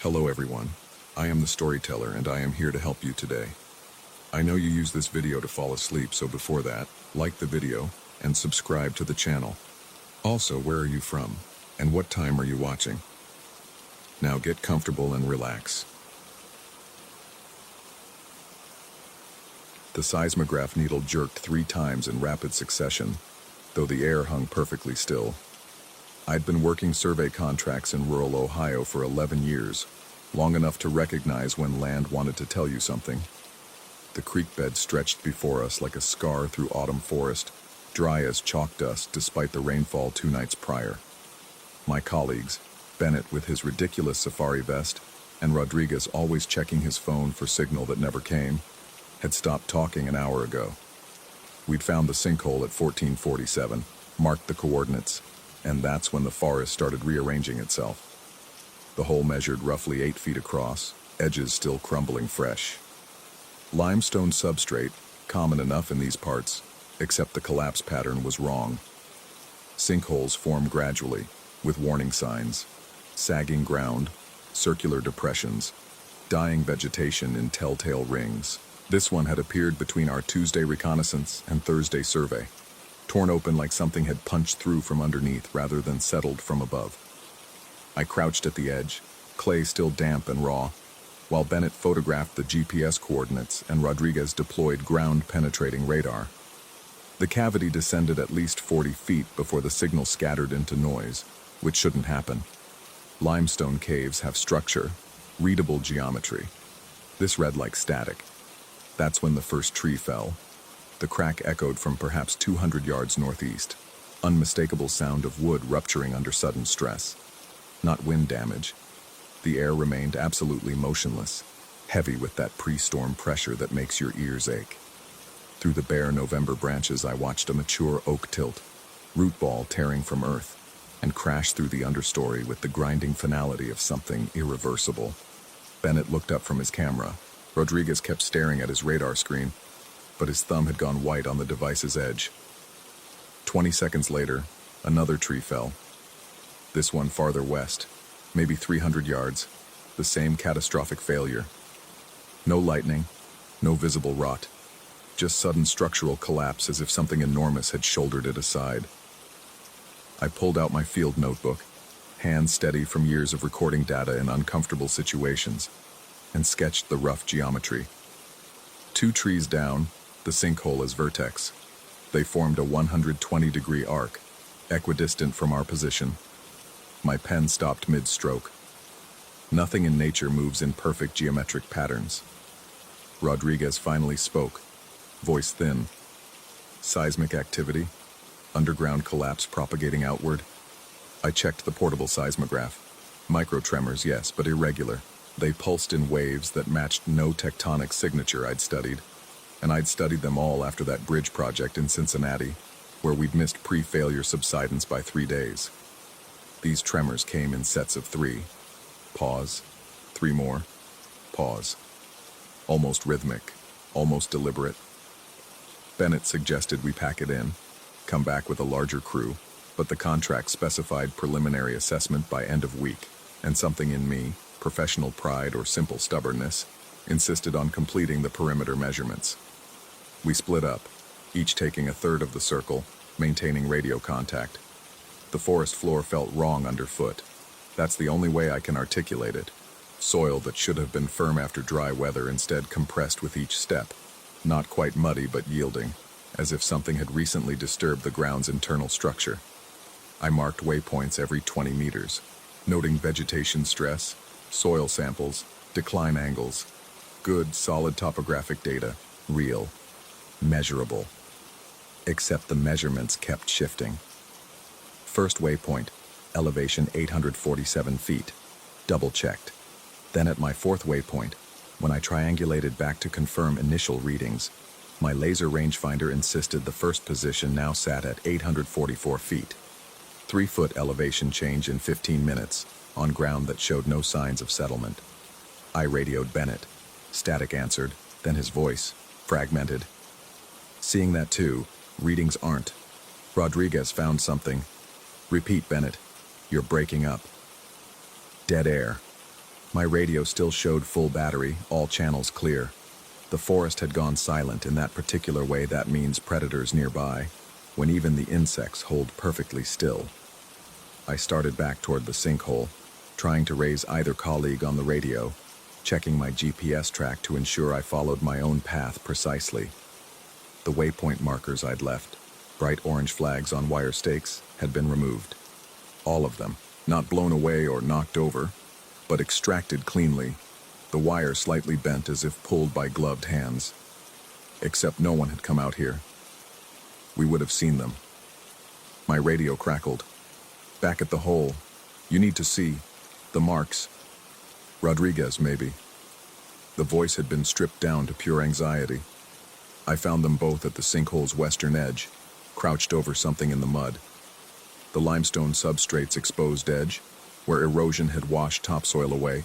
Hello everyone, I am the storyteller and I am here to help you today. I know you use this video to fall asleep, so before that, like the video and subscribe to the channel. Also, where are you from and what time are you watching? Now get comfortable and relax. The seismograph needle jerked 3 times in rapid succession, though the air hung perfectly still. I'd been working survey contracts in rural Ohio for 11 years, long enough to recognize when land wanted to tell you something. The creek bed stretched before us like a scar through autumn forest, dry as chalk dust despite the rainfall 2 nights prior. My colleagues, Bennett with his ridiculous safari vest, and Rodriguez always checking his phone for signal that never came, had stopped talking an hour ago. We'd found the sinkhole at 1447, marked the coordinates, and that's when the forest started rearranging itself. The hole measured roughly 8 feet across, edges still crumbling fresh. Limestone substrate, common enough in these parts, except the collapse pattern was wrong. Sinkholes form gradually, with warning signs, sagging ground, circular depressions, dying vegetation in telltale rings. This one had appeared between our Tuesday reconnaissance and Thursday survey, torn open like something had punched through from underneath rather than settled from above. I crouched at the edge, clay still damp and raw, while Bennett photographed the GPS coordinates and Rodriguez deployed ground-penetrating radar. The cavity descended at least 40 feet before the signal scattered into noise, which shouldn't happen. Limestone caves have structure, readable geometry. This read like static. That's when the first tree fell. The crack echoed from perhaps 200 yards northeast. Unmistakable sound of wood rupturing under sudden stress. Not wind damage. The air remained absolutely motionless, heavy with that pre-storm pressure that makes your ears ache. Through the bare November branches I watched a mature oak tilt, root ball tearing from earth, and crash through the understory with the grinding finality of something irreversible. Bennett looked up from his camera. Rodriguez kept staring at his radar screen, but his thumb had gone white on the device's edge. 20 seconds later, another tree fell. This one farther west, maybe 300 yards, the same catastrophic failure. No lightning, no visible rot, just sudden structural collapse as if something enormous had shouldered it aside. I pulled out my field notebook, hands steady from years of recording data in uncomfortable situations, and sketched the rough geometry. 2 trees down, the sinkhole is vertex. They formed a 120-degree arc, equidistant from our position. My pen stopped mid-stroke. Nothing in nature moves in perfect geometric patterns. Rodriguez finally spoke, voice thin. Seismic activity, underground collapse propagating outward. I checked the portable seismograph. Microtremors, yes, but irregular. They pulsed in waves that matched no tectonic signature I'd studied, and I'd studied them all after that bridge project in Cincinnati, where we'd missed pre-failure subsidence by 3 days. These tremors came in sets of 3. Pause. 3 more. Pause. Almost rhythmic, almost deliberate. Bennett suggested we pack it in, come back with a larger crew, but the contract specified preliminary assessment by end of week, and something in me, professional pride or simple stubbornness, insisted on completing the perimeter measurements. We split up, each taking a third of the circle, maintaining radio contact. The forest floor felt wrong underfoot. That's the only way I can articulate it. Soil that should have been firm after dry weather instead compressed with each step. Not quite muddy but yielding, as if something had recently disturbed the ground's internal structure. I marked waypoints every 20 meters, noting vegetation stress, soil samples, decline angles. Good, solid topographic data, real, measurable. Except the measurements kept shifting. First waypoint, elevation 847 feet, double-checked. Then at my 4th waypoint, when I triangulated back to confirm initial readings, my laser rangefinder insisted the first position now sat at 844 feet. 3-foot elevation change in 15 minutes, on ground that showed no signs of settlement. I radioed Bennett. Static answered, then his voice, fragmented. Seeing that too, readings aren't. Rodriguez found something. Repeat, Bennett. You're breaking up. Dead air. My radio still showed full battery, all channels clear. The forest had gone silent. In that particular way, that means predators nearby, when even the insects hold perfectly still. I started back toward the sinkhole, trying to raise either colleague on the radio, checking my GPS track to ensure I followed my own path precisely. The waypoint markers I'd left, bright orange flags on wire stakes, had been removed. All of them, not blown away or knocked over, but extracted cleanly, the wire slightly bent as if pulled by gloved hands. Except no one had come out here. We would have seen them. My radio crackled. Back at the hole, you need to see the marks. Rodriguez, maybe. The voice had been stripped down to pure anxiety. I found them both at the sinkhole's western edge, crouched over something in the mud. The limestone substrate's exposed edge, where erosion had washed topsoil away,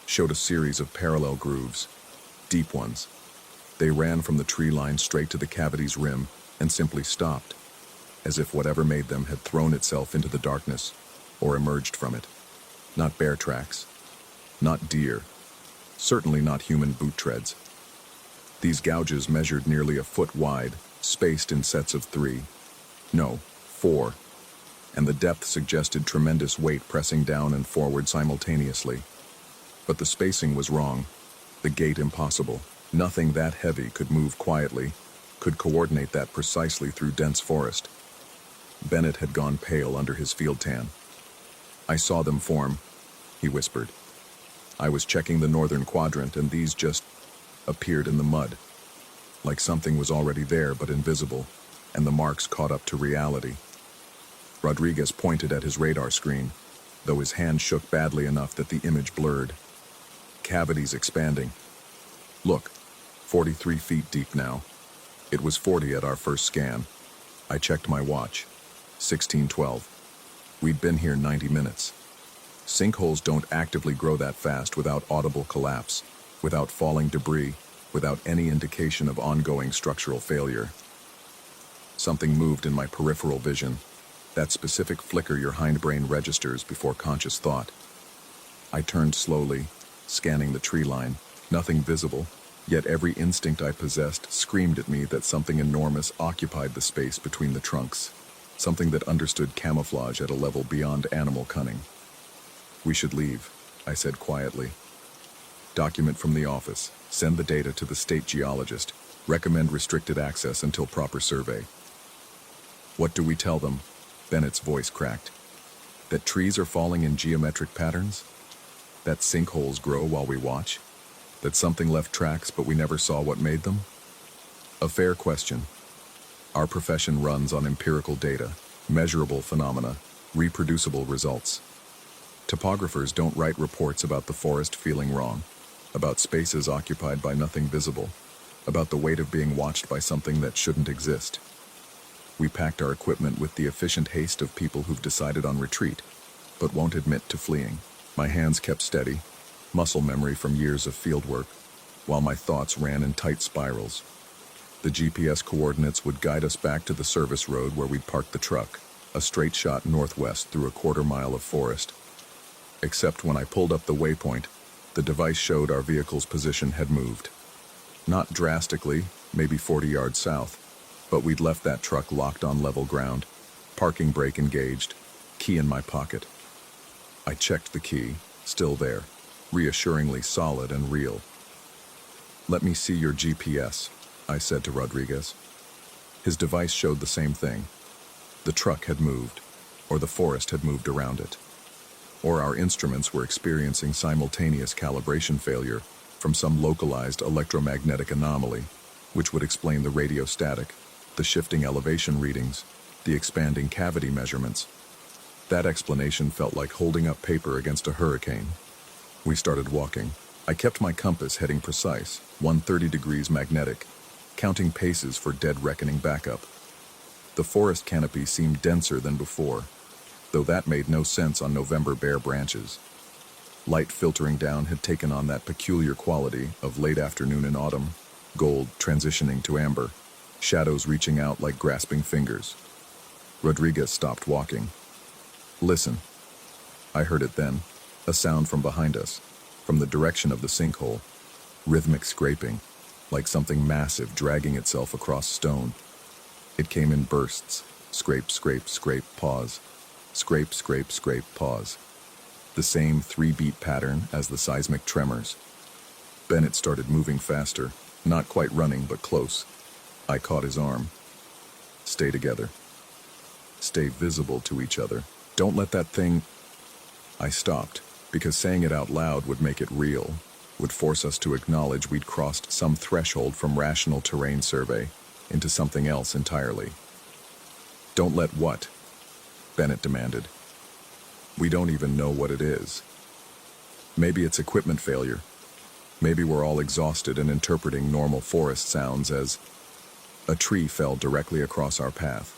showed a series of parallel grooves, deep ones. They ran from the tree line straight to the cavity's rim and simply stopped, as if whatever made them had thrown itself into the darkness or emerged from it. Not bear tracks, not deer, certainly not human boot treads. These gouges measured nearly a foot wide, spaced in sets of 3, no, 4, and the depth suggested tremendous weight pressing down and forward simultaneously. But the spacing was wrong, the gait impossible. Nothing that heavy could move quietly, could coordinate that precisely through dense forest. Bennett had gone pale under his field tan. I saw them form, he whispered. I was checking the northern quadrant and these just appeared in the mud, like something was already there but invisible, and the marks caught up to reality. Rodriguez pointed at his radar screen, though his hand shook badly enough that the image blurred. Cavities expanding. Look, 43 feet deep now. It was 40 at our first scan. I checked my watch. 16:12. We'd been here 90 minutes. Sinkholes don't actively grow that fast without audible collapse, without falling debris, without any indication of ongoing structural failure. Something moved in my peripheral vision, that specific flicker your hindbrain registers before conscious thought. I turned slowly, scanning the tree line, nothing visible, yet every instinct I possessed screamed at me that something enormous occupied the space between the trunks, something that understood camouflage at a level beyond animal cunning. We should leave, I said quietly. Document from the office. Send the data to the state geologist. Recommend restricted access until proper survey. What do we tell them? Bennett's voice cracked. That trees are falling in geometric patterns? That sinkholes grow while we watch? That something left tracks but we never saw what made them? A fair question. Our profession runs on empirical data, measurable phenomena, reproducible results. Topographers don't write reports about the forest feeling wrong, about spaces occupied by nothing visible, about the weight of being watched by something that shouldn't exist. We packed our equipment with the efficient haste of people who've decided on retreat, but won't admit to fleeing. My hands kept steady, muscle memory from years of fieldwork, while my thoughts ran in tight spirals. The GPS coordinates would guide us back to the service road where we'd parked the truck, a straight shot northwest through a quarter-mile of forest. Except when I pulled up the waypoint, the device showed our vehicle's position had moved. Not drastically, maybe 40 yards south, but we'd left that truck locked on level ground, parking brake engaged, key in my pocket. I checked the key, still there, reassuringly solid and real. Let me see your GPS, I said to Rodriguez. His device showed the same thing. The truck had moved, or the forest had moved around it. Or our instruments were experiencing simultaneous calibration failure from some localized electromagnetic anomaly, which would explain the radio static, the shifting elevation readings, the expanding cavity measurements. That explanation felt like holding up paper against a hurricane. We started walking. I kept my compass heading precise, 130 degrees magnetic, counting paces for dead reckoning backup. The forest canopy seemed denser than before, though that made no sense on November bare branches. Light filtering down had taken on that peculiar quality of late afternoon in autumn, gold transitioning to amber, shadows reaching out like grasping fingers. Rodriguez stopped walking. Listen. I heard it then, a sound from behind us. from the direction of the sinkhole, rhythmic scraping, like something massive dragging itself across stone. It came in bursts, scrape, scrape, scrape, pause, scrape, scrape, scrape, pause. The same 3-beat pattern as the seismic tremors. Bennett started moving faster, not quite running, but close. I caught his arm. Stay together. Stay visible to each other. Don't let that thing... I stopped, because saying it out loud would make it real, would force us to acknowledge we'd crossed some threshold from rational terrain survey into something else entirely. Don't let what? Bennett demanded. We don't even know what it is. Maybe it's equipment failure. Maybe we're all exhausted and interpreting normal forest sounds as... A tree fell directly across our path.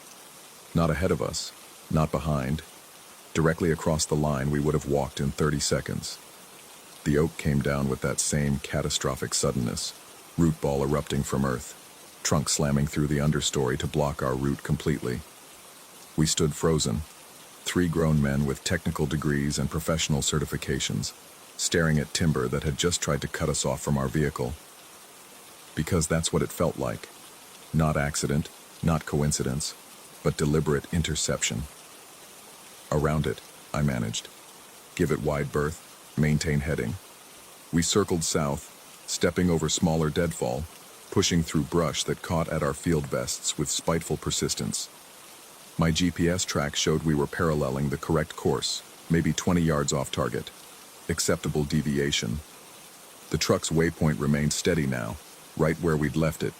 Not ahead of us, not behind. Directly across the line we would have walked in 30 seconds. The oak came down with that same catastrophic suddenness, root ball erupting from earth, trunk slamming through the understory to block our route completely. We stood frozen, 3 grown men with technical degrees and professional certifications, staring at timber that had just tried to cut us off from our vehicle. Because that's what it felt like. Not accident, not coincidence, but deliberate interception. Around it, I managed. Give it wide berth, maintain heading. We circled south, stepping over smaller deadfall, pushing through brush that caught at our field vests with spiteful persistence. My GPS track showed we were paralleling the correct course, maybe 20 yards off target. Acceptable deviation. The truck's waypoint remained steady now, right where we'd left it,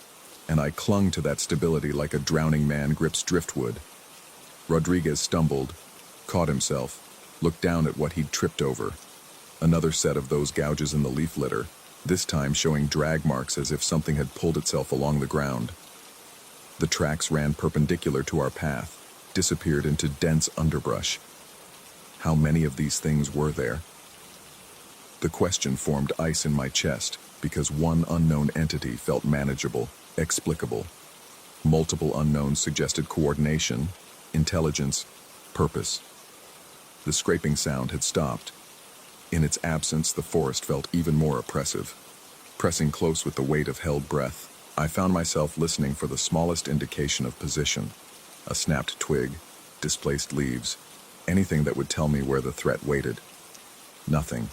and I clung to that stability like a drowning man grips driftwood. Rodriguez stumbled, caught himself, looked down at what he'd tripped over. Another set of those gouges in the leaf litter, this time showing drag marks as if something had pulled itself along the ground. The tracks ran perpendicular to our path, disappeared into dense underbrush. How many of these things were there? The question formed ice in my chest because one unknown entity felt manageable, explicable. Multiple unknowns suggested coordination, intelligence, purpose. The scraping sound had stopped. In its absence, the forest felt even more oppressive. Pressing close with the weight of held breath, I found myself listening for the smallest indication of position. A snapped twig, displaced leaves, anything that would tell me where the threat waited. Nothing.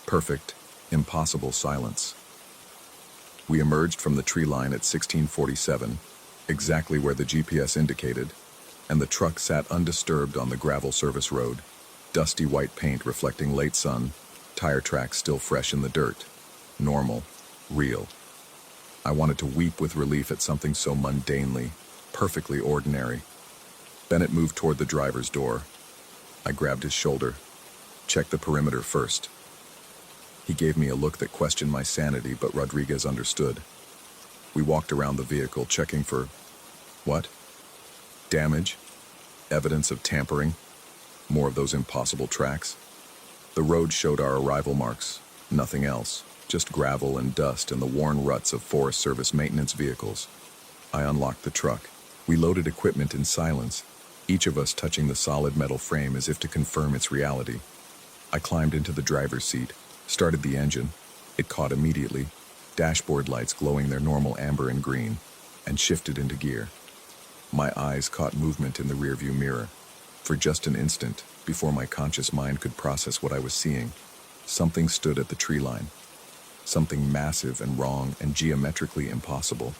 Perfect, impossible silence. We emerged from the tree line at 1647, exactly where the GPS indicated, and the truck sat undisturbed on the gravel service road, dusty white paint reflecting late sun, tire tracks still fresh in the dirt. Normal, real. I wanted to weep with relief at something so mundanely, perfectly ordinary. Bennett moved toward the driver's door. I grabbed his shoulder. Check the perimeter first. He gave me a look that questioned my sanity, but Rodriguez understood. We walked around the vehicle, checking for... what? Damage? Evidence of tampering? More of those impossible tracks? The road showed our arrival marks. Nothing else. Just gravel and dust and the worn ruts of Forest Service maintenance vehicles. I unlocked the truck. We loaded equipment in silence, each of us touching the solid metal frame as if to confirm its reality. I climbed into the driver's seat, started the engine. It caught immediately, dashboard lights glowing their normal amber and green, and shifted into gear. My eyes caught movement in the rearview mirror. For just an instant, before my conscious mind could process what I was seeing, something stood at the tree line. Something massive and wrong and geometrically impossible.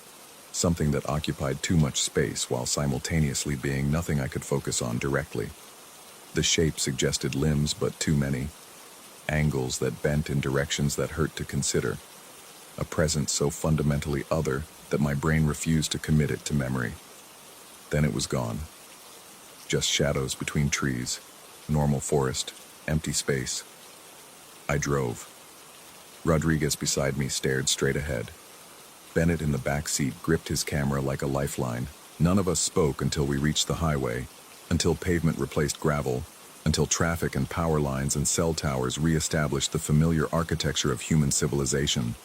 Something that occupied too much space while simultaneously being nothing I could focus on directly. The shape suggested limbs, but too many. Angles that bent in directions that hurt to consider. A presence so fundamentally other that my brain refused to commit it to memory. Then it was gone. Just shadows between trees, normal forest, empty space. I drove. Rodriguez beside me stared straight ahead. Bennett in the back seat gripped his camera like a lifeline. None of us spoke until we reached the highway, until pavement replaced gravel, until traffic and power lines and cell towers re-established the familiar architecture of human civilization.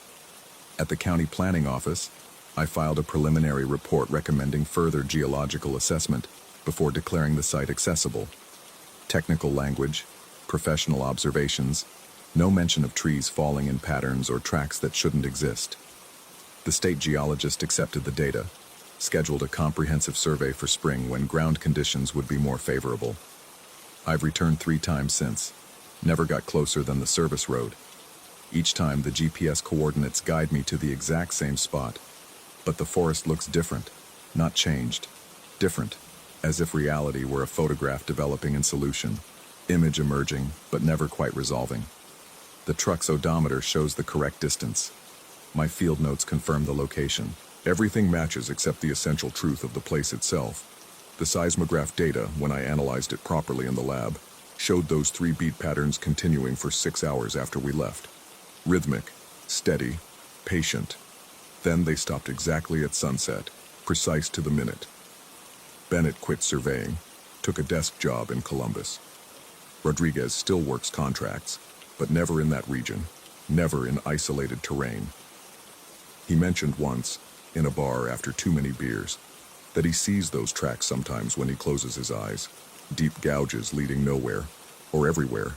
At the county planning office, I filed a preliminary report recommending further geological assessment before declaring the site accessible. Technical language, professional observations, No mention of trees falling in patterns or tracks that shouldn't exist. The state geologist accepted the data, scheduled a comprehensive survey for spring when ground conditions would be more favorable. I've returned 3 times since, never got closer than the service road. Each time the GPS coordinates guide me to the exact same spot, but the forest looks different, not changed, different, as if reality were a photograph developing in solution, image emerging, but never quite resolving. The truck's odometer shows the correct distance. My field notes confirm the location. Everything matches except the essential truth of the place itself. The seismograph data, when I analyzed it properly in the lab, showed those 3 beat patterns continuing for 6 hours after we left. Rhythmic, steady, patient. Then they stopped exactly at sunset, precise to the minute. Bennett quit surveying, took a desk job in Columbus. Rodriguez still works contracts, but never in that region, never in isolated terrain. He mentioned once, in a bar after too many beers, that he sees those tracks sometimes when he closes his eyes, deep gouges leading nowhere, or everywhere,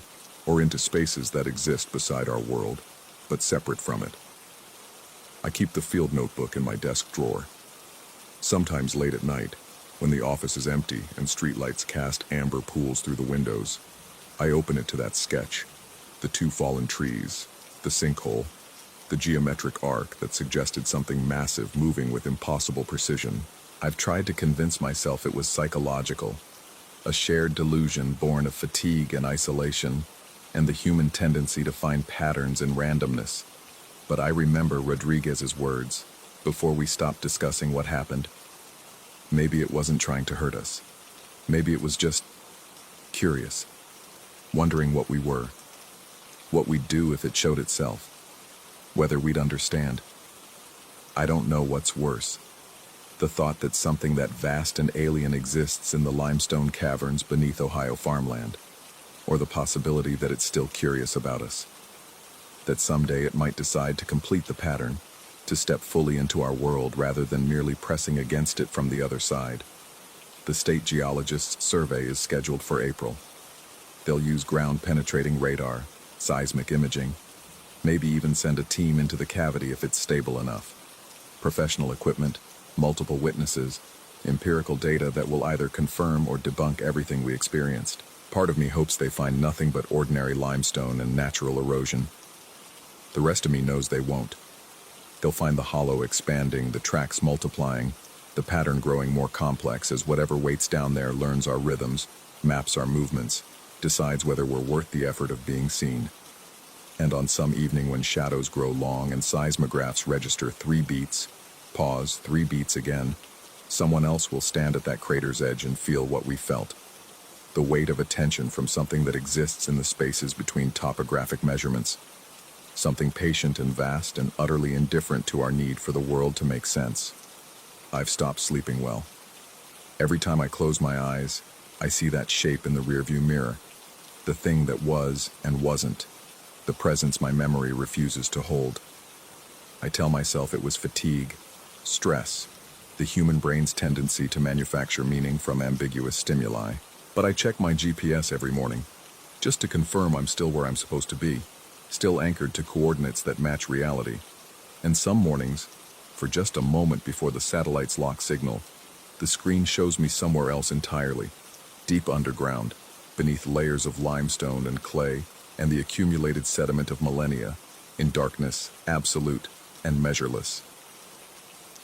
or into spaces that exist beside our world, but separate from it. I keep the field notebook in my desk drawer. Sometimes late at night, when the office is empty and streetlights cast amber pools through the windows, I open it to that sketch, the 2 fallen trees, the sinkhole, the geometric arc that suggested something massive moving with impossible precision. I've tried to convince myself it was psychological, a shared delusion born of fatigue and isolation, and the human tendency to find patterns in randomness. But I remember Rodriguez's words, before we stopped discussing what happened. Maybe it wasn't trying to hurt us. Maybe it was just curious, wondering what we were, what we'd do if it showed itself, whether we'd understand. I don't know what's worse. The thought that something that vast and alien exists in the limestone caverns beneath Ohio farmland, or the possibility that it's still curious about us, that someday it might decide to complete the pattern, to step fully into our world rather than merely pressing against it from the other side. The state geologist's survey is scheduled for April. They'll use ground-penetrating radar, seismic imaging, maybe even send a team into the cavity if it's stable enough. Professional equipment, multiple witnesses, empirical data that will either confirm or debunk everything we experienced. Part of me hopes they find nothing but ordinary limestone and natural erosion. The rest of me knows they won't. They'll find the hollow expanding, the tracks multiplying, the pattern growing more complex as whatever waits down there learns our rhythms, maps our movements, decides whether we're worth the effort of being seen. And on some evening when shadows grow long and seismographs register 3 beats, pause, 3 beats again, someone else will stand at that crater's edge and feel what we felt. The weight of attention from something that exists in the spaces between topographic measurements. Something patient and vast and utterly indifferent to our need for the world to make sense. I've stopped sleeping well. Every time I close my eyes, I see that shape in the rearview mirror. The thing that was and wasn't. The presence my memory refuses to hold. I tell myself it was fatigue, stress, the human brain's tendency to manufacture meaning from ambiguous stimuli. But I check my GPS every morning, just to confirm I'm still where I'm supposed to be, still anchored to coordinates that match reality. And some mornings, for just a moment before the satellite's lock signal, the screen shows me somewhere else entirely, deep underground, beneath layers of limestone and clay and the accumulated sediment of millennia, in darkness, absolute and measureless.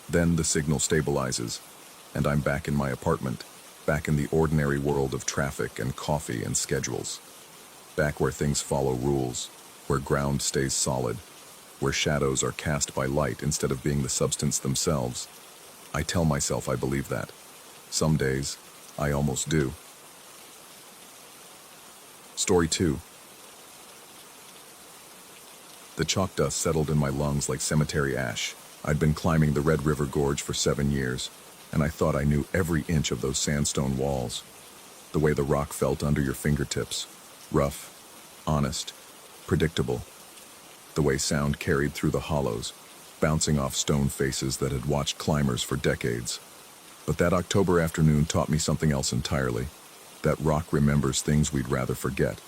Then the signal stabilizes, and I'm back in my apartment, back in the ordinary world of traffic and coffee and schedules. Back where things follow rules, where ground stays solid, where shadows are cast by light instead of being the substance themselves. I tell myself I believe that. Some days, I almost do. Story 2. The chalk dust settled in my lungs like cemetery ash. I'd been climbing the Red River Gorge for 7 years, and I thought I knew every inch of those sandstone walls. The way the rock felt under your fingertips. Rough, honest, predictable. The way sound carried through the hollows, bouncing off stone faces that had watched climbers for decades. But that October afternoon taught me something else entirely. That rock remembers things we'd rather forget.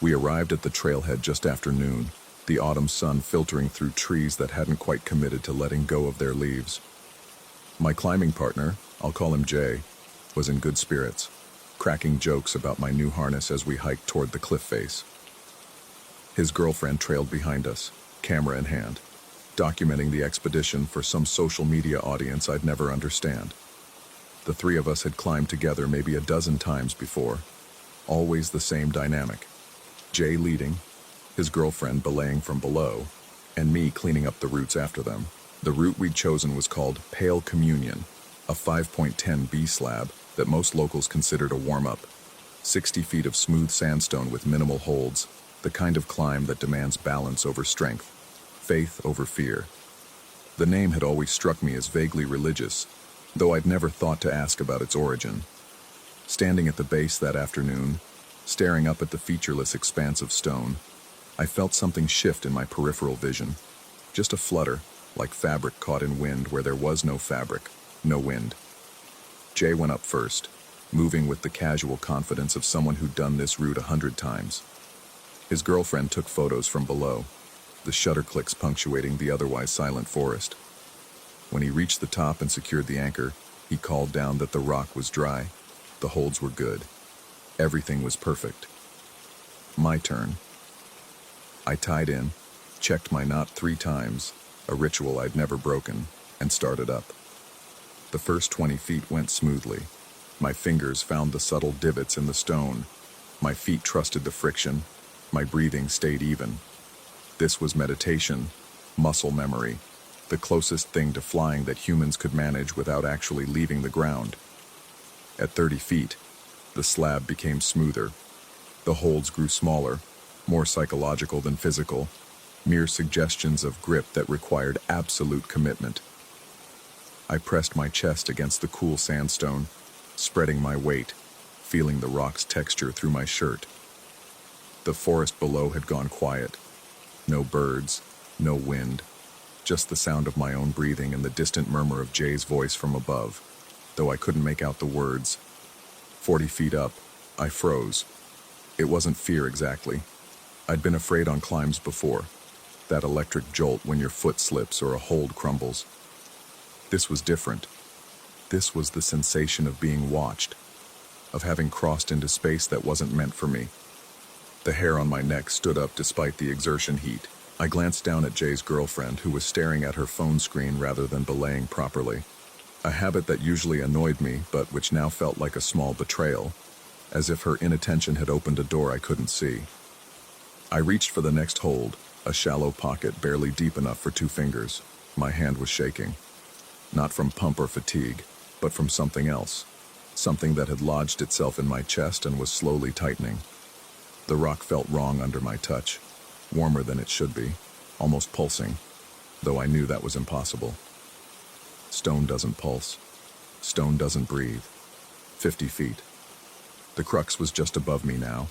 We arrived at the trailhead just after noon, the autumn sun filtering through trees that hadn't quite committed to letting go of their leaves. My climbing partner, I'll call him Jay, was in good spirits, cracking jokes about my new harness as we hiked toward the cliff face. His girlfriend trailed behind us, camera in hand, documenting the expedition for some social media audience I'd never understand. The three of us had climbed together maybe a dozen times before, always the same dynamic. Jay leading, his girlfriend belaying from below, and me cleaning up the roots after them. The route we'd chosen was called Pale Communion, a 5.10 B slab that most locals considered a warm-up. 60 feet of smooth sandstone with minimal holds, the kind of climb that demands balance over strength, faith over fear. The name had always struck me as vaguely religious, though I'd never thought to ask about its origin. Standing at the base that afternoon, staring up at the featureless expanse of stone, I felt something shift in my peripheral vision. Just a flutter, like fabric caught in wind where there was no fabric, no wind. Jay went up first, moving with the casual confidence of someone who'd done this route 100 times. His girlfriend took photos from below, the shutter clicks punctuating the otherwise silent forest. When he reached the top and secured the anchor, he called down that the rock was dry. The holds were good. Everything was perfect. My turn. I tied in, checked my knot 3 times, a ritual I'd never broken, and started up. The first 20 feet went smoothly. My fingers found the subtle divots in the stone. My feet trusted the friction. My breathing stayed even. This was meditation, muscle memory, the closest thing to flying that humans could manage without actually leaving the ground. At 30 feet, the slab became smoother. The holds grew smaller, more psychological than physical, mere suggestions of grip that required absolute commitment. I pressed my chest against the cool sandstone, spreading my weight, feeling the rock's texture through my shirt. The forest below had gone quiet. No birds, no wind, just the sound of my own breathing and the distant murmur of Jay's voice from above, though I couldn't make out the words. 40 feet up, I froze. It wasn't fear exactly. I'd been afraid on climbs before, that electric jolt when your foot slips or a hold crumbles. This was different. This was the sensation of being watched, of having crossed into space that wasn't meant for me. The hair on my neck stood up despite the exertion heat. I glanced down at Jay's girlfriend, who was staring at her phone screen rather than belaying properly. A habit that usually annoyed me, but which now felt like a small betrayal, as if her inattention had opened a door I couldn't see. I reached for the next hold, a shallow pocket barely deep enough for 2 fingers. My hand was shaking. Not from pump or fatigue, but from something else. Something that had lodged itself in my chest and was slowly tightening. The rock felt wrong under my touch, warmer than it should be, almost pulsing, though I knew that was impossible. Stone doesn't pulse. Stone doesn't breathe. 50 feet. The crux was just above me now,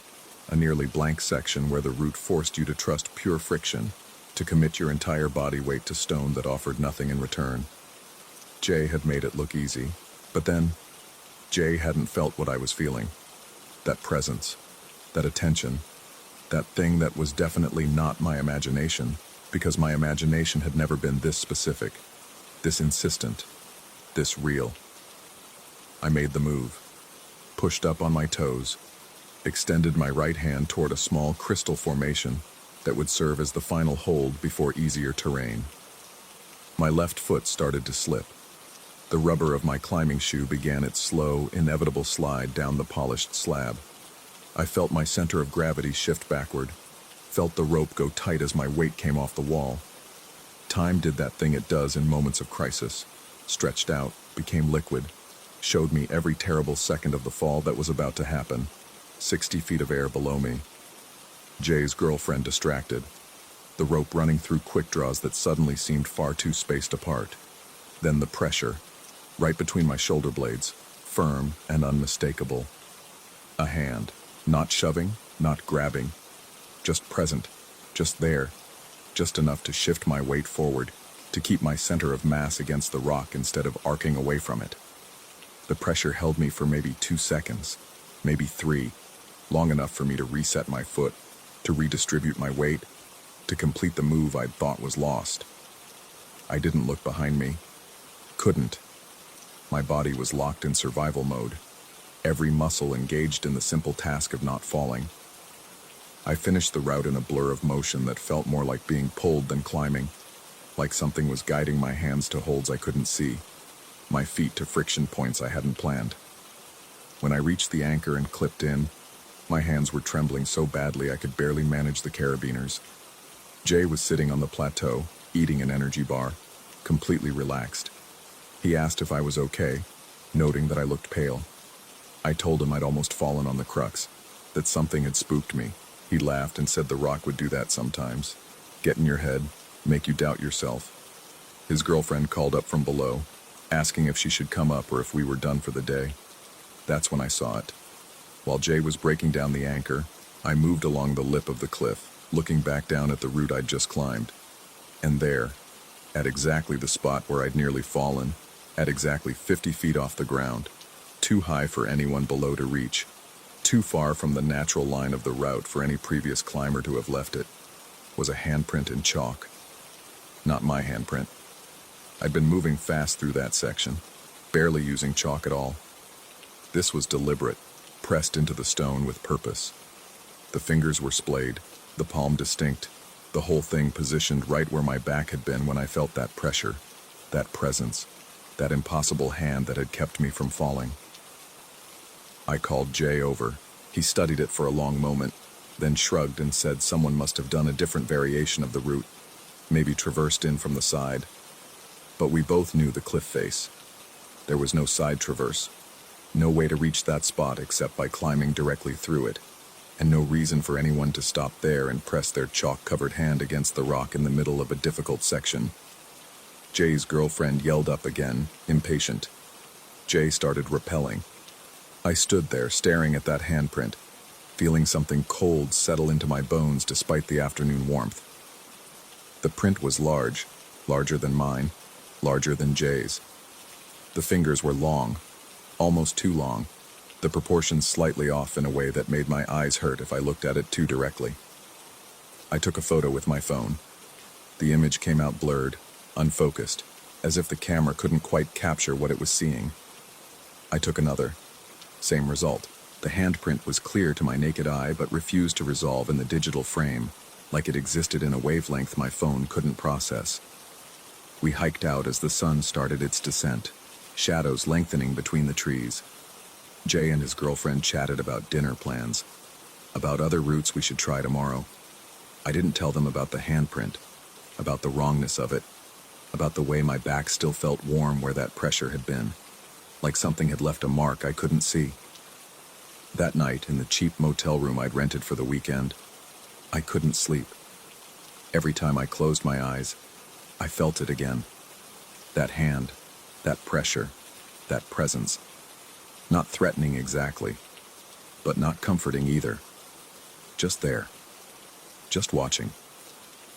a nearly blank section where the route forced you to trust pure friction, to commit your entire body weight to stone that offered nothing in return. Jay had made it look easy, but then, Jay hadn't felt what I was feeling. That presence, that attention, that thing that was definitely not my imagination, because my imagination had never been this specific, this insistent, this real. I made the move, pushed up on my toes, extended my right hand toward a small crystal formation that would serve as the final hold before easier terrain. My left foot started to slip. The rubber of my climbing shoe began its slow, inevitable slide down the polished slab. I felt my center of gravity shift backward, felt the rope go tight as my weight came off the wall. Time did that thing it does in moments of crisis, stretched out, became liquid, showed me every terrible second of the fall that was about to happen. 60 feet of air below me. Jay's girlfriend distracted, the rope running through quick draws that suddenly seemed far too spaced apart. Then the pressure, right between my shoulder blades, firm and unmistakable. A hand, not shoving, not grabbing, just present, just there, just enough to shift my weight forward, to keep my center of mass against the rock instead of arcing away from it. The pressure held me for maybe 2 seconds, maybe 3, long enough for me to reset my foot, to redistribute my weight, to complete the move I'd thought was lost. I didn't look behind me. Couldn't. My body was locked in survival mode, every muscle engaged in the simple task of not falling. I finished the route in a blur of motion that felt more like being pulled than climbing, like something was guiding my hands to holds I couldn't see, my feet to friction points I hadn't planned. When I reached the anchor and clipped in, my hands were trembling so badly I could barely manage the carabiners. Jay was sitting on the plateau, eating an energy bar, completely relaxed. He asked if I was okay, noting that I looked pale. I told him I'd almost fallen on the crux, that something had spooked me. He laughed and said the rock would do that sometimes. Get in your head, make you doubt yourself. His girlfriend called up from below, asking if she should come up or if we were done for the day. That's when I saw it. While Jay was breaking down the anchor, I moved along the lip of the cliff, looking back down at the route I'd just climbed. And there, at exactly the spot where I'd nearly fallen, at exactly 50 feet off the ground, too high for anyone below to reach, too far from the natural line of the route for any previous climber to have left it, was a handprint in chalk. Not my handprint. I'd been moving fast through that section, barely using chalk at all. This was deliberate, pressed into the stone with purpose. The fingers were splayed, the palm distinct, the whole thing positioned right where my back had been when I felt that pressure, that presence, that impossible hand that had kept me from falling. I called Jay over. He studied it for a long moment, then shrugged and said someone must have done a different variation of the route, maybe traversed in from the side. But we both knew the cliff face. There was no side traverse, no way to reach that spot except by climbing directly through it, and no reason for anyone to stop there and press their chalk-covered hand against the rock in the middle of a difficult section. Jay's girlfriend yelled up again, impatient. Jay started rappelling. I stood there staring at that handprint, feeling something cold settle into my bones despite the afternoon warmth. The print was large, larger than mine, larger than Jay's. The fingers were long, almost too long, the proportions slightly off in a way that made my eyes hurt if I looked at it too directly. I took a photo with my phone. The image came out blurred, unfocused, as if the camera couldn't quite capture what it was seeing. I took another. Same result. The handprint was clear to my naked eye but refused to resolve in the digital frame, like it existed in a wavelength my phone couldn't process. We hiked out as the sun started its descent, shadows lengthening between the trees. Jay and his girlfriend chatted about dinner plans, about other routes we should try tomorrow. I didn't tell them about the handprint, about the wrongness of it, about the way my back still felt warm where that pressure had been, like something had left a mark I couldn't see. That night, in the cheap motel room I'd rented for the weekend, I couldn't sleep. Every time I closed my eyes, I felt it again. That hand, that pressure, that presence. Not threatening exactly, but not comforting either. Just there. Just watching.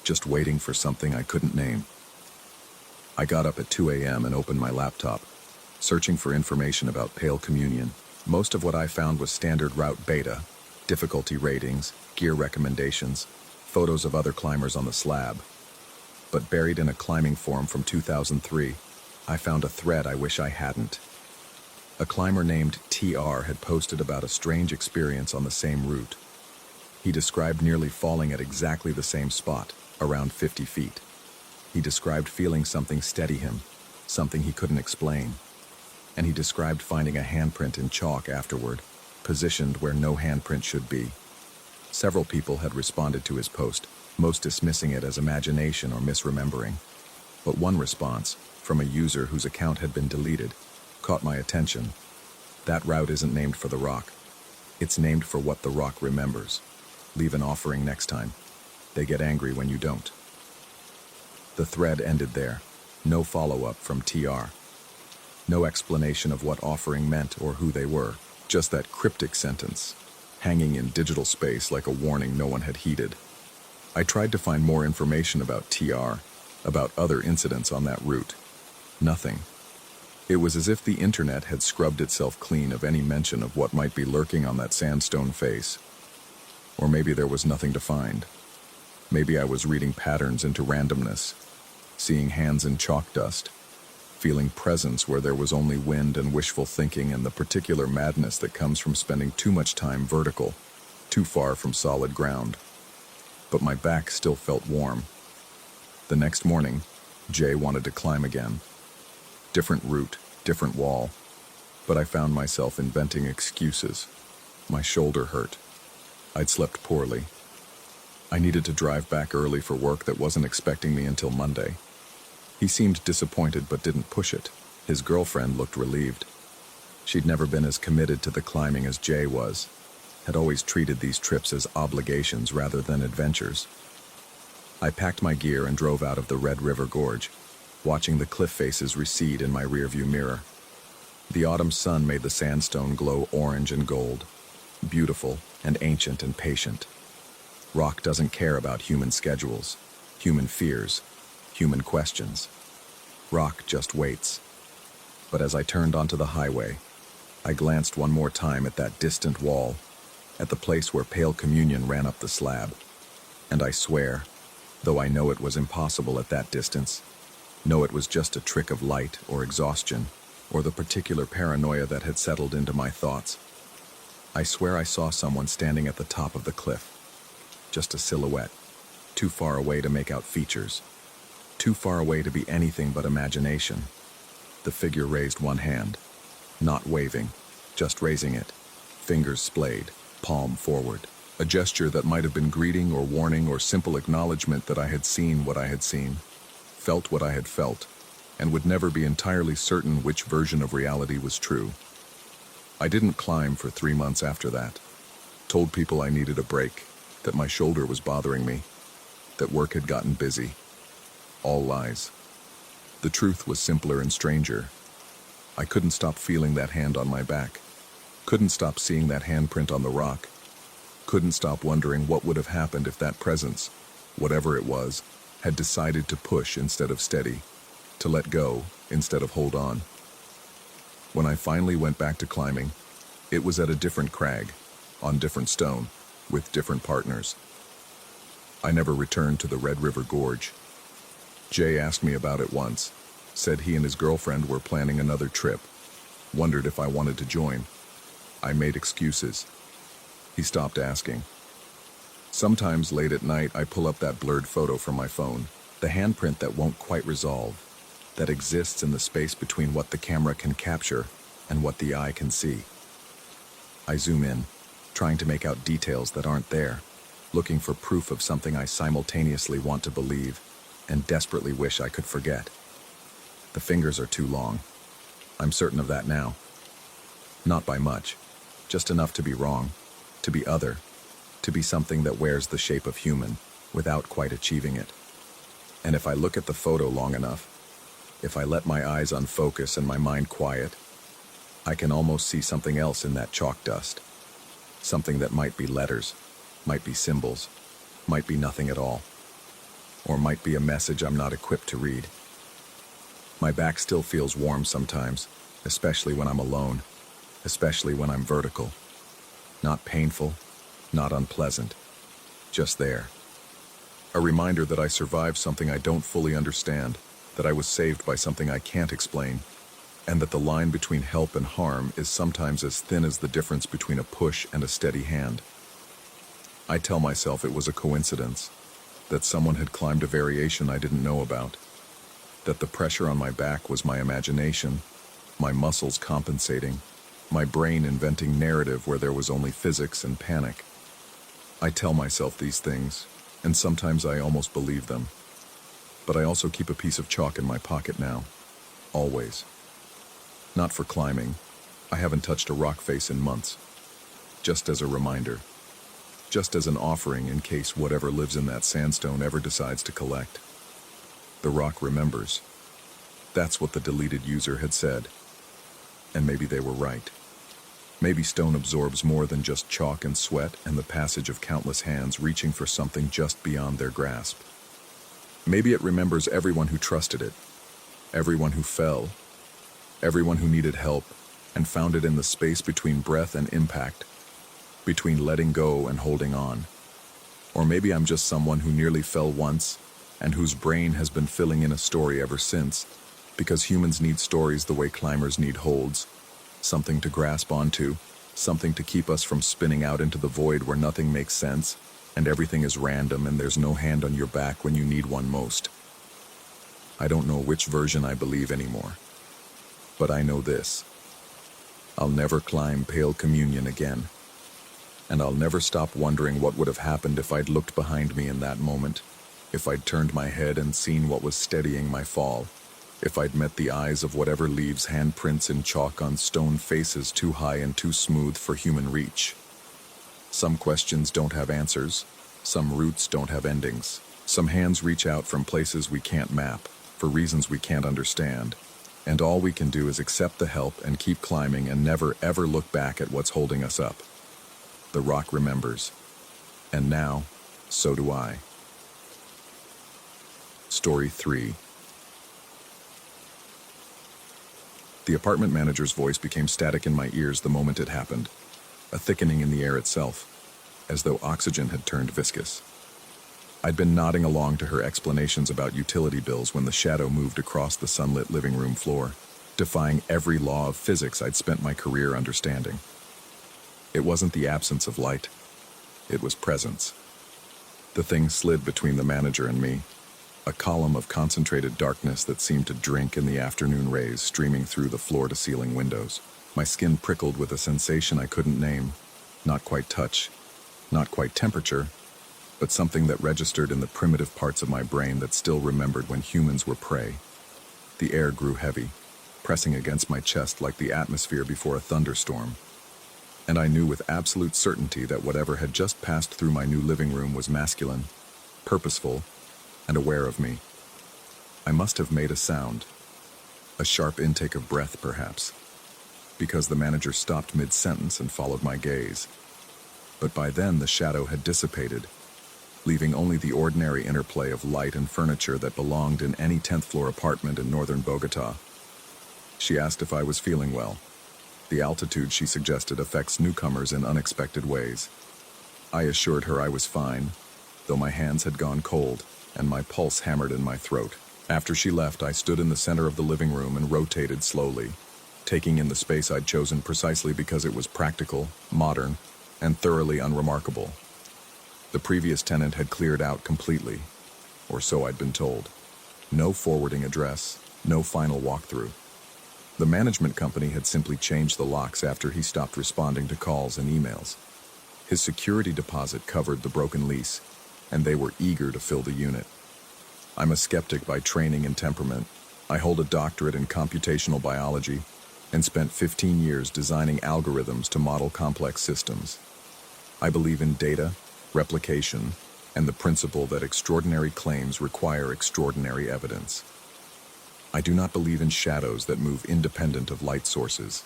Just waiting for something I couldn't name. I got up at 2 a.m. and opened my laptop, searching for information about Pale Communion. Most of what I found was standard route beta, difficulty ratings, gear recommendations, photos of other climbers on the slab. But buried in a climbing forum from 2003, I found a thread I wish I hadn't. A climber named TR had posted about a strange experience on the same route. He described nearly falling at exactly the same spot, around 50 feet. He described feeling something steady him, something he couldn't explain. And he described finding a handprint in chalk afterward, positioned where no handprint should be. Several people had responded to his post, most dismissing it as imagination or misremembering. But one response, from a user whose account had been deleted, caught my attention. That route isn't named for the rock. It's named for what the rock remembers. Leave an offering next time. They get angry when you don't. The thread ended there. No follow-up from TR. No explanation of what offering meant or who they were. Just that cryptic sentence, hanging in digital space like a warning no one had heeded. I tried to find more information about TR, about other incidents on that route. Nothing. It was as if the internet had scrubbed itself clean of any mention of what might be lurking on that sandstone face. Or maybe there was nothing to find. Maybe I was reading patterns into randomness, seeing hands in chalk dust, feeling presence where there was only wind and wishful thinking and the particular madness that comes from spending too much time vertical, too far from solid ground. But my back still felt warm. The next morning, Jay wanted to climb again. Different route, different wall, but I found myself inventing excuses. My shoulder hurt. I'd slept poorly. I needed to drive back early for work that wasn't expecting me until Monday. He seemed disappointed but didn't push it. His girlfriend looked relieved. She'd never been as committed to the climbing as Jay was, had always treated these trips as obligations rather than adventures. I packed my gear and drove out of the Red River Gorge, watching the cliff faces recede in my rearview mirror. The autumn sun made the sandstone glow orange and gold, beautiful and ancient and patient. Rock doesn't care about human schedules, human fears, human questions. Rock just waits. But as I turned onto the highway, I glanced one more time at that distant wall, at the place where pale communion ran up the slab. And I swear, though I know it was impossible at that distance, know it was just a trick of light or exhaustion, or the particular paranoia that had settled into my thoughts. I swear I saw someone standing at the top of the cliff. Just a silhouette, too far away to make out features, too far away to be anything but imagination. The figure raised one hand, not waving, just raising it, fingers splayed, palm forward. A gesture that might have been greeting or warning or simple acknowledgement that I had seen what I had seen, felt what I had felt, and would never be entirely certain which version of reality was true. I didn't climb for 3 months after that. Told people I needed a break, that my shoulder was bothering me, that work had gotten busy. All lies. The truth was simpler and stranger. I couldn't stop feeling that hand on my back. Couldn't stop seeing that handprint on the rock. Couldn't stop wondering what would have happened if that presence, whatever it was, had decided to push instead of steady, to let go instead of hold on. When I finally went back to climbing, it was at a different crag, on different stone, with different partners. I never returned to the Red River Gorge. Jay asked me about it once, said he and his girlfriend were planning another trip, wondered if I wanted to join. I made excuses. He stopped asking. Sometimes late at night I pull up that blurred photo from my phone, the handprint that won't quite resolve, that exists in the space between what the camera can capture and what the eye can see. I zoom in, trying to make out details that aren't there, looking for proof of something I simultaneously want to believe and desperately wish I could forget. The fingers are too long. I'm certain of that now. Not by much, just enough to be wrong, to be other, to be something that wears the shape of human without quite achieving it. And if I look at the photo long enough, if I let my eyes unfocus and my mind quiet, I can almost see something else in that chalk dust. Something that might be letters, might be symbols, might be nothing at all, or might be a message I'm not equipped to read. My back still feels warm sometimes, especially when I'm alone, especially when I'm vertical. Not painful, not unpleasant, just there. A reminder that I survived something I don't fully understand, that I was saved by something I can't explain, and that the line between help and harm is sometimes as thin as the difference between a push and a steady hand. I tell myself it was a coincidence, that someone had climbed a variation I didn't know about, that the pressure on my back was my imagination, my muscles compensating, my brain inventing narrative where there was only physics and panic. I tell myself these things, and sometimes I almost believe them. But I also keep a piece of chalk in my pocket now, always. Not for climbing. I haven't touched a rock face in months. Just as a reminder. Just as an offering in case whatever lives in that sandstone ever decides to collect. The rock remembers. That's what the deleted user had said. And maybe they were right. Maybe stone absorbs more than just chalk and sweat and the passage of countless hands reaching for something just beyond their grasp. Maybe it remembers everyone who trusted it, everyone who fell, everyone who needed help, and found it in the space between breath and impact, between letting go and holding on. Or maybe I'm just someone who nearly fell once and whose brain has been filling in a story ever since, because humans need stories the way climbers need holds, something to grasp onto, something to keep us from spinning out into the void where nothing makes sense and everything is random and there's no hand on your back when you need one most. I don't know which version I believe anymore, but I know this. I'll never climb Pale Communion again, and I'll never stop wondering what would have happened if I'd looked behind me in that moment, if I'd turned my head and seen what was steadying my fall, if I'd met the eyes of whatever leaves handprints in chalk on stone faces too high and too smooth for human reach. Some questions don't have answers, some routes don't have endings, some hands reach out from places we can't map, for reasons we can't understand, and all we can do is accept the help and keep climbing and never ever look back at what's holding us up. The rock remembers, and now, so do I. Story 3. The apartment manager's voice became static in my ears the moment it happened, a thickening in the air itself, as though oxygen had turned viscous. I'd been nodding along to her explanations about utility bills when the shadow moved across the sunlit living room floor, defying every law of physics I'd spent my career understanding. It wasn't the absence of light, it was presence. The thing slid between the manager and me, a column of concentrated darkness that seemed to drink in the afternoon rays streaming through the floor-to-ceiling windows. My skin prickled with a sensation I couldn't name, not quite touch, not quite temperature, but something that registered in the primitive parts of my brain that still remembered when humans were prey. The air grew heavy, pressing against my chest like the atmosphere before a thunderstorm. And I knew with absolute certainty that whatever had just passed through my new living room was masculine, purposeful, and aware of me. I must have made a sound, a sharp intake of breath perhaps, because the manager stopped mid-sentence and followed my gaze. But by then the shadow had dissipated, leaving only the ordinary interplay of light and furniture that belonged in any 10th floor apartment in northern Bogota. She asked if I was feeling well. The altitude, she suggested, affects newcomers in unexpected ways. I assured her I was fine, though my hands had gone cold and my pulse hammered in my throat. After she left, I stood in the center of the living room and rotated slowly, taking in the space I'd chosen precisely because it was practical, modern, and thoroughly unremarkable. The previous tenant had cleared out completely, or so I'd been told. No forwarding address, no final walkthrough. The management company had simply changed the locks after he stopped responding to calls and emails. His security deposit covered the broken lease, and they were eager to fill the unit. I'm a skeptic by training and temperament. I hold a doctorate in computational biology and spent 15 years designing algorithms to model complex systems. I believe in data, replication, and the principle that extraordinary claims require extraordinary evidence. I do not believe in shadows that move independent of light sources.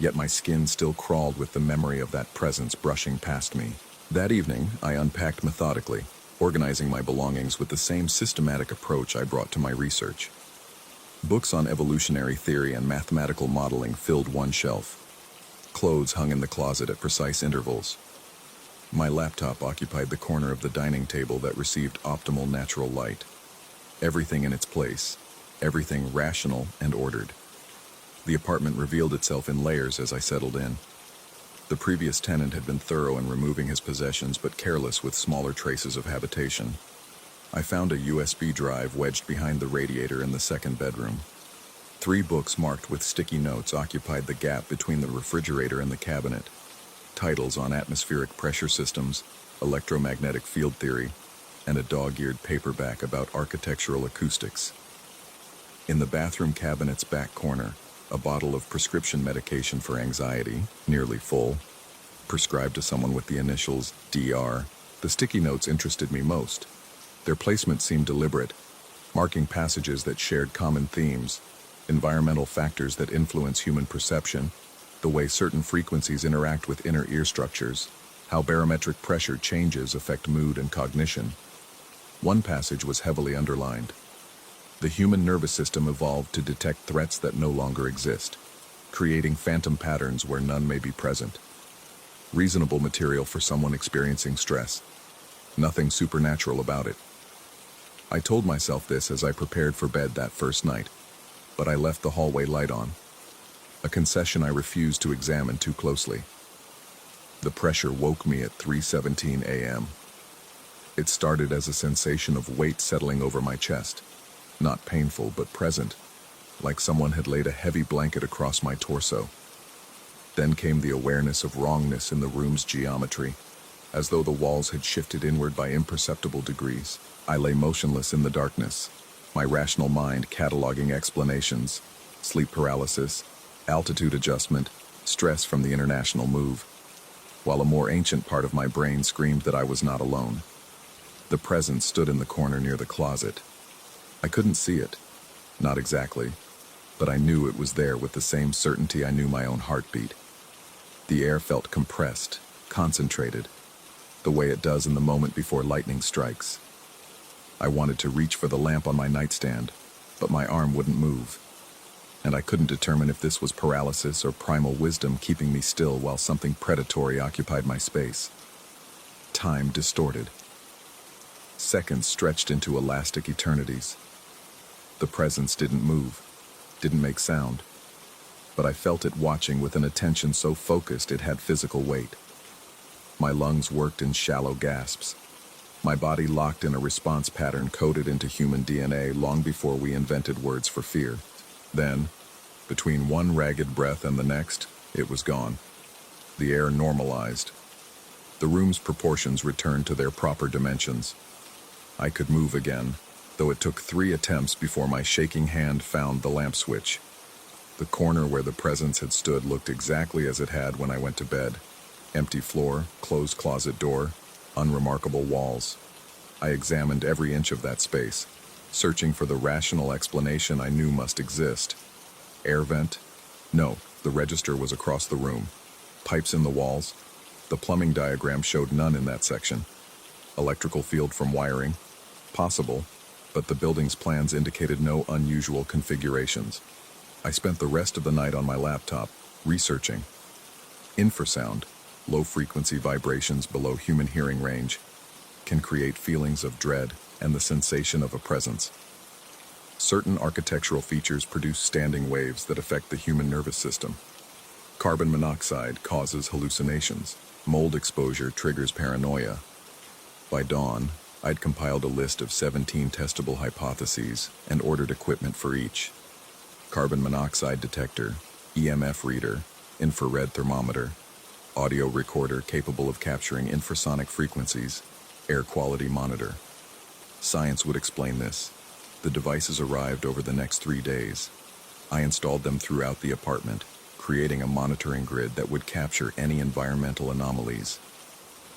Yet my skin still crawled with the memory of that presence brushing past me. That evening, I unpacked methodically, organizing my belongings with the same systematic approach I brought to my research. Books on evolutionary theory and mathematical modeling filled one shelf. Clothes hung in the closet at precise intervals. My laptop occupied the corner of the dining table that received optimal natural light. Everything in its place, everything rational and ordered. The apartment revealed itself in layers as I settled in. The previous tenant had been thorough in removing his possessions but careless with smaller traces of habitation. I found a USB drive wedged behind the radiator in the second bedroom. 3 books marked with sticky notes occupied the gap between the refrigerator and the cabinet. Titles on atmospheric pressure systems, electromagnetic field theory, and a dog-eared paperback about architectural acoustics. In the bathroom cabinet's back corner, a bottle of prescription medication for anxiety, nearly full, prescribed to someone with the initials DR. The sticky notes interested me most. Their placement seemed deliberate, marking passages that shared common themes, environmental factors that influence human perception, the way certain frequencies interact with inner ear structures, how barometric pressure changes affect mood and cognition. One passage was heavily underlined. The human nervous system evolved to detect threats that no longer exist, creating phantom patterns where none may be present. Reasonable material for someone experiencing stress. Nothing supernatural about it. I told myself this as I prepared for bed that first night, but I left the hallway light on, a concession I refused to examine too closely. The pressure woke me at 3:17 a.m. It started as a sensation of weight settling over my chest, not painful but present, like someone had laid a heavy blanket across my torso. Then came the awareness of wrongness in the room's geometry, as though the walls had shifted inward by imperceptible degrees. I lay motionless in the darkness, my rational mind cataloging explanations: sleep paralysis, altitude adjustment, stress from the international move, while a more ancient part of my brain screamed that I was not alone. The presence stood in the corner near the closet. I couldn't see it, not exactly, but I knew it was there with the same certainty I knew my own heartbeat. The air felt compressed, concentrated, the way it does in the moment before lightning strikes. I wanted to reach for the lamp on my nightstand, but my arm wouldn't move, and I couldn't determine if this was paralysis or primal wisdom keeping me still while something predatory occupied my space. Time distorted. Seconds stretched into elastic eternities. The presence didn't move, didn't make sound, but I felt it watching with an attention so focused it had physical weight. My lungs worked in shallow gasps. My body locked in a response pattern coded into human DNA long before we invented words for fear. Then, between one ragged breath and the next, it was gone. The air normalized. The room's proportions returned to their proper dimensions. I could move again, though it took 3 attempts before my shaking hand found the lamp switch. The corner where the presence had stood looked exactly as it had when I went to bed. Empty floor, closed closet door, unremarkable walls. I examined every inch of that space, searching for the rational explanation I knew must exist. Air vent? No, the register was across the room. Pipes in the walls? The plumbing diagram showed none in that section. Electrical field from wiring? Possible, but the building's plans indicated no unusual configurations. I spent the rest of the night on my laptop, researching. Infrasound, low-frequency vibrations below human hearing range, can create feelings of dread and the sensation of a presence. Certain architectural features produce standing waves that affect the human nervous system. Carbon monoxide causes hallucinations. Mold exposure triggers paranoia. By dawn, I'd compiled a list of 17 testable hypotheses and ordered equipment for each. Carbon monoxide detector, EMF reader, infrared thermometer, audio recorder capable of capturing infrasonic frequencies, air quality monitor. Science would explain this. The devices arrived over the next 3 days. I installed them throughout the apartment, creating a monitoring grid that would capture any environmental anomalies.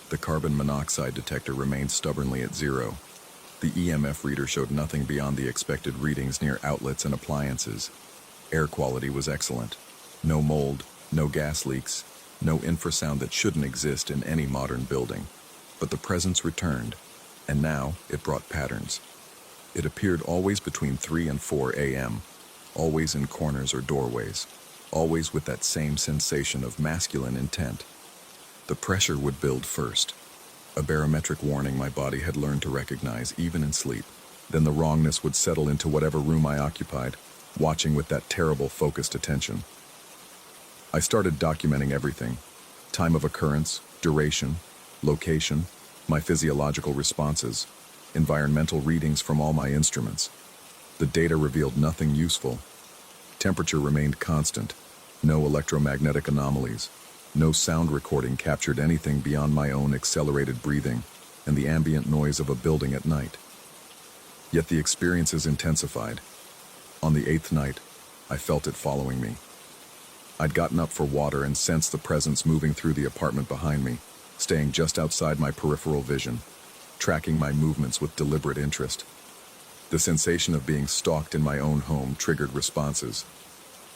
The carbon monoxide detector remained stubbornly at 0. The EMF reader showed nothing beyond the expected readings near outlets and appliances. Air quality was excellent. No mold, no gas leaks, no infrasound that shouldn't exist in any modern building. But the presence returned, and now it brought patterns. It appeared always between 3 and 4 a.m., always in corners or doorways, always with that same sensation of masculine intent. The pressure would build first, a barometric warning my body had learned to recognize even in sleep. Then the wrongness would settle into whatever room I occupied, watching with that terrible focused attention. I started documenting everything: time of occurrence, duration, location, my physiological responses, environmental readings from all my instruments. The data revealed nothing useful. Temperature remained constant, no electromagnetic anomalies, no sound recording captured anything beyond my own accelerated breathing and the ambient noise of a building at night. Yet the experiences intensified. On the 8th night, I felt it following me. I'd gotten up for water and sensed the presence moving through the apartment behind me, staying just outside my peripheral vision, tracking my movements with deliberate interest. The sensation of being stalked in my own home triggered responses.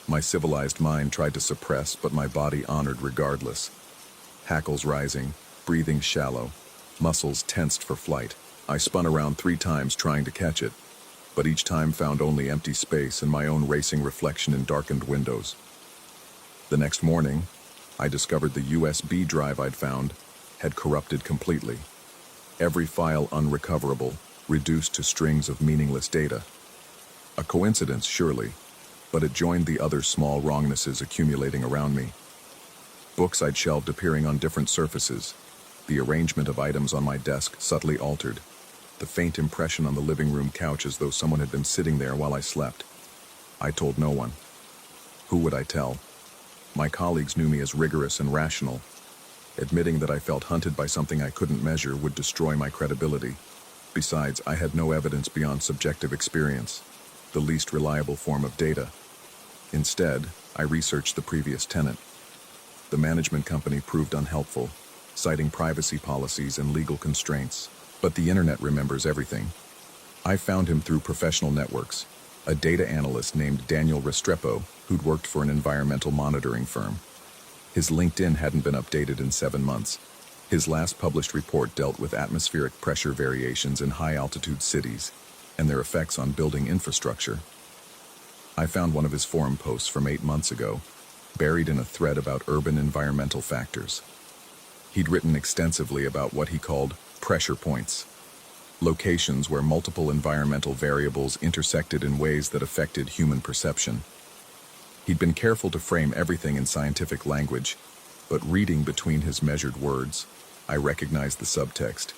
My civilized mind tried to suppress, but my body honored regardless. Hackles rising, breathing shallow, muscles tensed for flight. I spun around 3 times trying to catch it, but each time found only empty space and my own racing reflection in darkened windows. The next morning, I discovered the USB drive I'd found had corrupted completely. every file unrecoverable, reduced to strings of meaningless data. A coincidence, surely, but it joined the other small wrongnesses accumulating around me. Books I'd shelved appearing on different surfaces, the arrangement of items on my desk subtly altered, the faint impression on the living room couch as though someone had been sitting there while I slept. I told no one. Who would I tell? My colleagues knew me as rigorous and rational. Admitting that I felt hunted by something I couldn't measure would destroy my credibility. Besides, I had no evidence beyond subjective experience, the least reliable form of data. Instead, I researched the previous tenant. The management company proved unhelpful, citing privacy policies and legal constraints. But the internet remembers everything. I found him through professional networks, a data analyst named Daniel Restrepo, who'd worked for an environmental monitoring firm. His LinkedIn hadn't been updated in 7 months. His last published report dealt with atmospheric pressure variations in high-altitude cities and their effects on building infrastructure. I found one of his forum posts from 8 months ago, buried in a thread about urban environmental factors. He'd written extensively about what he called pressure points, locations where multiple environmental variables intersected in ways that affected human perception. He'd been careful to frame everything in scientific language, but reading between his measured words, I recognized the subtext.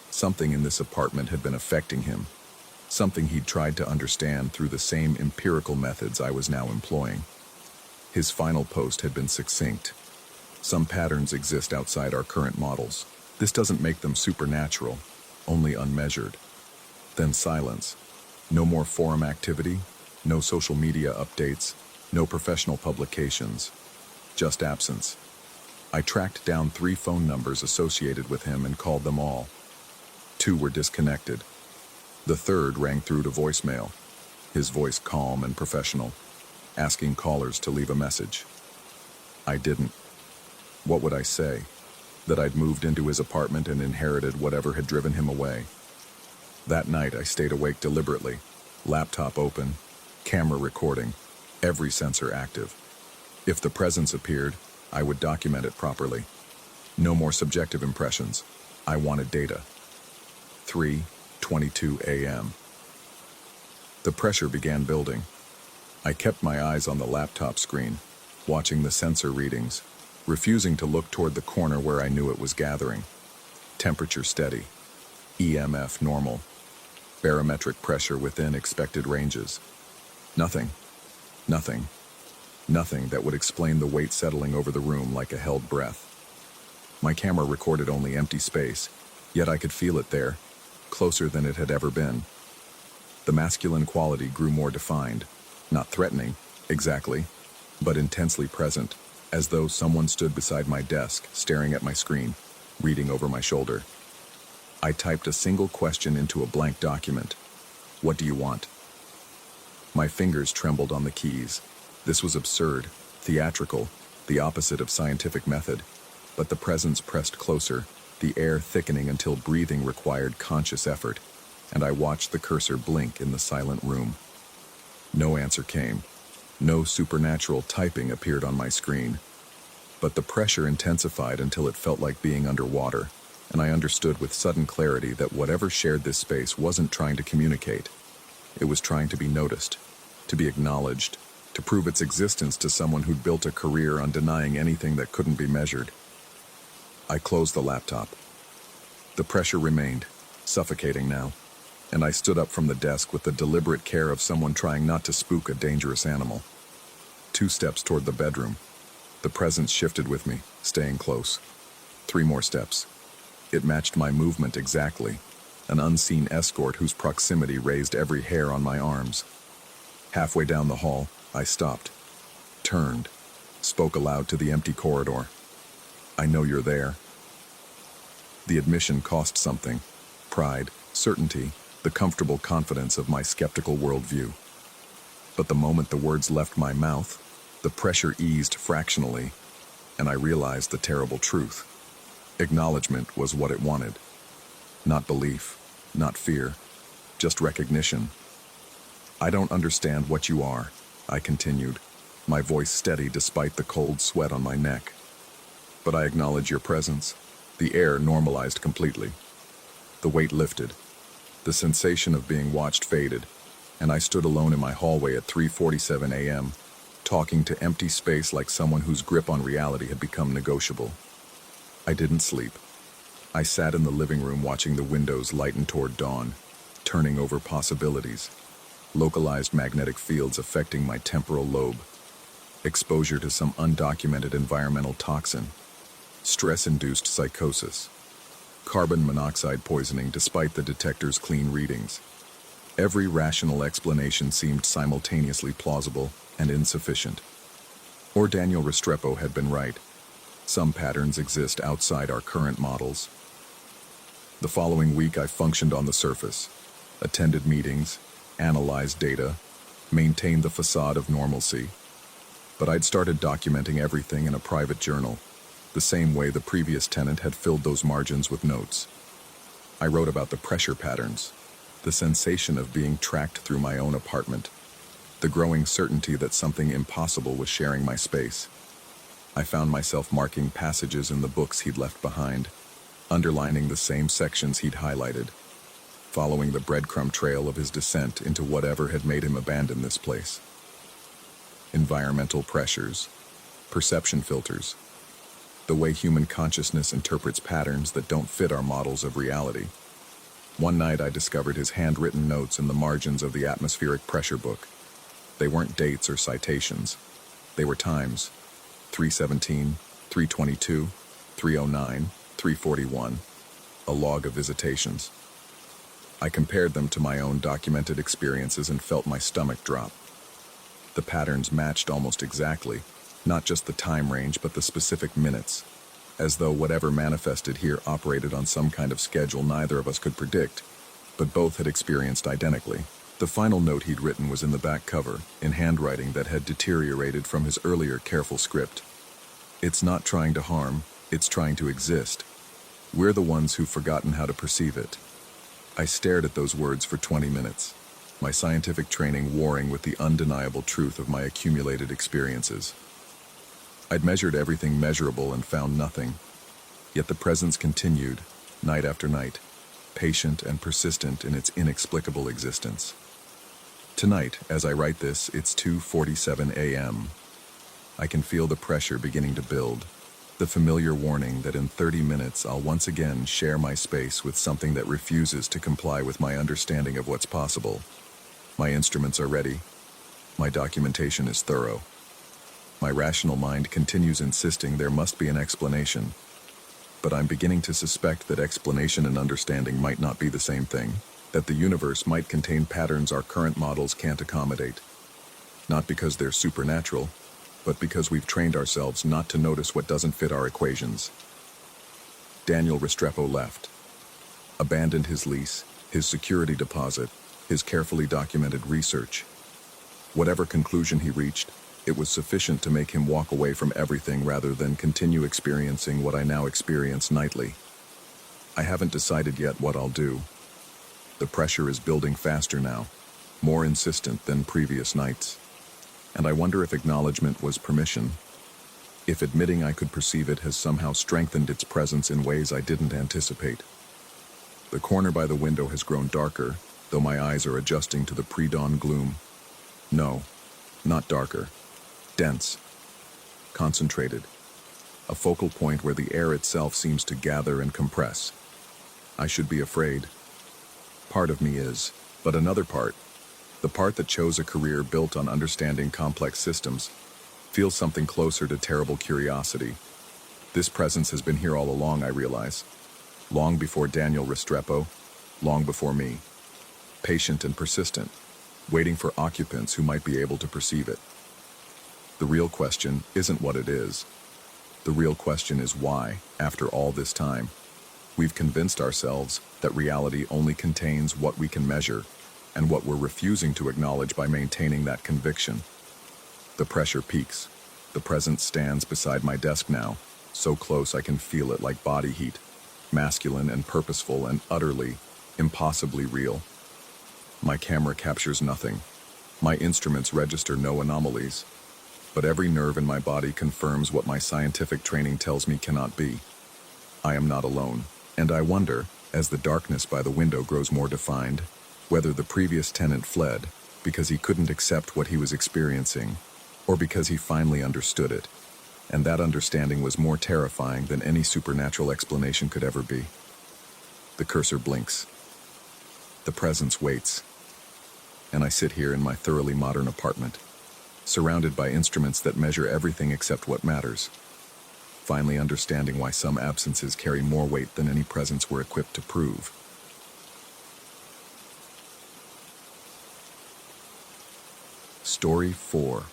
Something in this apartment had been affecting him, something he'd tried to understand through the same empirical methods I was now employing. His final post had been succinct. Some patterns exist outside our current models. This doesn't make them supernatural, only unmeasured. Then silence. No more forum activity, no social media updates, no professional publications, just absence. I tracked down 3 phone numbers associated with him and called them all. 2 were disconnected. The third rang through to voicemail, his voice calm and professional, asking callers to leave a message. I didn't. What would I say? That I'd moved into his apartment and inherited whatever had driven him away. That night I stayed awake deliberately, laptop open, camera recording, every sensor active. If the presence appeared, I would document it properly. No more subjective impressions. I wanted data. 3:22 a.m. The pressure began building. I kept my eyes on the laptop screen, watching the sensor readings, refusing to look toward the corner where I knew it was gathering. Temperature steady. EMF normal. Barometric pressure within expected ranges. Nothing. Nothing. Nothing that would explain the weight settling over the room like a held breath. My camera recorded only empty space, yet I could feel it there, closer than it had ever been. The masculine quality grew more defined, not threatening, exactly, but intensely present, as though someone stood beside my desk, staring at my screen, reading over my shoulder. I typed a single question into a blank document. What do you want? My fingers trembled on the keys. This was absurd, theatrical, the opposite of scientific method. But the presence pressed closer, the air thickening until breathing required conscious effort, and I watched the cursor blink in the silent room. No answer came. No supernatural typing appeared on my screen. But the pressure intensified until it felt like being underwater, and I understood with sudden clarity that whatever shared this space wasn't trying to communicate. It was trying to be noticed, to be acknowledged, to prove its existence to someone who'd built a career on denying anything that couldn't be measured. I closed the laptop. The pressure remained, suffocating now, and I stood up from the desk with the deliberate care of someone trying not to spook a dangerous animal. 2 steps toward the bedroom. The presence shifted with me, staying close. 3 more steps. It matched my movement exactly, an unseen escort whose proximity raised every hair on my arms. Halfway down the hall, I stopped, turned, spoke aloud to the empty corridor. I know you're there. The admission cost something. Pride, certainty, the comfortable confidence of my skeptical worldview. But the moment the words left my mouth, the pressure eased fractionally, and I realized the terrible truth. Acknowledgement was what it wanted. Not belief, not fear, just recognition. I don't understand what you are, I continued, my voice steady despite the cold sweat on my neck. But I acknowledge your presence. The air normalized completely. The weight lifted. The sensation of being watched faded, and I stood alone in my hallway at 3:47 a.m., talking to empty space like someone whose grip on reality had become negotiable. I didn't sleep. I sat in the living room watching the windows lighten toward dawn, turning over possibilities. Localized magnetic fields affecting my temporal lobe. Exposure to some undocumented environmental toxin. Stress-induced psychosis. Carbon monoxide poisoning despite the detector's clean readings. Every rational explanation seemed simultaneously plausible and insufficient. Or Daniel Restrepo had been right. Some patterns exist outside our current models. The following week I functioned on the surface, attended meetings, analyzed data, maintained the facade of normalcy. But I'd started documenting everything in a private journal, the same way the previous tenant had filled those margins with notes. I wrote about the pressure patterns, the sensation of being tracked through my own apartment, the growing certainty that something impossible was sharing my space. I found myself marking passages in the books he'd left behind, underlining the same sections he'd highlighted, following the breadcrumb trail of his descent into whatever had made him abandon this place. Environmental pressures, perception filters, the way human consciousness interprets patterns that don't fit our models of reality. One night I discovered his handwritten notes in the margins of the atmospheric pressure book. They weren't dates or citations. They were times: 3:17, 3:22, 3:09, 3:41, a log of visitations. I compared them to my own documented experiences and felt my stomach drop. The patterns matched almost exactly, not just the time range but the specific minutes, as though whatever manifested here operated on some kind of schedule neither of us could predict, but both had experienced identically. The final note he'd written was in the back cover, in handwriting that had deteriorated from his earlier careful script. It's not trying to harm, it's trying to exist. We're the ones who've forgotten how to perceive it. I stared at those words for 20 minutes, my scientific training warring with the undeniable truth of my accumulated experiences. I'd measured everything measurable and found nothing, yet the presence continued, night after night, patient and persistent in its inexplicable existence. Tonight, as I write this, it's 2:47 a.m. I can feel the pressure beginning to build, the familiar warning that in 30 minutes I'll once again share my space with something that refuses to comply with my understanding of what's possible. My instruments are ready. My documentation is thorough. My rational mind continues insisting there must be an explanation, but I'm beginning to suspect that explanation and understanding might not be the same thing, that the universe might contain patterns our current models can't accommodate. Not because they're supernatural, but because we've trained ourselves not to notice what doesn't fit our equations. Daniel Restrepo left, abandoned his lease, his security deposit, his carefully documented research. Whatever conclusion he reached, it was sufficient to make him walk away from everything rather than continue experiencing what I now experience nightly. I haven't decided yet what I'll do. The pressure is building faster now, more insistent than previous nights. And I wonder if acknowledgement was permission, if admitting I could perceive it has somehow strengthened its presence in ways I didn't anticipate. The corner by the window has grown darker, though my eyes are adjusting to the pre-dawn gloom. No, not darker. Dense, concentrated, a focal point where the air itself seems to gather and compress. I should be afraid. Part of me is, but another part, the part that chose a career built on understanding complex systems, feels something closer to terrible curiosity. This presence has been here all along, I realize. Long before Daniel Restrepo, long before me. Patient and persistent, waiting for occupants who might be able to perceive it. The real question isn't what it is. The real question is why, after all this time, we've convinced ourselves that reality only contains what we can measure, and what we're refusing to acknowledge by maintaining that conviction. The pressure peaks. The presence stands beside my desk now, so close I can feel it like body heat, masculine and purposeful and utterly, impossibly real. My camera captures nothing. My instruments register no anomalies. But every nerve in my body confirms what my scientific training tells me cannot be. I am not alone, and I wonder, As the darkness by the window grows more defined, whether the previous tenant fled because he couldn't accept what he was experiencing, or because he finally understood it, and that understanding was more terrifying than any supernatural explanation could ever be. The cursor blinks. The presence waits. And I sit here in my thoroughly modern apartment, surrounded by instruments that measure everything except what matters, finally understanding why some absences carry more weight than any presence we're equipped to prove. Story 4.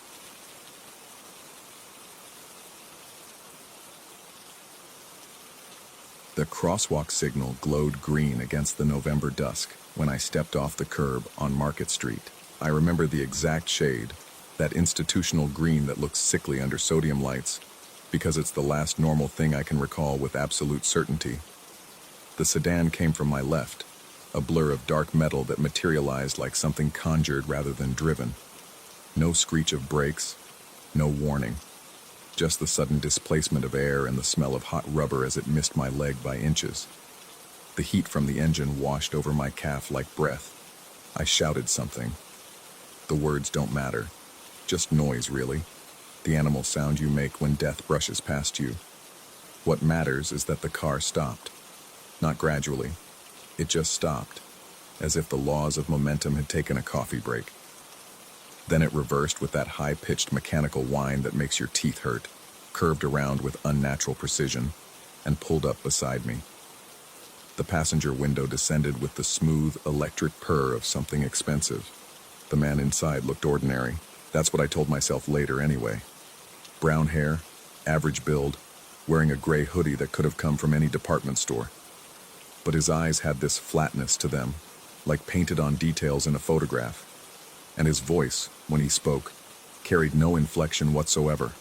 The crosswalk signal glowed green against the November dusk when I stepped off the curb on Market Street. I remember the exact shade, that institutional green that looks sickly under sodium lights, because it's the last normal thing I can recall with absolute certainty. The sedan came from my left, a blur of dark metal that materialized like something conjured rather than driven. No screech of brakes, no warning. Just the sudden displacement of air and the smell of hot rubber as it missed my leg by inches. The heat from the engine washed over my calf like breath. I shouted something. The words don't matter. Just noise, really. The animal sound you make when death brushes past you. What matters is that the car stopped. Not gradually. It just stopped, as if the laws of momentum had taken a coffee break. Then it reversed with that high-pitched mechanical whine that makes your teeth hurt, curved around with unnatural precision, and pulled up beside me. The passenger window descended with the smooth, electric purr of something expensive. The man inside looked ordinary. That's what I told myself later anyway. Brown hair, average build, wearing a gray hoodie that could have come from any department store. But his eyes had this flatness to them, like painted on details in a photograph. And his voice, when he spoke, carried no inflection whatsoever.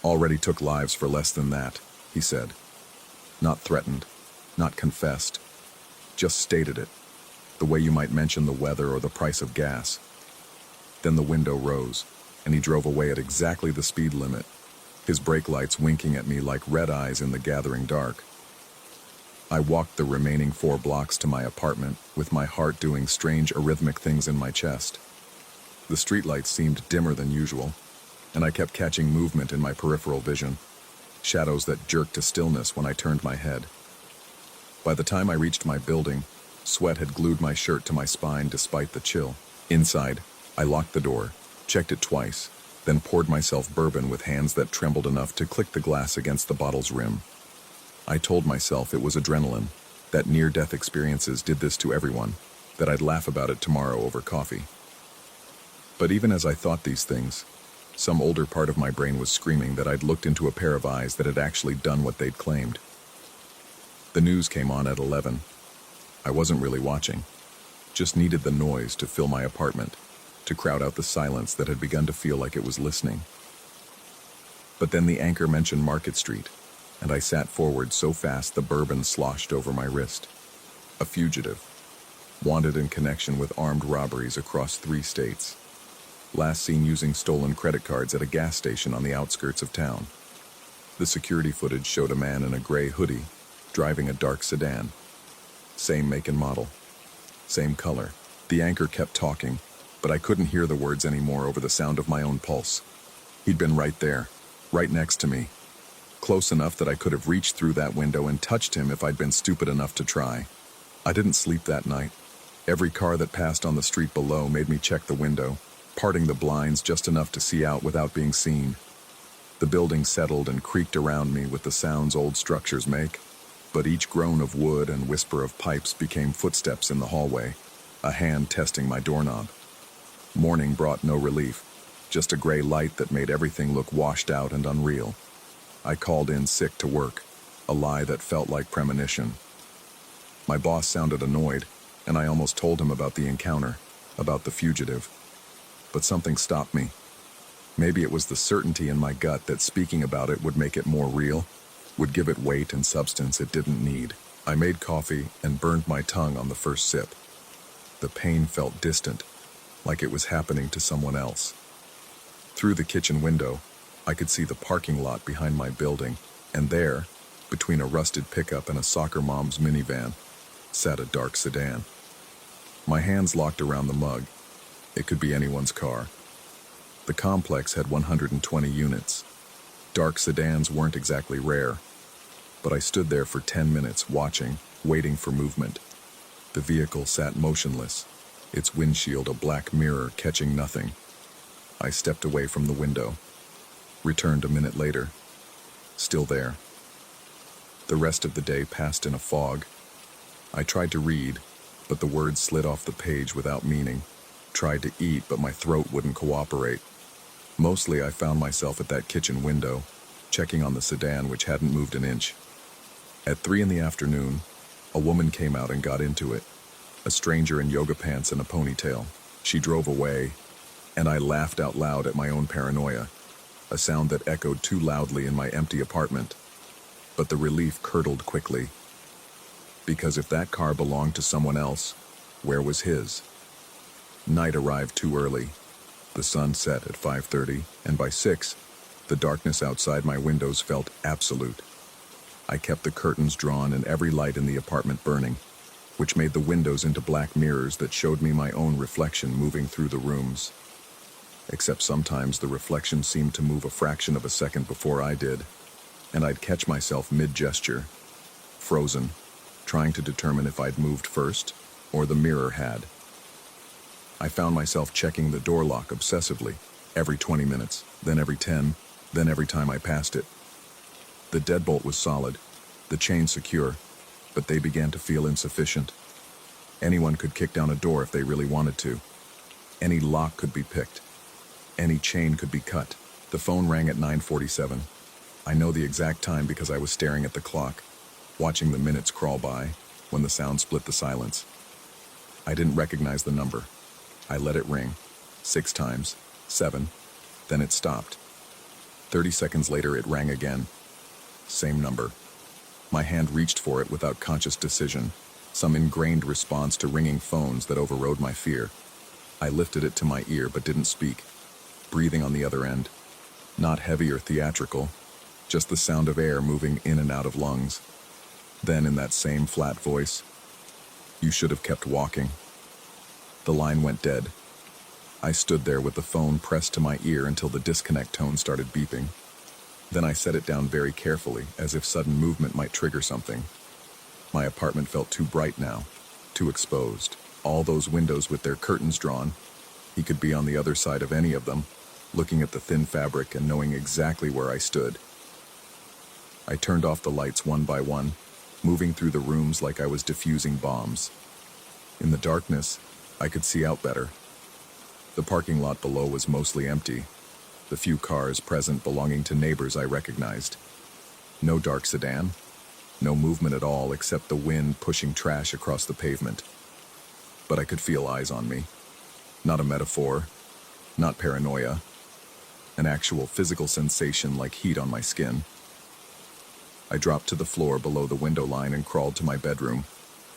Already took lives for less than that, he said. Not threatened, not confessed, just stated it, the way you might mention the weather or the price of gas. Then the window rose, and he drove away at exactly the speed limit, his brake lights winking at me like red eyes in the gathering dark. I walked the remaining 4 blocks to my apartment, with my heart doing strange arrhythmic things in my chest. The streetlights seemed dimmer than usual, and I kept catching movement in my peripheral vision, shadows that jerked to stillness when I turned my head. By the time I reached my building, sweat had glued my shirt to my spine despite the chill. Inside, I locked the door, checked it twice, then poured myself bourbon with hands that trembled enough to click the glass against the bottle's rim. I told myself it was adrenaline, that near-death experiences did this to everyone, that I'd laugh about it tomorrow over coffee. But even as I thought these things, some older part of my brain was screaming that I'd looked into a pair of eyes that had actually done what they'd claimed. The news came on at 11. I wasn't really watching, just needed the noise to fill my apartment, to crowd out the silence that had begun to feel like it was listening. But then the anchor mentioned Market Street, and I sat forward so fast the bourbon sloshed over my wrist. A fugitive, wanted in connection with armed robberies across 3 states. Last seen using stolen credit cards at a gas station on the outskirts of town. The security footage showed a man in a gray hoodie, driving a dark sedan. Same make and model. Same color. The anchor kept talking, but I couldn't hear the words anymore over the sound of my own pulse. He'd been right there, right next to me. Close enough that I could have reached through that window and touched him if I'd been stupid enough to try. I didn't sleep that night. Every car that passed on the street below made me check the window, parting the blinds just enough to see out without being seen. The building settled and creaked around me with the sounds old structures make, but each groan of wood and whisper of pipes became footsteps in the hallway, a hand testing my doorknob. Morning brought no relief, just a gray light that made everything look washed out and unreal. I called in sick to work, a lie that felt like premonition. My boss sounded annoyed, and I almost told him about the encounter, about the fugitive. But something stopped me. Maybe it was the certainty in my gut that speaking about it would make it more real, would give it weight and substance it didn't need. I made coffee and burned my tongue on the first sip. The pain felt distant, like it was happening to someone else. Through the kitchen window, I could see the parking lot behind my building, and there, between a rusted pickup and a soccer mom's minivan, sat a dark sedan. My hands locked around the mug. It could be anyone's car. The complex had 120 units. Dark sedans weren't exactly rare, but I stood there for 10 minutes watching, waiting for movement. The vehicle sat motionless, its windshield a black mirror catching nothing. I stepped away from the window, returned a minute later, still there. The rest of the day passed in a fog. I tried to read, but the words slid off the page without meaning. Tried to eat, but my throat wouldn't cooperate. Mostly I found myself at that kitchen window, checking on the sedan which hadn't moved an inch. At 3 p.m, a woman came out and got into it. A stranger in yoga pants and a ponytail. She drove away, and I laughed out loud at my own paranoia, a sound that echoed too loudly in my empty apartment. But the relief curdled quickly. Because if that car belonged to someone else, where was his? Night arrived too early. The sun set at 5:30, and by 6, the darkness outside my windows felt absolute. I kept the curtains drawn and every light in the apartment burning, which made the windows into black mirrors that showed me my own reflection moving through the rooms. Except sometimes the reflection seemed to move a fraction of a second before I did, and I'd catch myself mid-gesture, frozen, trying to determine if I'd moved first, or the mirror had. I found myself checking the door lock obsessively, every 20 minutes, then every 10, then every time I passed it. The deadbolt was solid, the chain secure, but they began to feel insufficient. Anyone could kick down a door if they really wanted to. Any lock could be picked. Any chain could be cut. The phone rang at 9:47. I know the exact time because I was staring at the clock, watching the minutes crawl by, when the sound split the silence. I didn't recognize the number. I let it ring, 6 times, 7, then it stopped. 30 seconds later it rang again. Same number. My hand reached for it without conscious decision, some ingrained response to ringing phones that overrode my fear. I lifted it to my ear but didn't speak, breathing on the other end. Not heavy or theatrical, just the sound of air moving in and out of lungs. Then in that same flat voice, "You should have kept walking." The line went dead. I stood there with the phone pressed to my ear until the disconnect tone started beeping. Then I set it down very carefully, as if sudden movement might trigger something. My apartment felt too bright now, too exposed. All those windows with their curtains drawn. He could be on the other side of any of them, looking at the thin fabric and knowing exactly where I stood. I turned off the lights one by one, moving through the rooms like I was defusing bombs. In the darkness, I could see out better. The parking lot below was mostly empty, the few cars present belonging to neighbors I recognized. No dark sedan, no movement at all except the wind pushing trash across the pavement. But I could feel eyes on me. Not a metaphor, not paranoia, an actual physical sensation like heat on my skin. I dropped to the floor below the window line and crawled to my bedroom,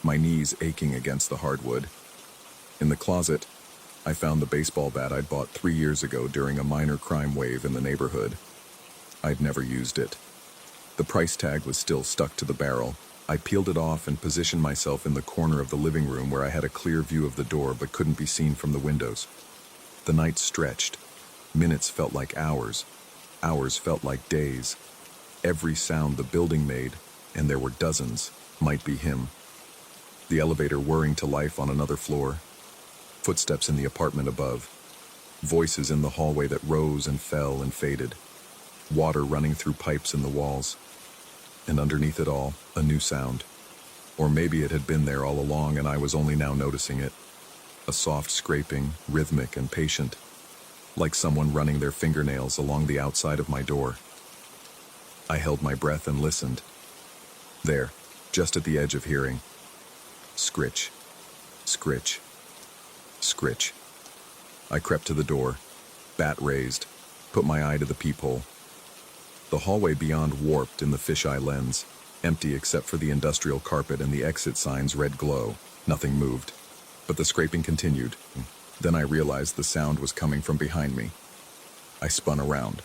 my knees aching against the hardwood. In the closet, I found the baseball bat I'd bought 3 years ago during a minor crime wave in the neighborhood. I'd never used it. The price tag was still stuck to the barrel. I peeled it off and positioned myself in the corner of the living room where I had a clear view of the door but couldn't be seen from the windows. The night stretched. Minutes felt like hours. Hours felt like days. Every sound the building made, and there were dozens, might be him. The elevator whirring to life on another floor. Footsteps in the apartment above. Voices in the hallway that rose and fell and faded. Water running through pipes in the walls. And underneath it all, a new sound. Or maybe it had been there all along and I was only now noticing it. A soft scraping, rhythmic and patient. Like someone running their fingernails along the outside of my door. I held my breath and listened. There, just at the edge of hearing. Scritch. Scritch. Scritch. I crept to the door, bat raised, put my eye to the peephole. The hallway beyond warped in the fisheye lens, empty except for the industrial carpet and the exit sign's red glow. Nothing moved, but the scraping continued. Then I realized the sound was coming from behind me. I spun around.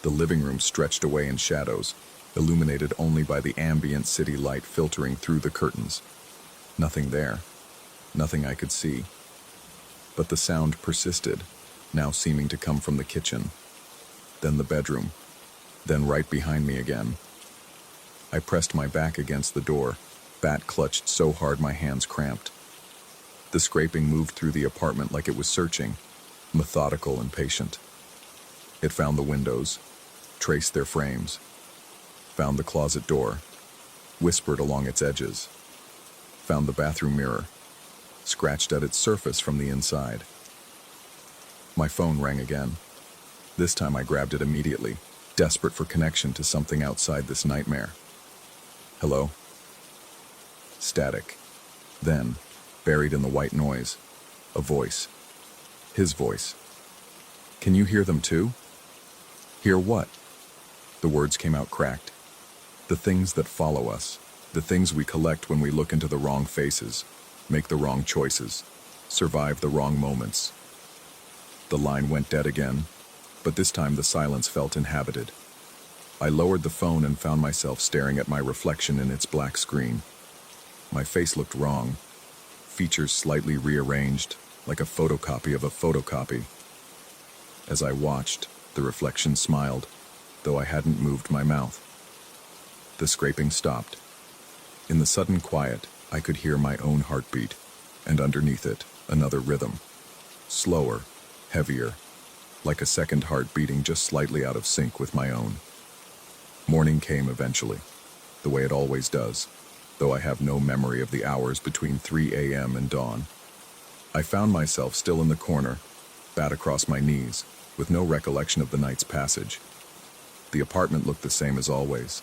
The living room stretched away in shadows, illuminated only by the ambient city light filtering through the curtains. Nothing there. Nothing I could see. But the sound persisted, now seeming to come from the kitchen. Then the bedroom. Then right behind me again. I pressed my back against the door, bat clutched so hard my hands cramped. The scraping moved through the apartment like it was searching, methodical and patient. It found the windows, traced their frames, found the closet door, whispered along its edges, found the bathroom mirror, scratched at its surface from the inside. My phone rang again. This time I grabbed it immediately, desperate for connection to something outside this nightmare. Hello? Static. Then, buried in the white noise, a voice. His voice. Can you hear them too? Hear what? The words came out cracked. The things that follow us, the things we collect when we look into the wrong faces, make the wrong choices, survive the wrong moments. The line went dead again, but this time the silence felt inhabited. I lowered the phone and found myself staring at my reflection in its black screen. My face looked wrong, features slightly rearranged, like a photocopy of a photocopy. As I watched, the reflection smiled, though I hadn't moved my mouth. The scraping stopped. In the sudden quiet, I could hear my own heartbeat, and underneath it, another rhythm. Slower, heavier, like a second heart beating just slightly out of sync with my own. Morning came eventually, the way it always does, though I have no memory of the hours between 3 a.m. and dawn. I found myself still in the corner, bat across my knees, with no recollection of the night's passage. The apartment looked the same as always.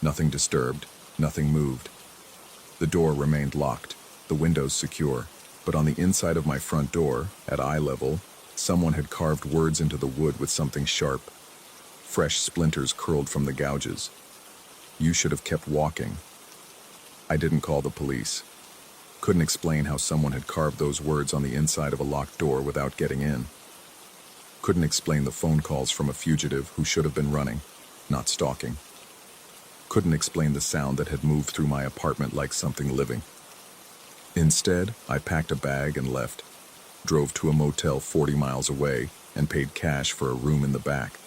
Nothing disturbed, nothing moved. The door remained locked, the windows secure, but on the inside of my front door, at eye level, someone had carved words into the wood with something sharp. Fresh splinters curled from the gouges. You should have kept walking. I didn't call the police. Couldn't explain how someone had carved those words on the inside of a locked door without getting in. Couldn't explain the phone calls from a fugitive who should have been running, not stalking. Couldn't explain the sound that had moved through my apartment like something living. Instead, I packed a bag and left, drove to a motel 40 miles away, and paid cash for a room in the back.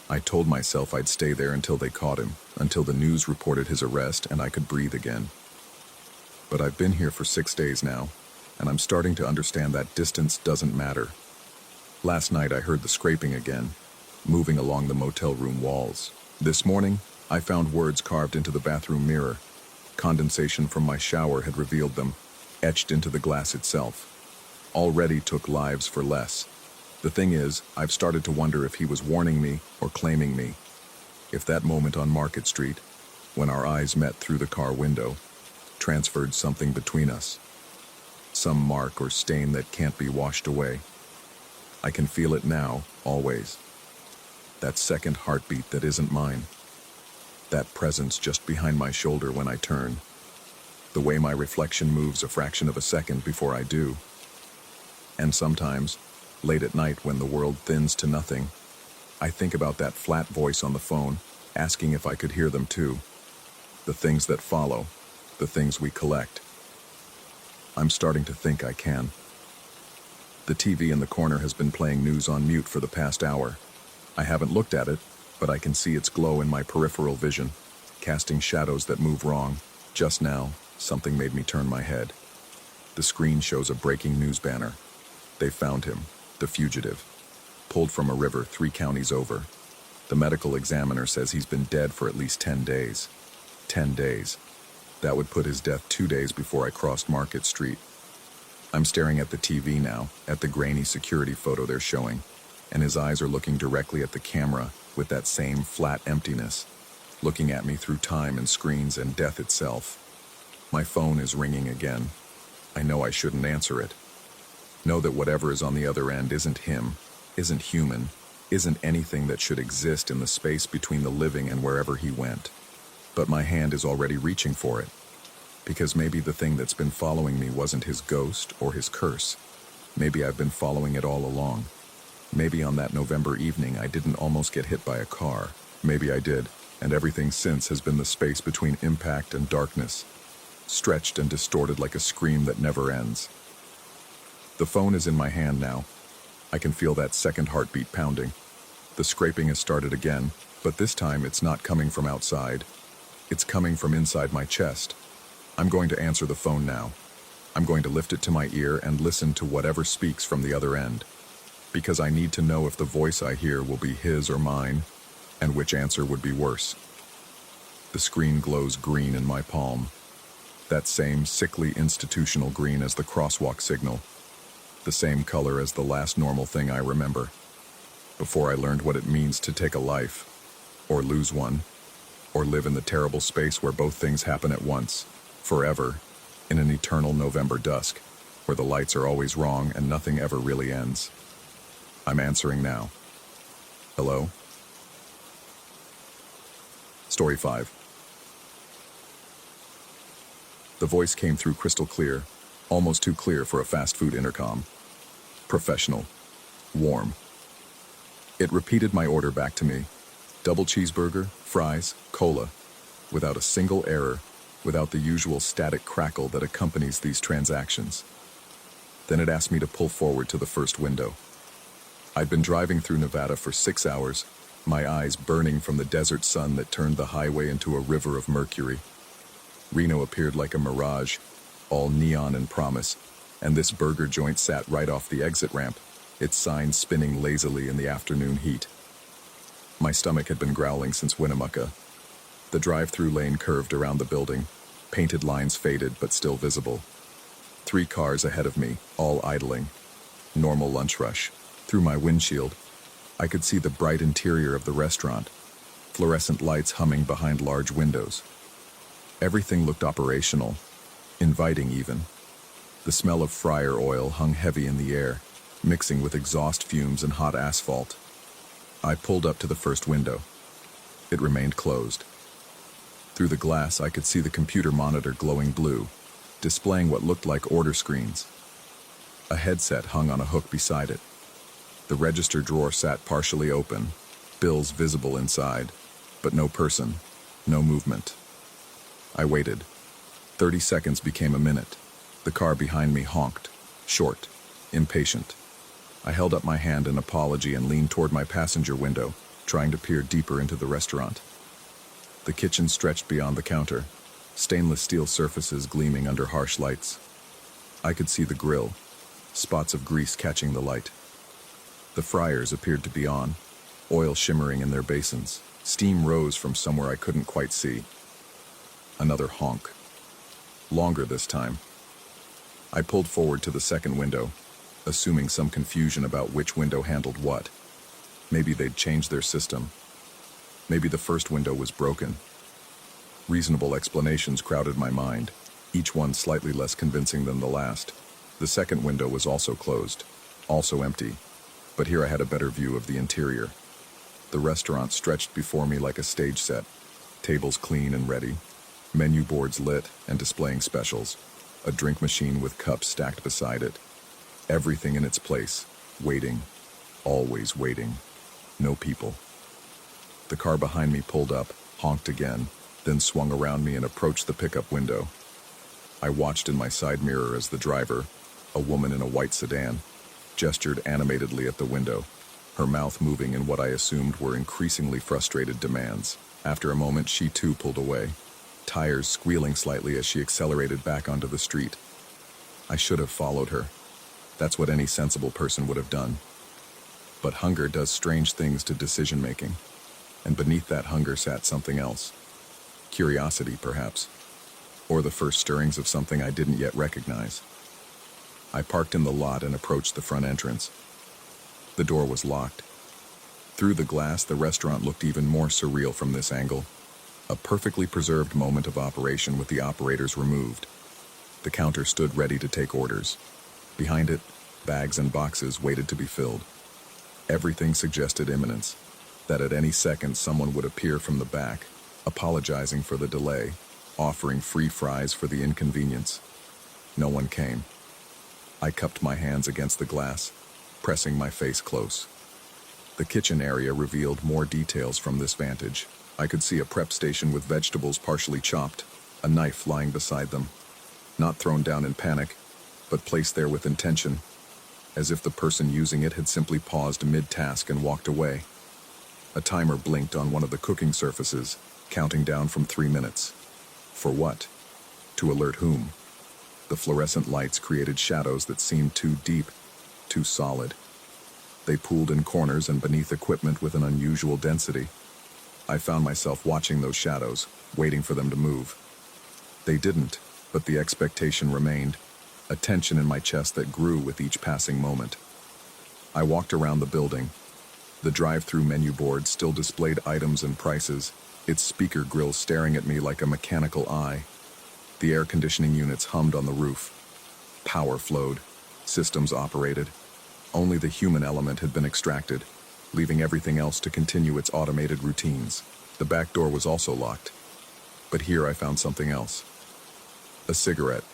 I told myself I'd stay there until they caught him, until the news reported his arrest and I could breathe again. But I've been here for 6 days now, and I'm starting to understand that distance doesn't matter. Last night I heard the scraping again, moving along the motel room walls. This morning, I found words carved into the bathroom mirror. Condensation from my shower had revealed them, etched into the glass itself. Already took lives for less. The thing is, I've started to wonder if he was warning me or claiming me. If that moment on Market Street, when our eyes met through the car window, transferred something between us. Some mark or stain that can't be washed away. I can feel it now, always. That second heartbeat that isn't mine. That presence just behind my shoulder when I turn. The way my reflection moves a fraction of a second before I do. And sometimes, late at night when the world thins to nothing, I think about that flat voice on the phone, asking if I could hear them too. The things that follow, the things we collect. I'm starting to think I can. The TV in the corner has been playing news on mute for the past hour. I haven't looked at it, but I can see its glow in my peripheral vision, casting shadows that move wrong. Just now, something made me turn my head. The screen shows a breaking news banner. They found him, the fugitive, pulled from a river 3 counties over. The medical examiner says he's been dead for at least 10 days. 10 days. That would put his death 2 days before I crossed Market Street. I'm staring at the TV now, at the grainy security photo they're showing, and his eyes are looking directly at the camera with that same flat emptiness, looking at me through time and screens and death itself. My phone is ringing again. I know I shouldn't answer it. Know that whatever is on the other end isn't him, isn't human, isn't anything that should exist in the space between the living and wherever he went. But my hand is already reaching for it. Because maybe the thing that's been following me wasn't his ghost or his curse. Maybe I've been following it all along. Maybe on that November evening I didn't almost get hit by a car. Maybe I did, and everything since has been the space between impact and darkness. stretched and distorted like a scream that never ends. The phone is in my hand now. I can feel that second heartbeat pounding. The scraping has started again, but this time it's not coming from outside. It's coming from inside my chest. I'm going to answer the phone now. I'm going to lift it to my ear and listen to whatever speaks from the other end. Because I need to know if the voice I hear will be his or mine, and which answer would be worse. The screen glows green in my palm. That same sickly institutional green as the crosswalk signal. The same color as the last normal thing I remember. Before I learned what it means to take a life, or lose one, or live in the terrible space where both things happen at once, forever, in an eternal November dusk, where the lights are always wrong and nothing ever really ends. I'm answering now. Hello? Story 5. The voice came through crystal clear, almost too clear for a fast food intercom. Professional. Warm. It repeated my order back to me. Double cheeseburger, fries, cola, without a single error, without the usual static crackle that accompanies these transactions. Then it asked me to pull forward to the first window. I'd been driving through Nevada for 6 hours, my eyes burning from the desert sun that turned the highway into a river of mercury. Reno appeared like a mirage, all neon and promise, and this burger joint sat right off the exit ramp, its sign spinning lazily in the afternoon heat. My stomach had been growling since Winnemucca. The drive-through lane curved around the building, painted lines faded but still visible. 3 cars ahead of me, all idling. Normal lunch rush. Through my windshield, I could see the bright interior of the restaurant, fluorescent lights humming behind large windows. Everything looked operational, inviting even. The smell of fryer oil hung heavy in the air, mixing with exhaust fumes and hot asphalt. I pulled up to the first window. It remained closed. Through the glass, I could see the computer monitor glowing blue, displaying what looked like order screens. A headset hung on a hook beside it. The register drawer sat partially open, bills visible inside, but no person, no movement. I waited. 30 seconds became a minute. The car behind me honked, short, impatient. I held up my hand in apology and leaned toward my passenger window, trying to peer deeper into the restaurant. The kitchen stretched beyond the counter, stainless steel surfaces gleaming under harsh lights. I could see the grill, spots of grease catching the light. The fryers appeared to be on, oil shimmering in their basins. Steam rose from somewhere I couldn't quite see. Another honk. Longer this time. I pulled forward to the second window, assuming some confusion about which window handled what. Maybe they'd changed their system. Maybe the first window was broken. Reasonable explanations crowded my mind, each one slightly less convincing than the last. The second window was also closed, also empty, but here I had a better view of the interior. The restaurant stretched before me like a stage set, tables clean and ready, menu boards lit and displaying specials, a drink machine with cups stacked beside it. Everything in its place, waiting, always waiting. No people. The car behind me pulled up, honked again, then swung around me and approached the pickup window. I watched in my side mirror as the driver, a woman in a white sedan, gestured animatedly at the window, her mouth moving in what I assumed were increasingly frustrated demands. After a moment, she too pulled away, tires squealing slightly as she accelerated back onto the street. I should have followed her. That's what any sensible person would have done. But hunger does strange things to decision-making, and beneath that hunger sat something else. Curiosity, perhaps, or the first stirrings of something I didn't yet recognize. I parked in the lot and approached the front entrance. The door was locked. Through the glass, the restaurant looked even more surreal from this angle. A perfectly preserved moment of operation with the operators removed. The counter stood ready to take orders. Behind it, bags and boxes waited to be filled. Everything suggested imminence, that at any second someone would appear from the back, apologizing for the delay, offering free fries for the inconvenience. No one came. I cupped my hands against the glass, pressing my face close. The kitchen area revealed more details from this vantage. I could see a prep station with vegetables partially chopped, a knife lying beside them, not thrown down in panic, but placed there with intention, as if the person using it had simply paused mid-task and walked away. A timer blinked on one of the cooking surfaces, counting down from 3 minutes. For what? To alert whom? The fluorescent lights created shadows that seemed too deep, too solid. They pooled in corners and beneath equipment with an unusual density. I found myself watching those shadows, waiting for them to move. They didn't, but the expectation remained, a tension in my chest that grew with each passing moment. I walked around the building. The drive-through menu board still displayed items and prices, its speaker grill staring at me like a mechanical eye. The air conditioning units hummed on the roof. Power flowed. Systems operated. Only the human element had been extracted, leaving everything else to continue its automated routines. The back door was also locked. But here I found something else. A cigarette,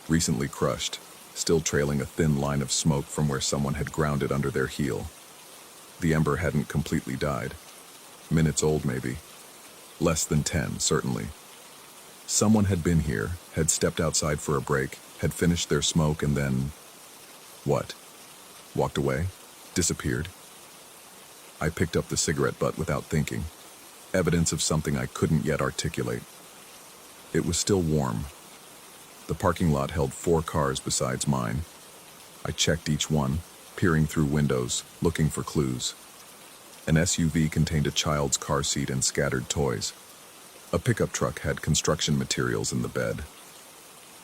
recently crushed, still trailing a thin line of smoke from where someone had ground it under their heel. The ember hadn't completely died. Minutes old, maybe. Less than 10, certainly. Someone had been here, had stepped outside for a break, had finished their smoke, and then... what? Walked away? Disappeared? I picked up the cigarette butt without thinking. Evidence of something I couldn't yet articulate. It was still warm. The parking lot held 4 cars besides mine. I checked each one, peering through windows, looking for clues. An SUV contained a child's car seat and scattered toys. A pickup truck had construction materials in the bed.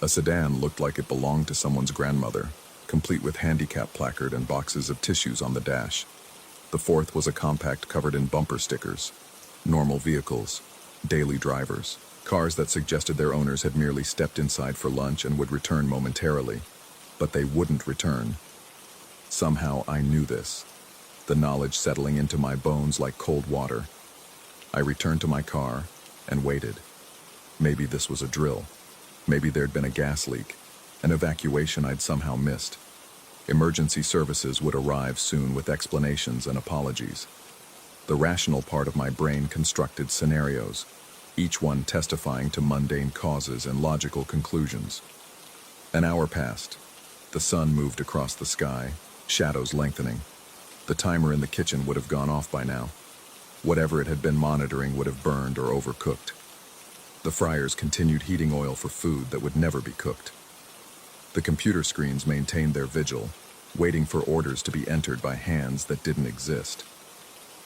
A sedan looked like it belonged to someone's grandmother, complete with handicap placard and boxes of tissues on the dash. The 4th was a compact covered in bumper stickers. Normal vehicles, daily drivers, cars that suggested their owners had merely stepped inside for lunch and would return momentarily. But they wouldn't return. Somehow I knew this, the knowledge settling into my bones like cold water. I returned to my car and waited. Maybe this was a drill. Maybe there'd been a gas leak, an evacuation I'd somehow missed. Emergency services would arrive soon with explanations and apologies. The rational part of my brain constructed scenarios, each one testifying to mundane causes and logical conclusions. An hour passed. The sun moved across the sky, shadows lengthening. The timer in the kitchen would have gone off by now. Whatever it had been monitoring would have burned or overcooked. The fryers continued heating oil for food that would never be cooked. The computer screens maintained their vigil, waiting for orders to be entered by hands that didn't exist.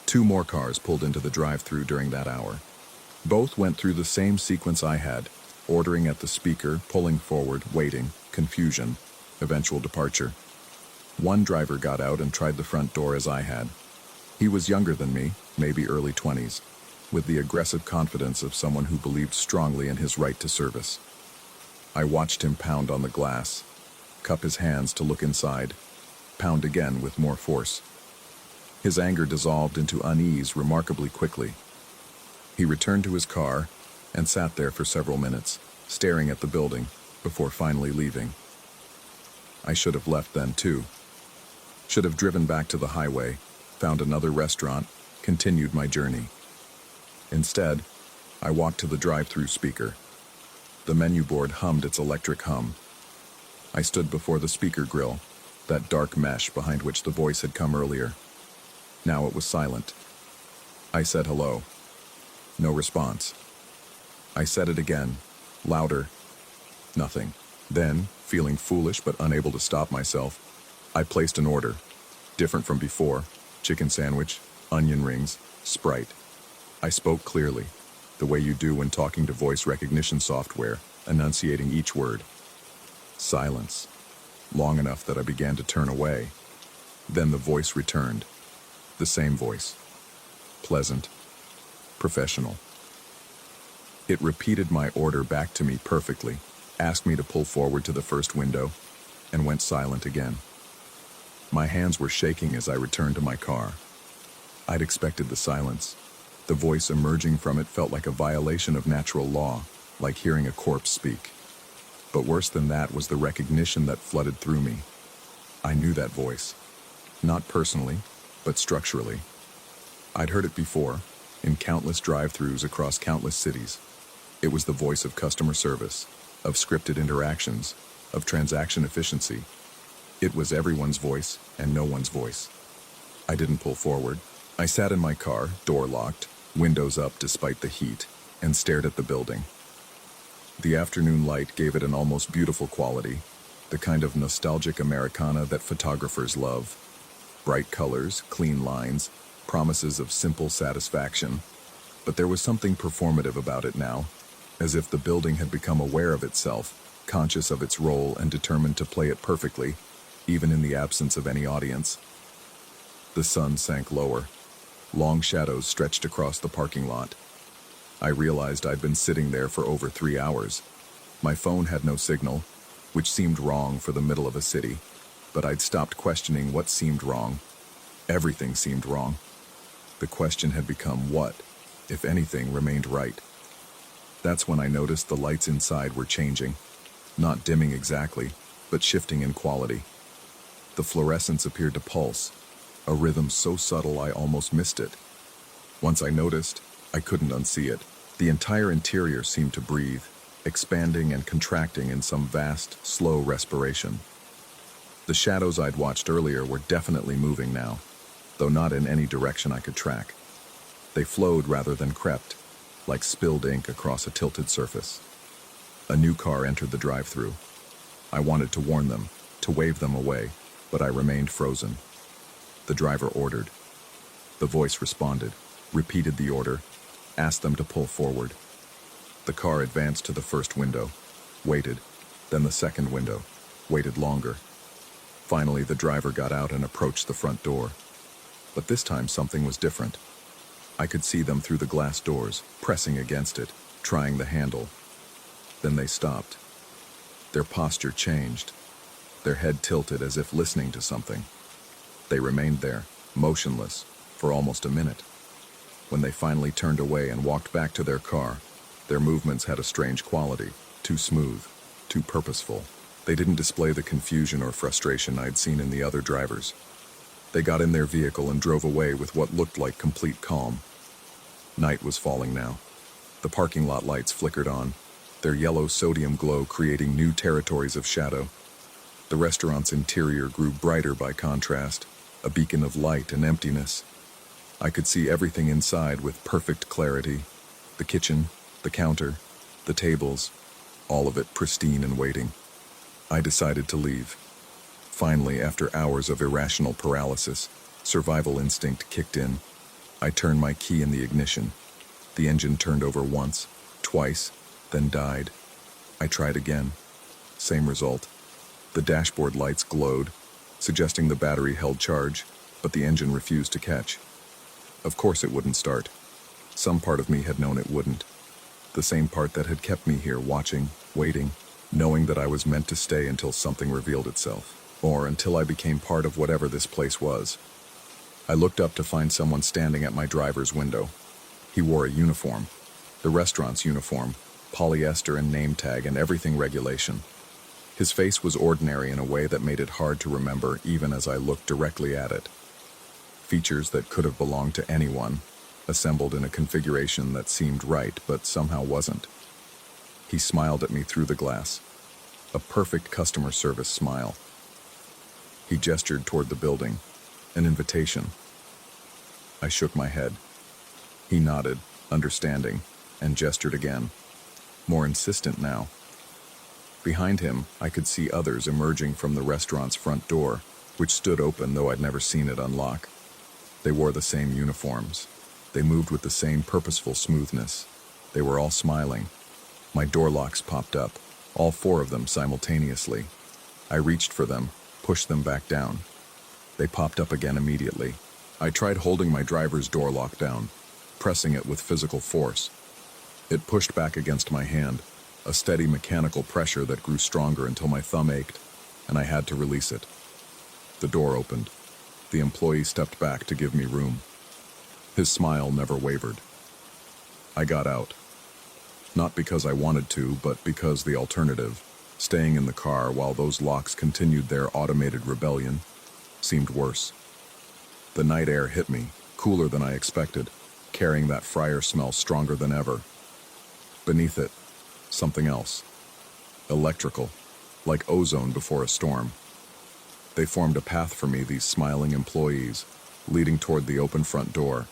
2 more cars pulled into the drive-thru during that hour. Both went through the same sequence I had, ordering at the speaker, pulling forward, waiting, confusion, eventual departure. One driver got out and tried the front door as I had. He was younger than me, maybe early 20s, with the aggressive confidence of someone who believed strongly in his right to service. I watched him pound on the glass, cup his hands to look inside, pound again with more force. His anger dissolved into unease remarkably quickly. He returned to his car and sat there for several minutes, staring at the building, before finally leaving. I should have left then too. Should have driven back to the highway, found another restaurant, continued my journey. Instead, I walked to the drive-through speaker. The menu board hummed its electric hum. I stood before the speaker grill, that dark mesh behind which the voice had come earlier. Now it was silent. I said hello. No response. I said it again, louder. Nothing. Then, feeling foolish but unable to stop myself, I placed an order. Different from before. Chicken sandwich, onion rings, Sprite. I spoke clearly, the way you do when talking to voice recognition software, enunciating each word. Silence. Long enough that I began to turn away. Then the voice returned. The same voice. Pleasant. Professional. It repeated my order back to me perfectly, asked me to pull forward to the first window, and went silent again. My hands were shaking as I returned to my car. I'd expected the silence. The voice emerging from it felt like a violation of natural law, like hearing a corpse speak. But worse than that was the recognition that flooded through me. I knew that voice. Not personally, but structurally. I'd heard it before, in countless drive-thrus across countless cities. It was the voice of customer service, of scripted interactions, of transaction efficiency. It was everyone's voice and no one's voice. I didn't pull forward. I sat in my car, door locked, windows up despite the heat, and stared at the building. The afternoon light gave it an almost beautiful quality, the kind of nostalgic Americana that photographers love. Bright colors, clean lines, promises of simple satisfaction. But there was something performative about it now, as if the building had become aware of itself, conscious of its role and determined to play it perfectly, even in the absence of any audience. The sun sank lower. Long shadows stretched across the parking lot. I realized I'd been sitting there for over 3 hours. My phone had no signal, which seemed wrong for the middle of a city, but I'd stopped questioning what seemed wrong. Everything seemed wrong. The question had become what, if anything, remained right. That's when I noticed the lights inside were changing, not dimming exactly, but shifting in quality. The fluorescence appeared to pulse, a rhythm so subtle I almost missed it. Once I noticed, I couldn't unsee it. The entire interior seemed to breathe, expanding and contracting in some vast, slow respiration. The shadows I'd watched earlier were definitely moving now, though not in any direction I could track. They flowed rather than crept, like spilled ink across a tilted surface. A new car entered the drive-thru. I wanted to warn them, to wave them away, but I remained frozen. The driver ordered. The voice responded, repeated the order, asked them to pull forward. The car advanced to the first window, waited, then the second window, waited longer. Finally, the driver got out and approached the front door. But this time something was different. I could see them through the glass doors, pressing against it, trying the handle. Then they stopped. Their posture changed, their head tilted as if listening to something. They remained there, motionless, for almost a minute. When they finally turned away and walked back to their car, their movements had a strange quality, too smooth, too purposeful. They didn't display the confusion or frustration I'd seen in the other drivers. They got in their vehicle and drove away with what looked like complete calm. Night was falling now. The parking lot lights flickered on, their yellow sodium glow creating new territories of shadow. The restaurant's interior grew brighter by contrast, a beacon of light and emptiness. I could see everything inside with perfect clarity. The kitchen, the counter, the tables, all of it pristine and waiting. I decided to leave. Finally, after hours of irrational paralysis, survival instinct kicked in. I turned my key in the ignition. The engine turned over once, twice, then died. I tried again. Same result. The dashboard lights glowed, suggesting the battery held charge, but the engine refused to catch. Of course it wouldn't start. Some part of me had known it wouldn't. The same part that had kept me here watching, waiting, knowing that I was meant to stay until something revealed itself, or until I became part of whatever this place was. I looked up to find someone standing at my driver's window. He wore a uniform, the restaurant's uniform, polyester and name tag and everything regulation. His face was ordinary in a way that made it hard to remember even as I looked directly at it. Features that could have belonged to anyone, assembled in a configuration that seemed right but somehow wasn't. He smiled at me through the glass, a perfect customer service smile. He gestured toward the building, an invitation. I shook my head. He nodded, understanding, and gestured again, more insistent now. Behind him, I could see others emerging from the restaurant's front door, which stood open though I'd never seen it unlock. They wore the same uniforms. They moved with the same purposeful smoothness. They were all smiling. My door locks popped up, all 4 of them simultaneously. I reached for them, pushed them back down. They popped up again immediately. I tried holding my driver's door lock down, pressing it with physical force. It pushed back against my hand, a steady mechanical pressure that grew stronger until my thumb ached, and I had to release it. The door opened. The employee stepped back to give me room. His smile never wavered. I got out. Not because I wanted to, but because the alternative, staying in the car while those locks continued their automated rebellion, seemed worse. The night air hit me, cooler than I expected, carrying that fryer smell stronger than ever. Beneath it, something else. electrical, like ozone before a storm. They formed a path for me, these smiling employees, leading toward the open front door.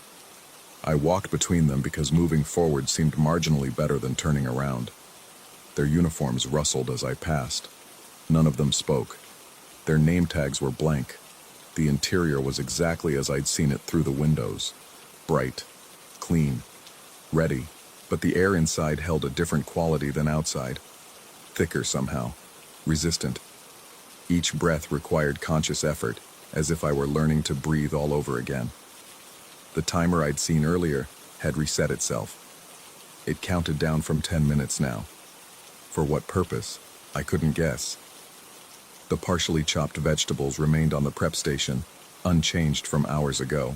I walked between them because moving forward seemed marginally better than turning around. Their uniforms rustled as I passed. None of them spoke. Their name tags were blank. The interior was exactly as I'd seen it through the windows. Bright, clean, ready, but the air inside held a different quality than outside. Thicker somehow, resistant. Each breath required conscious effort, as if I were learning to breathe all over again. The timer I'd seen earlier had reset itself. It counted down from 10 minutes now. For what purpose, I couldn't guess. The partially chopped vegetables remained on the prep station, unchanged from hours ago.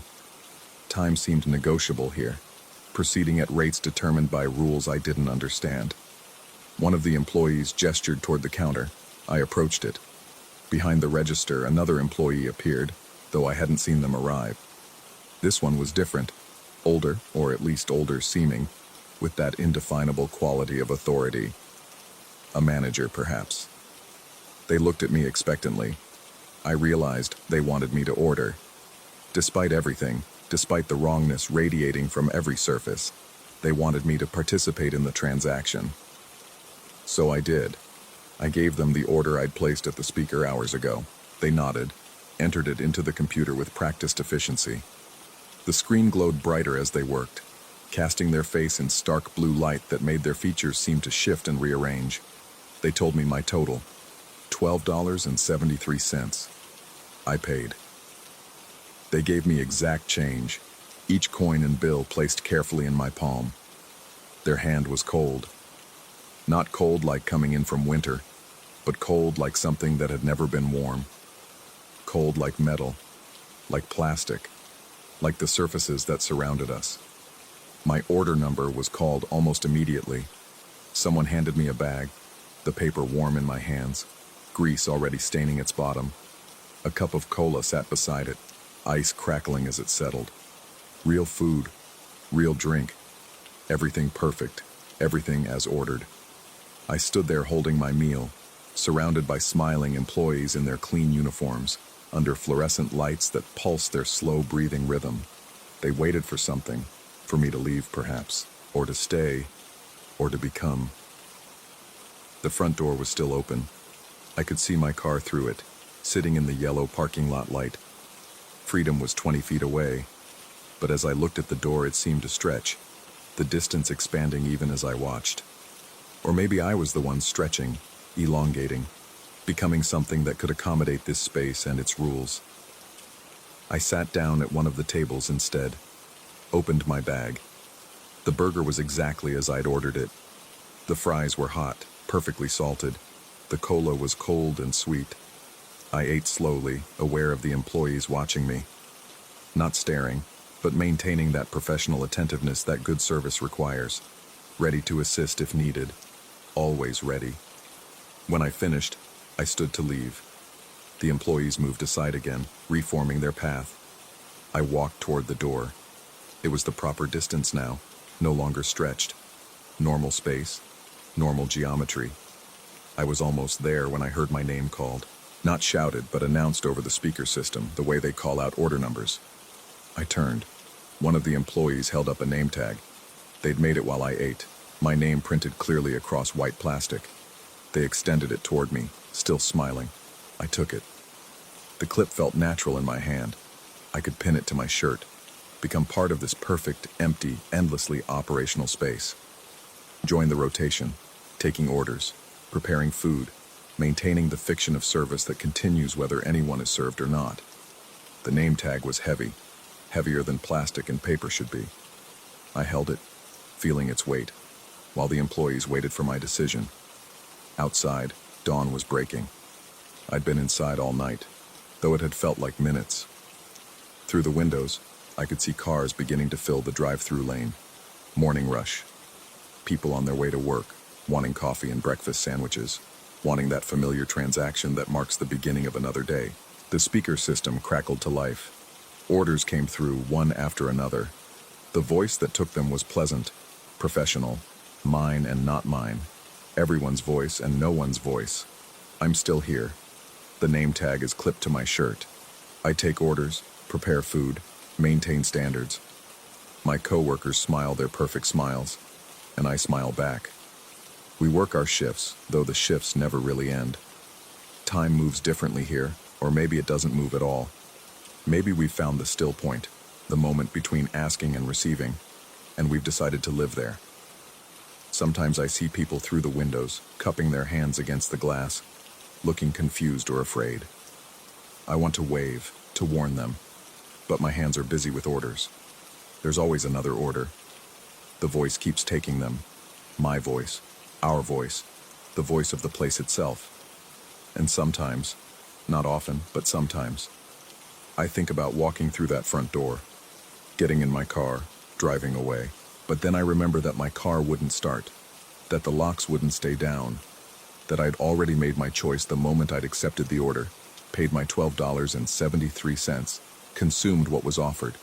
Time seemed negotiable here, proceeding at rates determined by rules I didn't understand. One of the employees gestured toward the counter. I approached it. Behind the register, another employee appeared, though I hadn't seen them arrive. This one was different, older, or at least older seeming, with that indefinable quality of authority. A manager, perhaps. They looked at me expectantly. I realized they wanted me to order. Despite everything, despite the wrongness radiating from every surface, they wanted me to participate in the transaction. So I did. I gave them the order I'd placed at the speaker hours ago. They nodded, entered it into the computer with practiced efficiency. The screen glowed brighter as they worked, casting their face in stark blue light that made their features seem to shift and rearrange. They told me my total, $12.73. I paid. They gave me exact change, each coin and bill placed carefully in my palm. Their hand was cold. Not cold like coming in from winter, but cold like something that had never been warm. Cold like metal, like plastic, like the surfaces that surrounded us. My order number was called almost immediately. Someone handed me a bag, the paper warm in my hands, grease already staining its bottom. A cup of cola sat beside it, ice crackling as it settled. Real food, real drink, everything perfect, everything as ordered. I stood there holding my meal, surrounded by smiling employees in their clean uniforms, under fluorescent lights that pulsed their slow-breathing rhythm. They waited for something, for me to leave perhaps, or to stay, or to become. The front door was still open. I could see my car through it, sitting in the yellow parking lot light. Freedom was 20 feet away, but as I looked at the door it seemed to stretch, the distance expanding even as I watched. Or maybe I was the one stretching, elongating, becoming something that could accommodate this space and its rules. I sat down at one of the tables instead, opened my bag. The burger was exactly as I'd ordered it. The fries were hot, perfectly salted. The cola was cold and sweet. I ate slowly, aware of the employees watching me. Not staring, but maintaining that professional attentiveness that good service requires. Ready to assist if needed. Always ready. When I finished, I stood to leave. The employees moved aside again, reforming their path. I walked toward the door. It was the proper distance now, no longer stretched. Normal space, normal geometry. I was almost there when I heard my name called. Not shouted, but announced over the speaker system, the way they call out order numbers. I turned. One of the employees held up a name tag. They'd made it while I ate. My name printed clearly across white plastic. They extended it toward me, still smiling. I took it. The clip felt natural in my hand. I could pin it to my shirt, become part of this perfect, empty, endlessly operational space. Join the rotation, taking orders, preparing food, maintaining the fiction of service that continues whether anyone is served or not. The name tag was heavy, heavier than plastic and paper should be. I held it, feeling its weight, while the employees waited for my decision. Outside, dawn was breaking. I'd been inside all night, though it had felt like minutes. Through the windows, I could see cars beginning to fill the drive-through lane. Morning rush. People on their way to work, wanting coffee and breakfast sandwiches, wanting that familiar transaction that marks the beginning of another day. The speaker system crackled to life. Orders came through one after another. The voice that took them was pleasant, professional, mine and not mine. Everyone's voice and no one's voice. I'm still here. The name tag is clipped to my shirt. I take orders, prepare food, maintain standards. My coworkers smile their perfect smiles, and I smile back. We work our shifts, though the shifts never really end. Time moves differently here, or maybe it doesn't move at all. Maybe we've found the still point, the moment between asking and receiving, and we've decided to live there. Sometimes I see people through the windows, cupping their hands against the glass, looking confused or afraid. I want to wave, to warn them, but my hands are busy with orders. There's always another order. The voice keeps taking them. My voice, our voice, the voice of the place itself. And sometimes, not often, but sometimes, I think about walking through that front door, getting in my car, driving away. But then I remember that my car wouldn't start, that the locks wouldn't stay down, that I'd already made my choice the moment I'd accepted the order, paid my $12.73, consumed what was offered.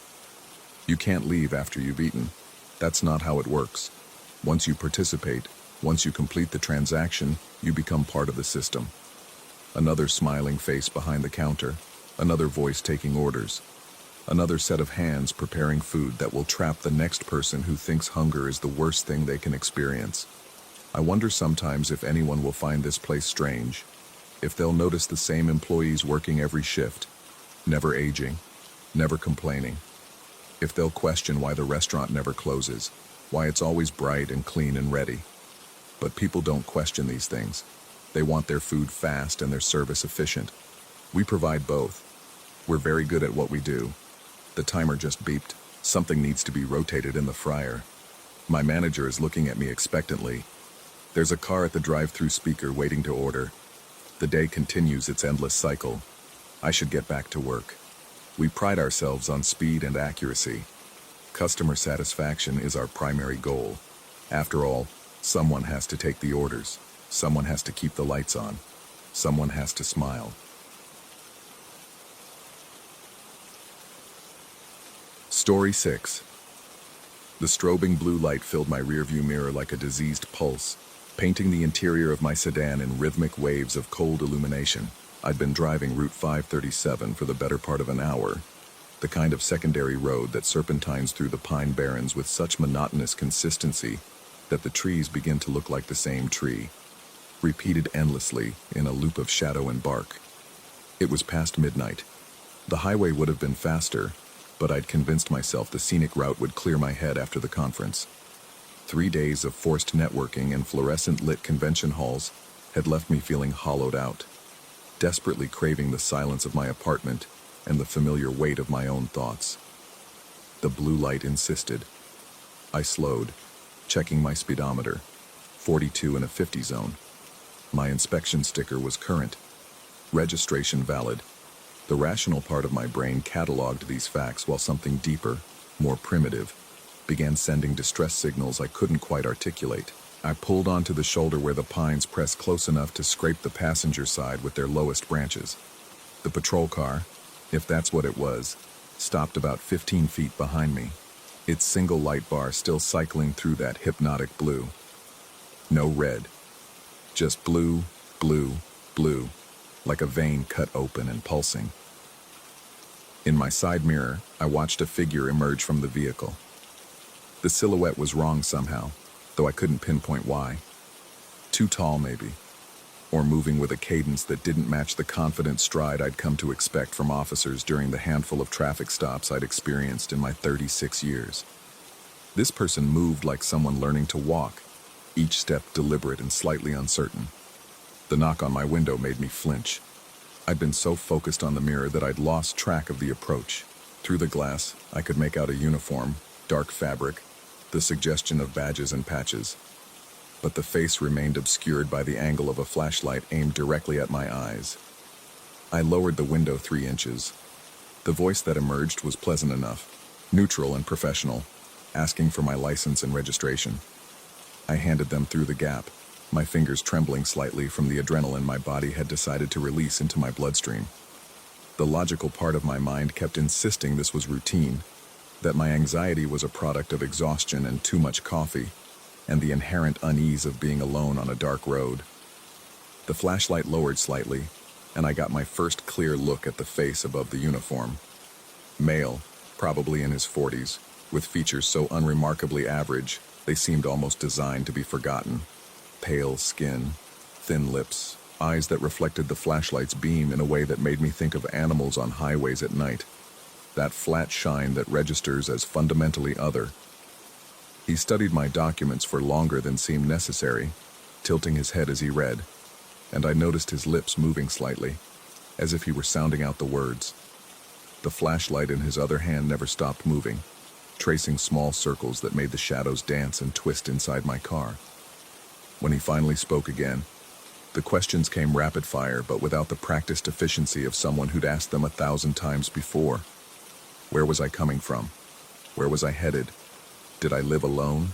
You can't leave after you've eaten. That's not how it works. Once you participate, once you complete the transaction, you become part of the system. Another smiling face behind the counter, another voice taking orders, another set of hands preparing food that will trap the next person who thinks hunger is the worst thing they can experience. I wonder sometimes if anyone will find this place strange, if they'll notice the same employees working every shift, never aging, never complaining, if they'll question why the restaurant never closes, why it's always bright and clean and ready. But people don't question these things. They want their food fast and their service efficient. We provide both. We're very good at what we do. The timer just beeped. Something needs to be rotated in the fryer. My manager is looking at me expectantly. There's a car at the drive-through speaker waiting to order. The day continues its endless cycle. I should get back to work. We pride ourselves on speed and accuracy. Customer satisfaction is our primary goal. After all, someone has to take the orders. Someone has to keep the lights on. Someone has to smile. Story 6. The strobing blue light filled my rearview mirror like a diseased pulse, painting the interior of my sedan in rhythmic waves of cold illumination. I'd been driving Route 537 for the better part of an hour, the kind of secondary road that serpentines through the pine barrens with such monotonous consistency that the trees begin to look like the same tree, repeated endlessly in a loop of shadow and bark. It was past midnight. The highway would have been faster, but I'd convinced myself the scenic route would clear my head after the conference. 3 days of forced networking and fluorescent-lit convention halls had left me feeling hollowed out, desperately craving the silence of my apartment and the familiar weight of my own thoughts. The blue light insisted. I slowed, checking my speedometer, 42 in a 50 zone. My inspection sticker was current, registration valid. The rational part of my brain cataloged these facts while something deeper, more primitive, began sending distress signals I couldn't quite articulate. I pulled onto the shoulder where the pines pressed close enough to scrape the passenger side with their lowest branches. The patrol car, if that's what it was, stopped about 15 feet behind me, its single light bar still cycling through that hypnotic blue. No red. Just blue, blue, blue, like a vein cut open and pulsing. In my side mirror, I watched a figure emerge from the vehicle. The silhouette was wrong somehow, though I couldn't pinpoint why. Too tall, maybe, or moving with a cadence that didn't match the confident stride I'd come to expect from officers during the handful of traffic stops I'd experienced in my 36 years. This person moved like someone learning to walk, each step deliberate and slightly uncertain. The knock on my window made me flinch. I'd been so focused on the mirror that I'd lost track of the approach. Through the glass, I could make out a uniform, dark fabric, the suggestion of badges and patches. But the face remained obscured by the angle of a flashlight aimed directly at my eyes. I lowered the window 3 inches. The voice that emerged was pleasant enough, neutral and professional, asking for my license and registration. I handed them through the gap, my fingers trembling slightly from the adrenaline my body had decided to release into my bloodstream. The logical part of my mind kept insisting this was routine, that my anxiety was a product of exhaustion and too much coffee, and the inherent unease of being alone on a dark road. The flashlight lowered slightly, and I got my first clear look at the face above the uniform. Male, probably in his 40s, with features so unremarkably average they seemed almost designed to be forgotten. Pale skin, thin lips, eyes that reflected the flashlight's beam in a way that made me think of animals on highways at night. That flat shine that registers as fundamentally other. He studied my documents for longer than seemed necessary, tilting his head as he read, and I noticed his lips moving slightly, as if he were sounding out the words. The flashlight in his other hand never stopped moving, tracing small circles that made the shadows dance and twist inside my car. When he finally spoke again, the questions came rapid fire, but without the practiced efficiency of someone who'd asked them 1,000 times before. Where was I coming from? Where was I headed? Did I live alone?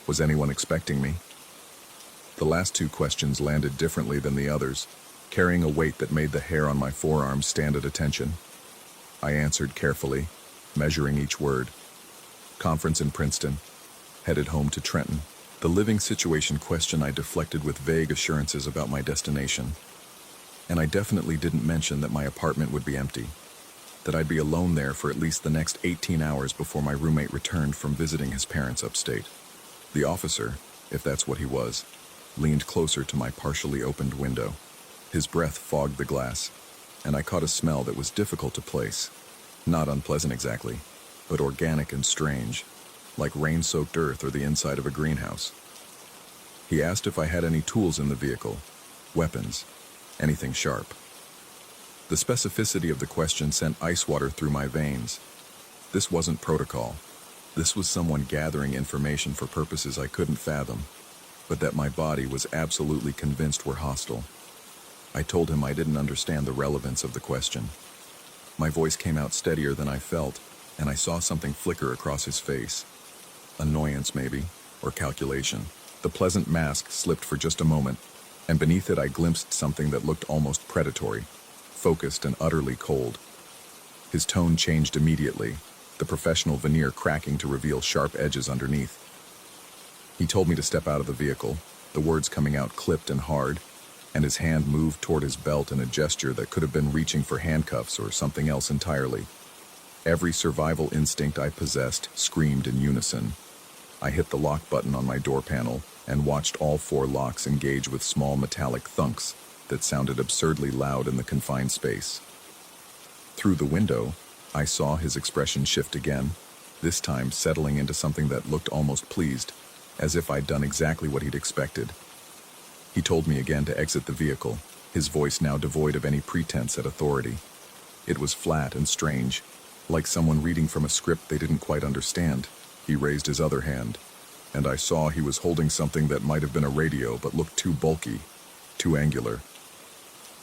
Was anyone expecting me? The last two questions landed differently than the others, carrying a weight that made the hair on my forearms stand at attention. I answered carefully, measuring each word. Conference in Princeton. Headed home to Trenton. The living situation question I deflected with vague assurances about my destination. And I definitely didn't mention that my apartment would be empty, that I'd be alone there for at least the next 18 hours before my roommate returned from visiting his parents upstate. The officer, if that's what he was, leaned closer to my partially opened window. His breath fogged the glass, and I caught a smell that was difficult to place. Not unpleasant exactly, but organic and strange, like rain-soaked earth or the inside of a greenhouse. He asked if I had any tools in the vehicle, weapons, anything sharp. The specificity of the question sent ice water through my veins. This wasn't protocol. This was someone gathering information for purposes I couldn't fathom, but that my body was absolutely convinced were hostile. I told him I didn't understand the relevance of the question. My voice came out steadier than I felt, and I saw something flicker across his face. Annoyance, maybe, or calculation. The pleasant mask slipped for just a moment, and beneath it I glimpsed something that looked almost predatory, focused and utterly cold. His tone changed immediately, the professional veneer cracking to reveal sharp edges underneath. He told me to step out of the vehicle, the words coming out clipped and hard, and his hand moved toward his belt in a gesture that could have been reaching for handcuffs or something else entirely. Every survival instinct I possessed screamed in unison. I hit the lock button on my door panel and watched all 4 locks engage with small metallic thunks that sounded absurdly loud in the confined space. Through the window, I saw his expression shift again, this time settling into something that looked almost pleased, as if I'd done exactly what he'd expected. He told me again to exit the vehicle, his voice now devoid of any pretense at authority. It was flat and strange, like someone reading from a script they didn't quite understand. He raised his other hand, and I saw he was holding something that might have been a radio but looked too bulky, too angular.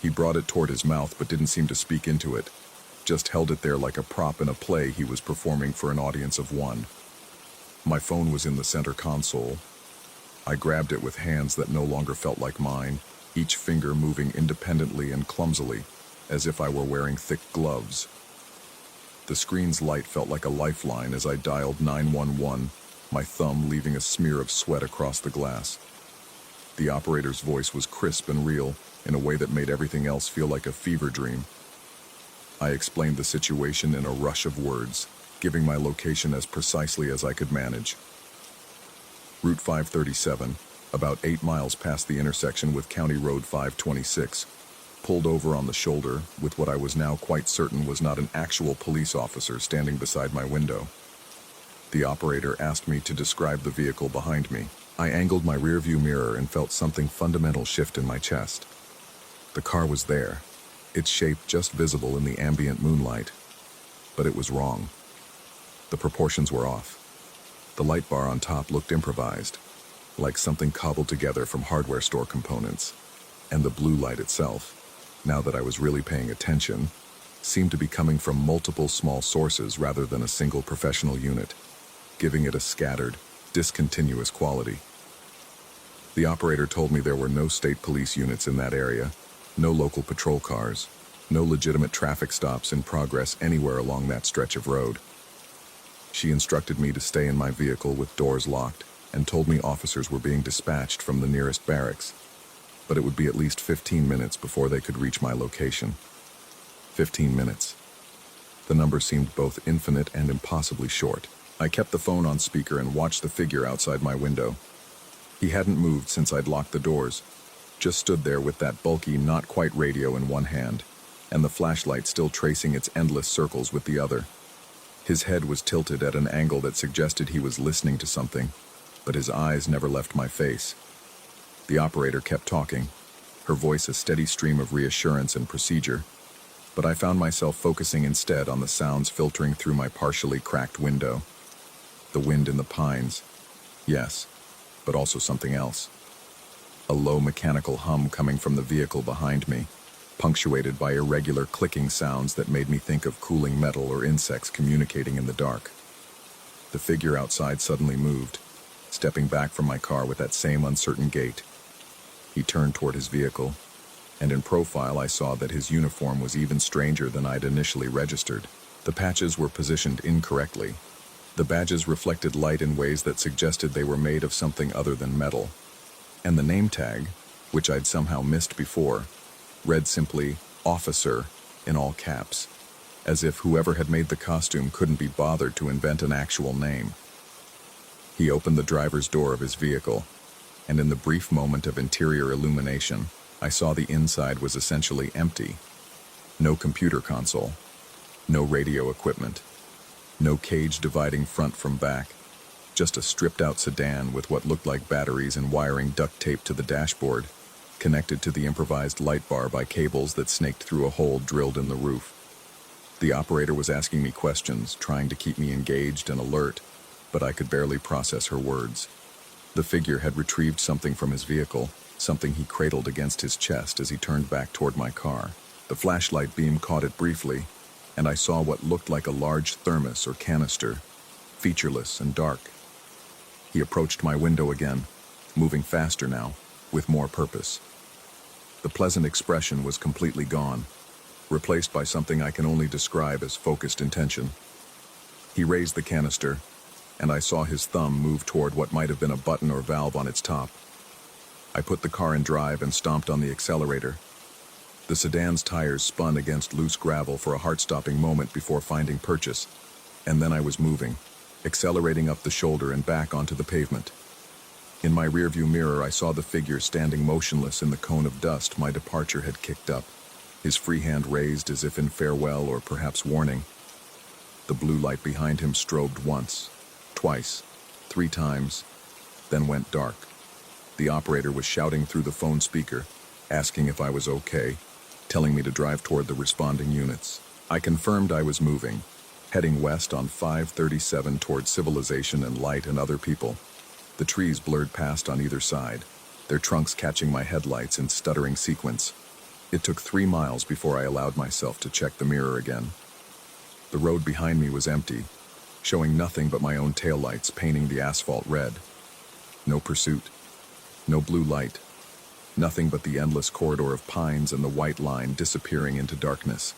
He brought it toward his mouth but didn't seem to speak into it, just held it there like a prop in a play he was performing for an audience of one. My phone was in the center console. I grabbed it with hands that no longer felt like mine, each finger moving independently and clumsily, as if I were wearing thick gloves. The screen's light felt like a lifeline as I dialed 911, my thumb leaving a smear of sweat across the glass. The operator's voice was crisp and real, in a way that made everything else feel like a fever dream. I explained the situation in a rush of words, giving my location as precisely as I could manage. Route 537, about 8 miles past the intersection with County Road 526, pulled over on the shoulder with what I was now quite certain was not an actual police officer standing beside my window. The operator asked me to describe the vehicle behind me. I angled my rearview mirror and felt something fundamental shift in my chest. The car was there, its shape just visible in the ambient moonlight, but it was wrong. The proportions were off. The light bar on top looked improvised, like something cobbled together from hardware store components, and the blue light itself, now that I was really paying attention, seemed to be coming from multiple small sources rather than a single professional unit, giving it a scattered, discontinuous quality. The operator told me there were no state police units in that area, no local patrol cars, no legitimate traffic stops in progress anywhere along that stretch of road. She instructed me to stay in my vehicle with doors locked and told me officers were being dispatched from the nearest barracks, but it would be at least 15 minutes before they could reach my location. 15 minutes. The number seemed both infinite and impossibly short. I kept the phone on speaker and watched the figure outside my window. He hadn't moved since I'd locked the doors, just stood there with that bulky, not quite radio in one hand, and the flashlight still tracing its endless circles with the other. His head was tilted at an angle that suggested he was listening to something, but his eyes never left my face. The operator kept talking, her voice a steady stream of reassurance and procedure, but I found myself focusing instead on the sounds filtering through my partially cracked window. The wind in the pines, yes, but also something else. A low mechanical hum coming from the vehicle behind me, punctuated by irregular clicking sounds that made me think of cooling metal or insects communicating in the dark. The figure outside suddenly moved, stepping back from my car with that same uncertain gait. He turned toward his vehicle, and in profile I saw that his uniform was even stranger than I'd initially registered. The patches were positioned incorrectly. The badges reflected light in ways that suggested they were made of something other than metal. And the name tag, which I'd somehow missed before, read simply, "Officer," in all caps, as if whoever had made the costume couldn't be bothered to invent an actual name. He opened the driver's door of his vehicle, and in the brief moment of interior illumination, I saw the inside was essentially empty. No computer console, no radio equipment, no cage dividing front from back, just a stripped-out sedan with what looked like batteries and wiring duct taped to the dashboard, connected to the improvised light bar by cables that snaked through a hole drilled in the roof. The operator was asking me questions, trying to keep me engaged and alert, but I could barely process her words. The figure had retrieved something from his vehicle, something he cradled against his chest as he turned back toward my car. The flashlight beam caught it briefly, and I saw what looked like a large thermos or canister, featureless and dark. He approached my window again, moving faster now, with more purpose. The pleasant expression was completely gone, replaced by something I can only describe as focused intention. He raised the canister, and I saw his thumb move toward what might have been a button or valve on its top. I put the car in drive and stomped on the accelerator. The sedan's tires spun against loose gravel for a heart-stopping moment before finding purchase, and then I was moving, accelerating up the shoulder and back onto the pavement. In my rearview mirror, I saw the figure standing motionless in the cone of dust my departure had kicked up, his free hand raised as if in farewell or perhaps warning. The blue light behind him strobed once, twice, 3 times, then went dark. The operator was shouting through the phone speaker, asking if I was okay, telling me to drive toward the responding units. I confirmed I was moving, heading west on 537 toward civilization and light and other people. The trees blurred past on either side, their trunks catching my headlights in stuttering sequence. It took 3 miles before I allowed myself to check the mirror again. The road behind me was empty, showing nothing but my own taillights painting the asphalt red. No pursuit, no blue light, nothing but the endless corridor of pines and the white line disappearing into darkness.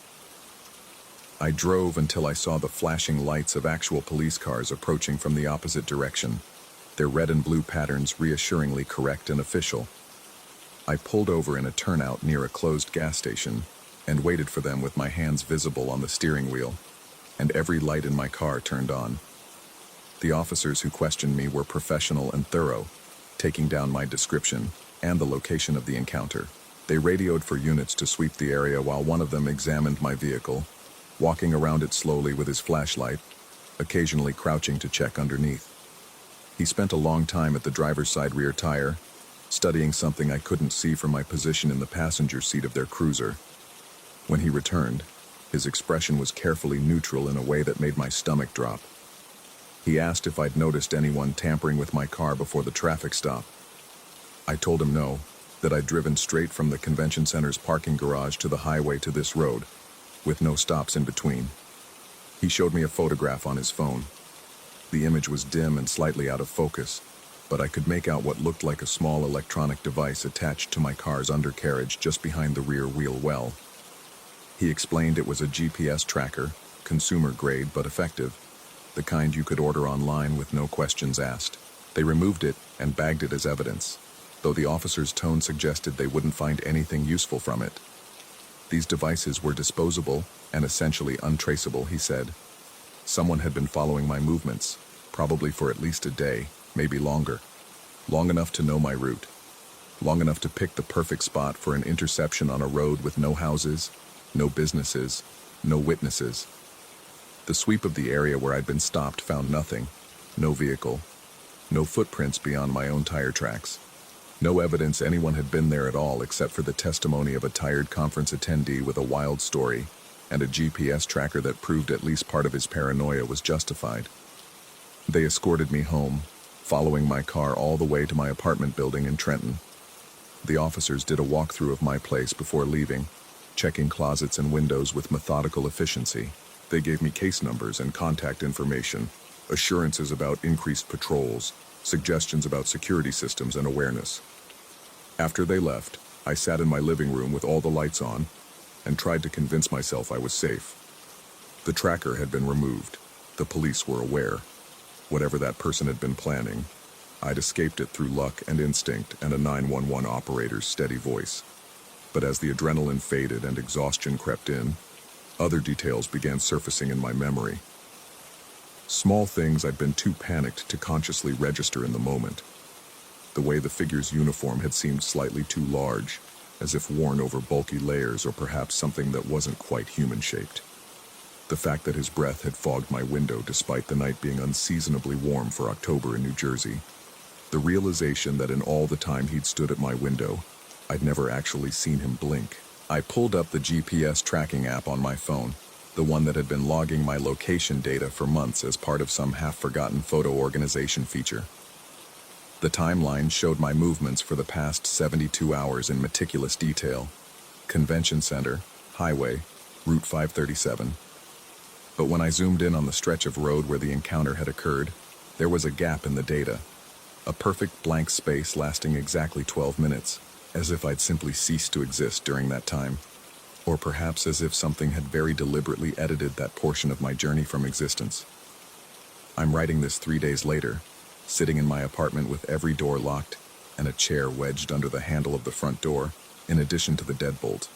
I drove until I saw the flashing lights of actual police cars approaching from the opposite direction, their red and blue patterns reassuringly correct and official. I pulled over in a turnout near a closed gas station and waited for them with my hands visible on the steering wheel, and every light in my car turned on. The officers who questioned me were professional and thorough, taking down my description and the location of the encounter. They radioed for units to sweep the area while one of them examined my vehicle, walking around it slowly with his flashlight, occasionally crouching to check underneath. He spent a long time at the driver's side rear tire, studying something I couldn't see from my position in the passenger seat of their cruiser. When he returned, his expression was carefully neutral in a way that made my stomach drop. He asked if I'd noticed anyone tampering with my car before the traffic stop. I told him no, that I'd driven straight from the convention center's parking garage to the highway to this road, with no stops in between. He showed me a photograph on his phone. The image was dim and slightly out of focus, but I could make out what looked like a small electronic device attached to my car's undercarriage just behind the rear wheel well. He explained it was a GPS tracker, consumer grade but effective, the kind you could order online with no questions asked. They removed it and bagged it as evidence, though the officer's tone suggested they wouldn't find anything useful from it. These devices were disposable and essentially untraceable, he said. Someone had been following my movements, probably for at least a day, maybe longer. Long enough to know my route. Long enough to pick the perfect spot for an interception on a road with no houses, no businesses, no witnesses. The sweep of the area where I'd been stopped found nothing. No vehicle. No footprints beyond my own tire tracks. No evidence anyone had been there at all except for the testimony of a tired conference attendee with a wild story and a GPS tracker that proved at least part of his paranoia was justified. They escorted me home, following my car all the way to my apartment building in Trenton. The officers did a walkthrough of my place before leaving, checking closets and windows with methodical efficiency. They gave me case numbers and contact information, assurances about increased patrols, suggestions about security systems and awareness. After they left, I sat in my living room with all the lights on and tried to convince myself I was safe. The tracker had been removed. The police were aware. Whatever that person had been planning, I'd escaped it through luck and instinct and a 911 operator's steady voice. But as the adrenaline faded and exhaustion crept in, other details began surfacing in my memory. Small things I'd been too panicked to consciously register in the moment. The way the figure's uniform had seemed slightly too large, as if worn over bulky layers or perhaps something that wasn't quite human-shaped. The fact that his breath had fogged my window despite the night being unseasonably warm for October in New Jersey. The realization that in all the time he'd stood at my window, I'd never actually seen him blink. I pulled up the GPS tracking app on my phone, the one that had been logging my location data for months as part of some half-forgotten photo organization feature. The timeline showed my movements for the past 72 hours in meticulous detail. Convention Center, Highway, Route 537. But when I zoomed in on the stretch of road where the encounter had occurred, there was a gap in the data. A perfect blank space lasting exactly 12 minutes, as if I'd simply ceased to exist during that time. Or perhaps as if something had very deliberately edited that portion of my journey from existence. I'm writing this 3 days later, sitting in my apartment with every door locked and a chair wedged under the handle of the front door, in addition to the deadbolt.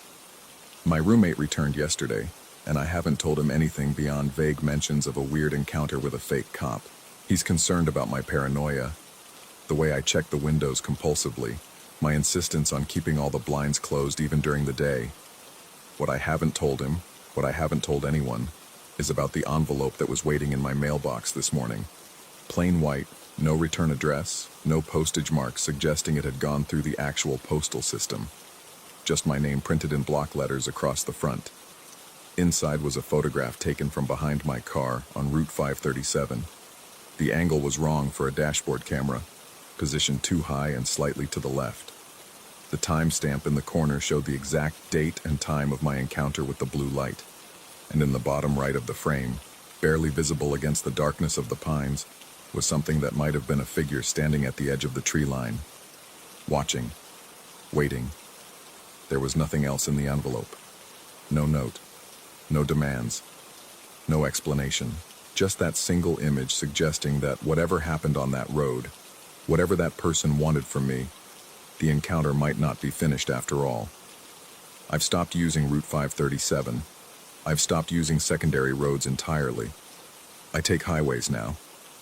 My roommate returned yesterday, and I haven't told him anything beyond vague mentions of a weird encounter with a fake cop. He's concerned about my paranoia, the way I check the windows compulsively, my insistence on keeping all the blinds closed even during the day. What I haven't told him, what I haven't told anyone, is about the envelope that was waiting in my mailbox this morning. Plain white, no return address, no postage mark suggesting it had gone through the actual postal system. Just my name printed in block letters across the front. Inside was a photograph taken from behind my car on Route 537. The angle was wrong for a dashboard camera, positioned too high and slightly to the left. The timestamp in the corner showed the exact date and time of my encounter with the blue light. And in the bottom right of the frame, barely visible against the darkness of the pines, was something that might have been a figure standing at the edge of the tree line. Watching. Waiting. There was nothing else in the envelope. No note. No demands. No explanation. Just that single image suggesting that whatever happened on that road, whatever that person wanted from me, the encounter might not be finished after all. I've stopped using Route 537. I've stopped using secondary roads entirely. I take highways now,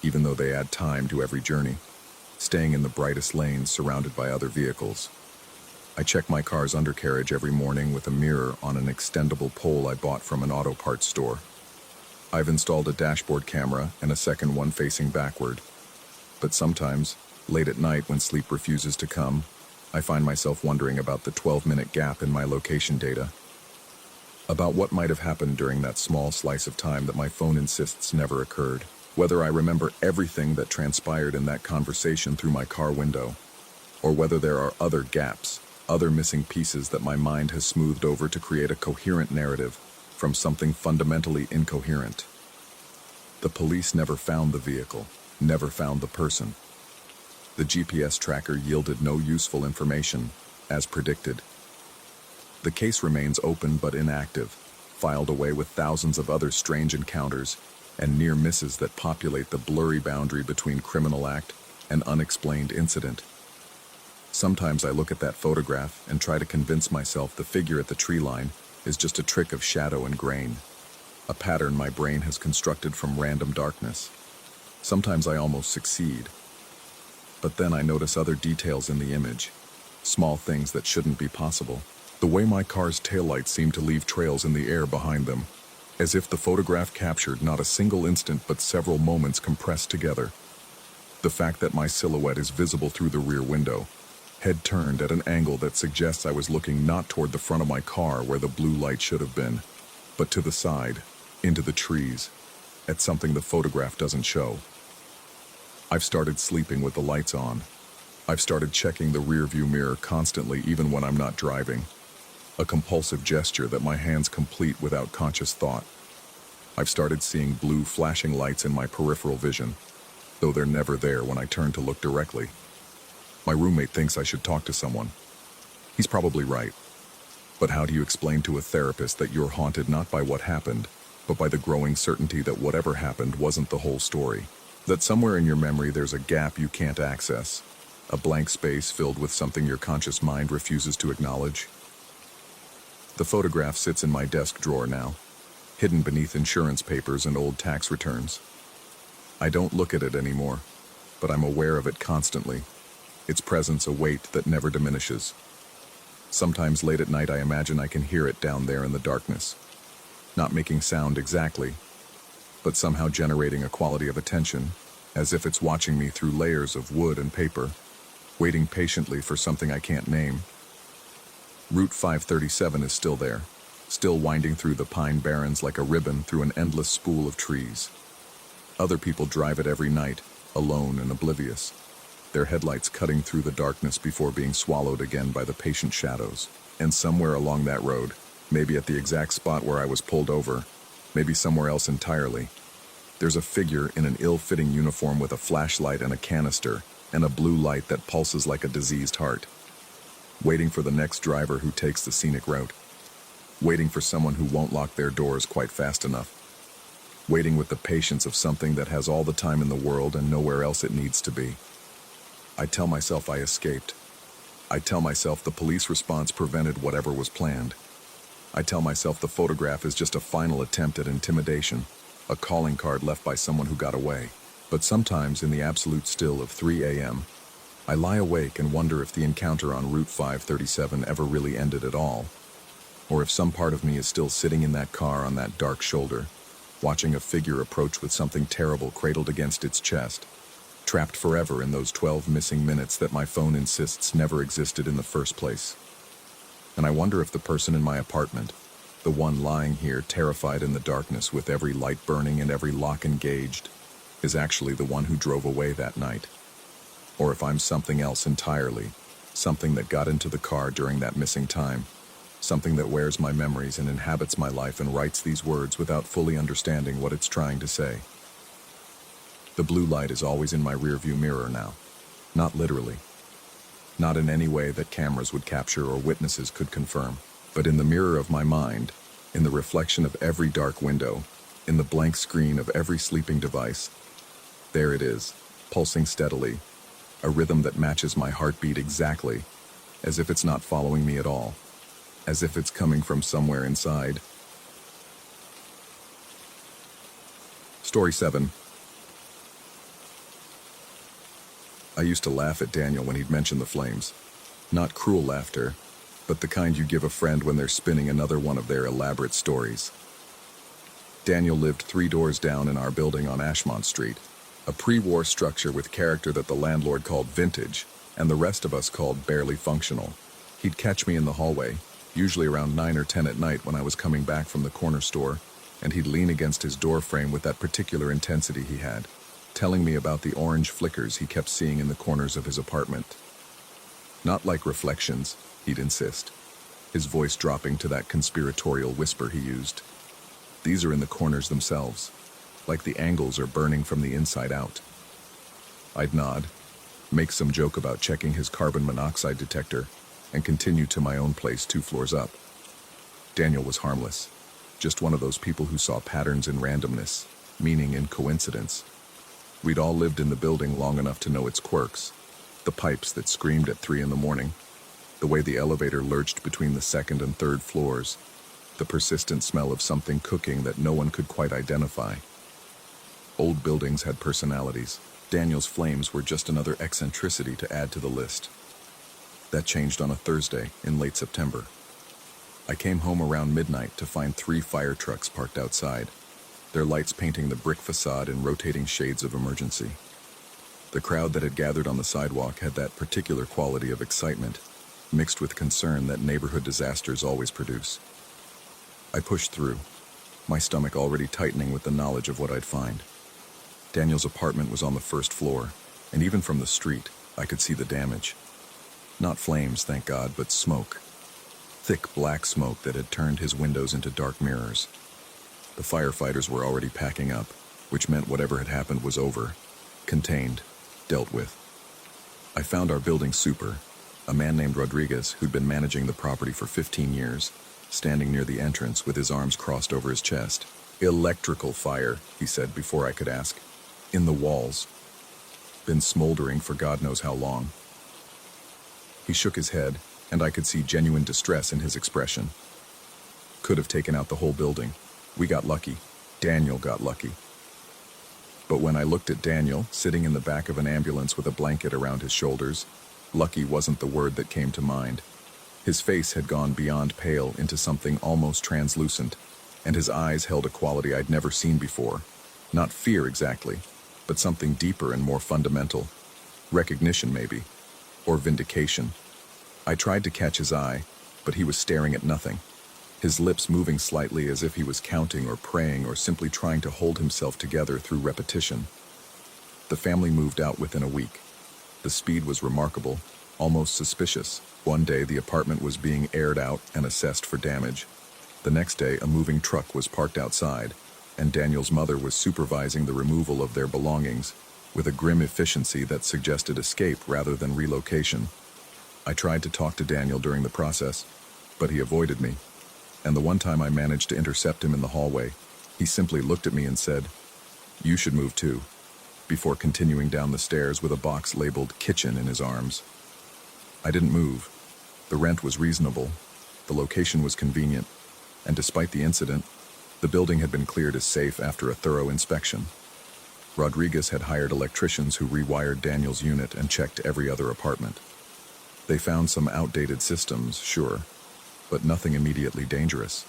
even though they add time to every journey, staying in the brightest lanes surrounded by other vehicles. I check my car's undercarriage every morning with a mirror on an extendable pole I bought from an auto parts store. I've installed a dashboard camera and a second one facing backward. But sometimes, late at night when sleep refuses to come, I find myself wondering about the 12-minute gap in my location data. About what might have happened during that small slice of time that my phone insists never occurred. Whether I remember everything that transpired in that conversation through my car window, or whether there are other gaps, other missing pieces that my mind has smoothed over to create a coherent narrative from something fundamentally incoherent. The police never found the vehicle, never found the person. The GPS tracker yielded no useful information, as predicted. The case remains open but inactive, filed away with thousands of other strange encounters and near misses that populate the blurry boundary between criminal act an unexplained incident. Sometimes I look at that photograph and try to convince myself the figure at the tree line is just a trick of shadow and grain, a pattern my brain has constructed from random darkness. Sometimes I almost succeed. But then I notice other details in the image, small things that shouldn't be possible. The way my car's taillights seem to leave trails in the air behind them, as if the photograph captured not a single instant but several moments compressed together. The fact that my silhouette is visible through the rear window, head turned at an angle that suggests I was looking not toward the front of my car where the blue light should have been, but to the side, into the trees, at something the photograph doesn't show. I've started sleeping with the lights on. I've started checking the rear-view mirror constantly even when I'm not driving, a compulsive gesture that my hands complete without conscious thought. I've started seeing blue flashing lights in my peripheral vision, though they're never there when I turn to look directly. My roommate thinks I should talk to someone. He's probably right. But how do you explain to a therapist that you're haunted not by what happened, but by the growing certainty that whatever happened wasn't the whole story? That somewhere in your memory there's a gap you can't access, a blank space filled with something your conscious mind refuses to acknowledge? The photograph sits in my desk drawer now, hidden beneath insurance papers and old tax returns. I don't look at it anymore, but I'm aware of it constantly, its presence a weight that never diminishes. Sometimes late at night I imagine I can hear it down there in the darkness, not making sound exactly, but somehow generating a quality of attention, as if it's watching me through layers of wood and paper, waiting patiently for something I can't name. Route 537 is still there, still winding through the pine barrens like a ribbon through an endless spool of trees. Other people drive it every night, alone and oblivious, their headlights cutting through the darkness before being swallowed again by the patient shadows. And somewhere along that road, maybe at the exact spot where I was pulled over, maybe somewhere else entirely, there's a figure in an ill-fitting uniform with a flashlight and a canister and a blue light that pulses like a diseased heart, waiting for the next driver who takes the scenic route, waiting for someone who won't lock their doors quite fast enough, waiting with the patience of something that has all the time in the world and nowhere else it needs to be. I tell myself I escaped. I tell myself the police response prevented whatever was planned. I tell myself the photograph is just a final attempt at intimidation, a calling card left by someone who got away. But sometimes in the absolute still of 3 a.m., I lie awake and wonder if the encounter on Route 537 ever really ended at all, or if some part of me is still sitting in that car on that dark shoulder, watching a figure approach with something terrible cradled against its chest, trapped forever in those 12 missing minutes that my phone insists never existed in the first place. And I wonder if the person in my apartment, the one lying here terrified in the darkness with every light burning and every lock engaged, is actually the one who drove away that night. Or if I'm something else entirely, something that got into the car during that missing time, something that wears my memories and inhabits my life and writes these words without fully understanding what it's trying to say. The blue light is always in my rearview mirror now, not literally, not in any way that cameras would capture or witnesses could confirm, but in the mirror of my mind, in the reflection of every dark window, in the blank screen of every sleeping device. There it is, pulsing steadily, a rhythm that matches my heartbeat exactly, as if it's not following me at all, as if it's coming from somewhere inside. Story 7. I used to laugh at Daniel when he'd mention the flames. Not cruel laughter, but the kind you give a friend when they're spinning another one of their elaborate stories. Daniel lived 3 doors down in our building on Ashmont Street, a pre-war structure with character that the landlord called vintage, and the rest of us called barely functional. He'd catch me in the hallway, usually around 9 or 10 at night when I was coming back from the corner store, and he'd lean against his door frame with that particular intensity he had, telling me about the orange flickers he kept seeing in the corners of his apartment. Not like reflections, he'd insist, his voice dropping to that conspiratorial whisper he used. These are in the corners themselves, like the angles are burning from the inside out. I'd nod, make some joke about checking his carbon monoxide detector, and continue to my own place 2 floors up. Daniel was harmless, just one of those people who saw patterns in randomness, meaning in coincidence. We'd all lived in the building long enough to know its quirks. The pipes that screamed at 3 in the morning, the way the elevator lurched between the second and third floors, the persistent smell of something cooking that no one could quite identify. Old buildings had personalities. Daniel's flames were just another eccentricity to add to the list. That changed on a Thursday in late September. I came home around midnight to find 3 fire trucks parked outside, their lights painting the brick facade in rotating shades of emergency. The crowd that had gathered on the sidewalk had that particular quality of excitement, mixed with concern that neighborhood disasters always produce. I pushed through, my stomach already tightening with the knowledge of what I'd find. Daniel's apartment was on the first floor, and even from the street, I could see the damage. Not flames, thank God, but smoke. Thick black smoke that had turned his windows into dark mirrors. The firefighters were already packing up, which meant whatever had happened was over, contained, dealt with. I found our building super, a man named Rodriguez who'd been managing the property for 15 years, standing near the entrance with his arms crossed over his chest. "Electrical fire," he said before I could ask. "In the walls. Been smoldering for God knows how long." He shook his head, and I could see genuine distress in his expression. Could have taken out the whole building. We got lucky. Daniel got lucky. But when I looked at Daniel, sitting in the back of an ambulance with a blanket around his shoulders, lucky wasn't the word that came to mind. His face had gone beyond pale into something almost translucent, and his eyes held a quality I'd never seen before. Not fear exactly, but something deeper and more fundamental. Recognition, maybe. Or vindication. I tried to catch his eye, but he was staring at nothing. His lips moving slightly as if he was counting or praying or simply trying to hold himself together through repetition. The family moved out within a week. The speed was remarkable, almost suspicious. One day the apartment was being aired out and assessed for damage. The next day a moving truck was parked outside, and Daniel's mother was supervising the removal of their belongings with a grim efficiency that suggested escape rather than relocation. I tried to talk to Daniel during the process, but he avoided me. And the one time I managed to intercept him in the hallway, he simply looked at me and said, "You should move too," before continuing down the stairs with a box labeled "kitchen" in his arms. I didn't move. The rent was reasonable, the location was convenient, and despite the incident, the building had been cleared as safe after a thorough inspection. Rodriguez had hired electricians who rewired Daniel's unit and checked every other apartment. They found some outdated systems, sure, but nothing immediately dangerous.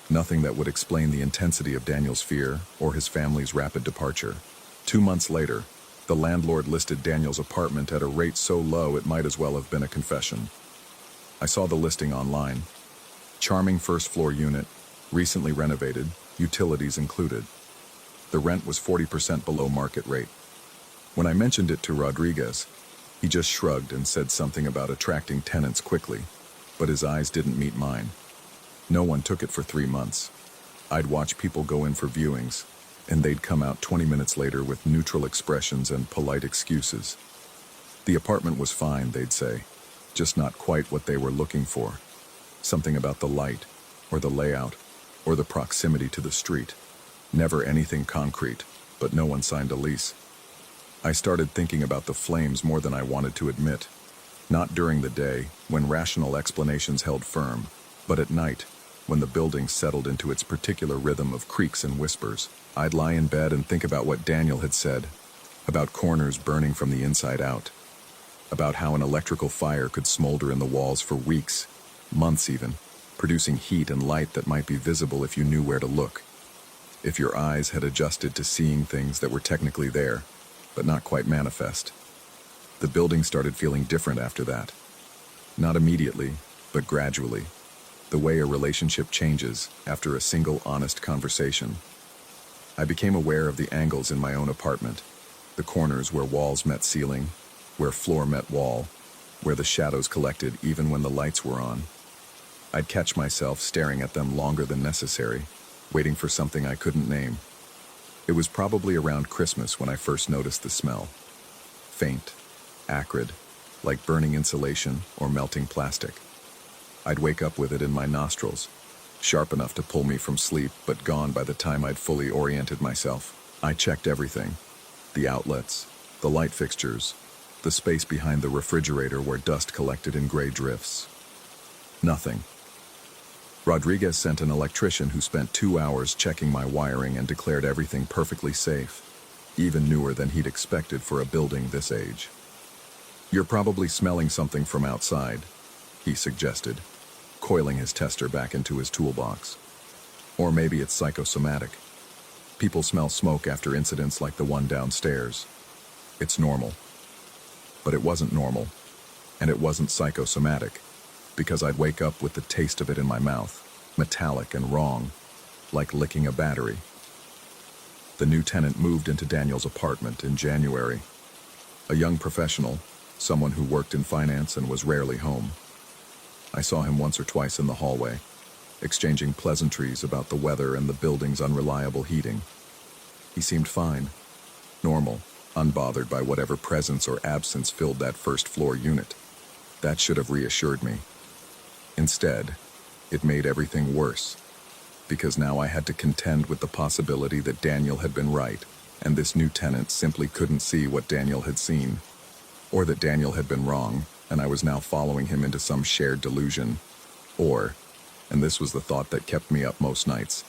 Nothing that would explain the intensity of Daniel's fear or his family's rapid departure. 2 months later, the landlord listed Daniel's apartment at a rate so low it might as well have been a confession. I saw the listing online. Charming first-floor unit, recently renovated, utilities included. The rent was 40% below market rate. When I mentioned it to Rodriguez, he just shrugged and said something about attracting tenants quickly, but his eyes didn't meet mine. No one took it for 3 months. I'd watch people go in for viewings, and they'd come out 20 minutes later with neutral expressions and polite excuses. The apartment was fine, they'd say, just not quite what they were looking for. Something about the light, or the layout, or the proximity to the street. Never anything concrete, but no one signed a lease. I started thinking about the flames more than I wanted to admit. Not during the day, when rational explanations held firm, but at night, when the building settled into its particular rhythm of creaks and whispers. I'd lie in bed and think about what Daniel had said, about corners burning from the inside out, about how an electrical fire could smolder in the walls for weeks, months even, producing heat and light that might be visible if you knew where to look, if your eyes had adjusted to seeing things that were technically there, but not quite manifest. The building started feeling different after that. Not immediately, but gradually, the way a relationship changes after a single honest conversation. I became aware of the angles in my own apartment, the corners where walls met ceiling, where floor met wall, where the shadows collected even when the lights were on. I'd catch myself staring at them longer than necessary, waiting for something I couldn't name. It was probably around Christmas when I first noticed the smell. Faint, acrid, like burning insulation or melting plastic. I'd wake up with it in my nostrils, sharp enough to pull me from sleep, but gone by the time I'd fully oriented myself. I checked everything. The outlets, the light fixtures, the space behind the refrigerator where dust collected in gray drifts. Nothing. Rodriguez sent an electrician who spent 2 hours checking my wiring and declared everything perfectly safe, even newer than he'd expected for a building this age. "You're probably smelling something from outside," he suggested, coiling his tester back into his toolbox. "Or maybe it's psychosomatic. People smell smoke after incidents like the one downstairs. It's normal." But it wasn't normal, and it wasn't psychosomatic, because I'd wake up with the taste of it in my mouth, metallic and wrong, like licking a battery. The new tenant moved into Daniel's apartment in January. A young professional, someone who worked in finance and was rarely home. I saw him once or twice in the hallway, exchanging pleasantries about the weather and the building's unreliable heating. He seemed fine, normal, unbothered by whatever presence or absence filled that first-floor unit. That should have reassured me. Instead, it made everything worse, because now I had to contend with the possibility that Daniel had been right, and this new tenant simply couldn't see what Daniel had seen, or that Daniel had been wrong, and I was now following him into some shared delusion, or, and this was the thought that kept me up most nights,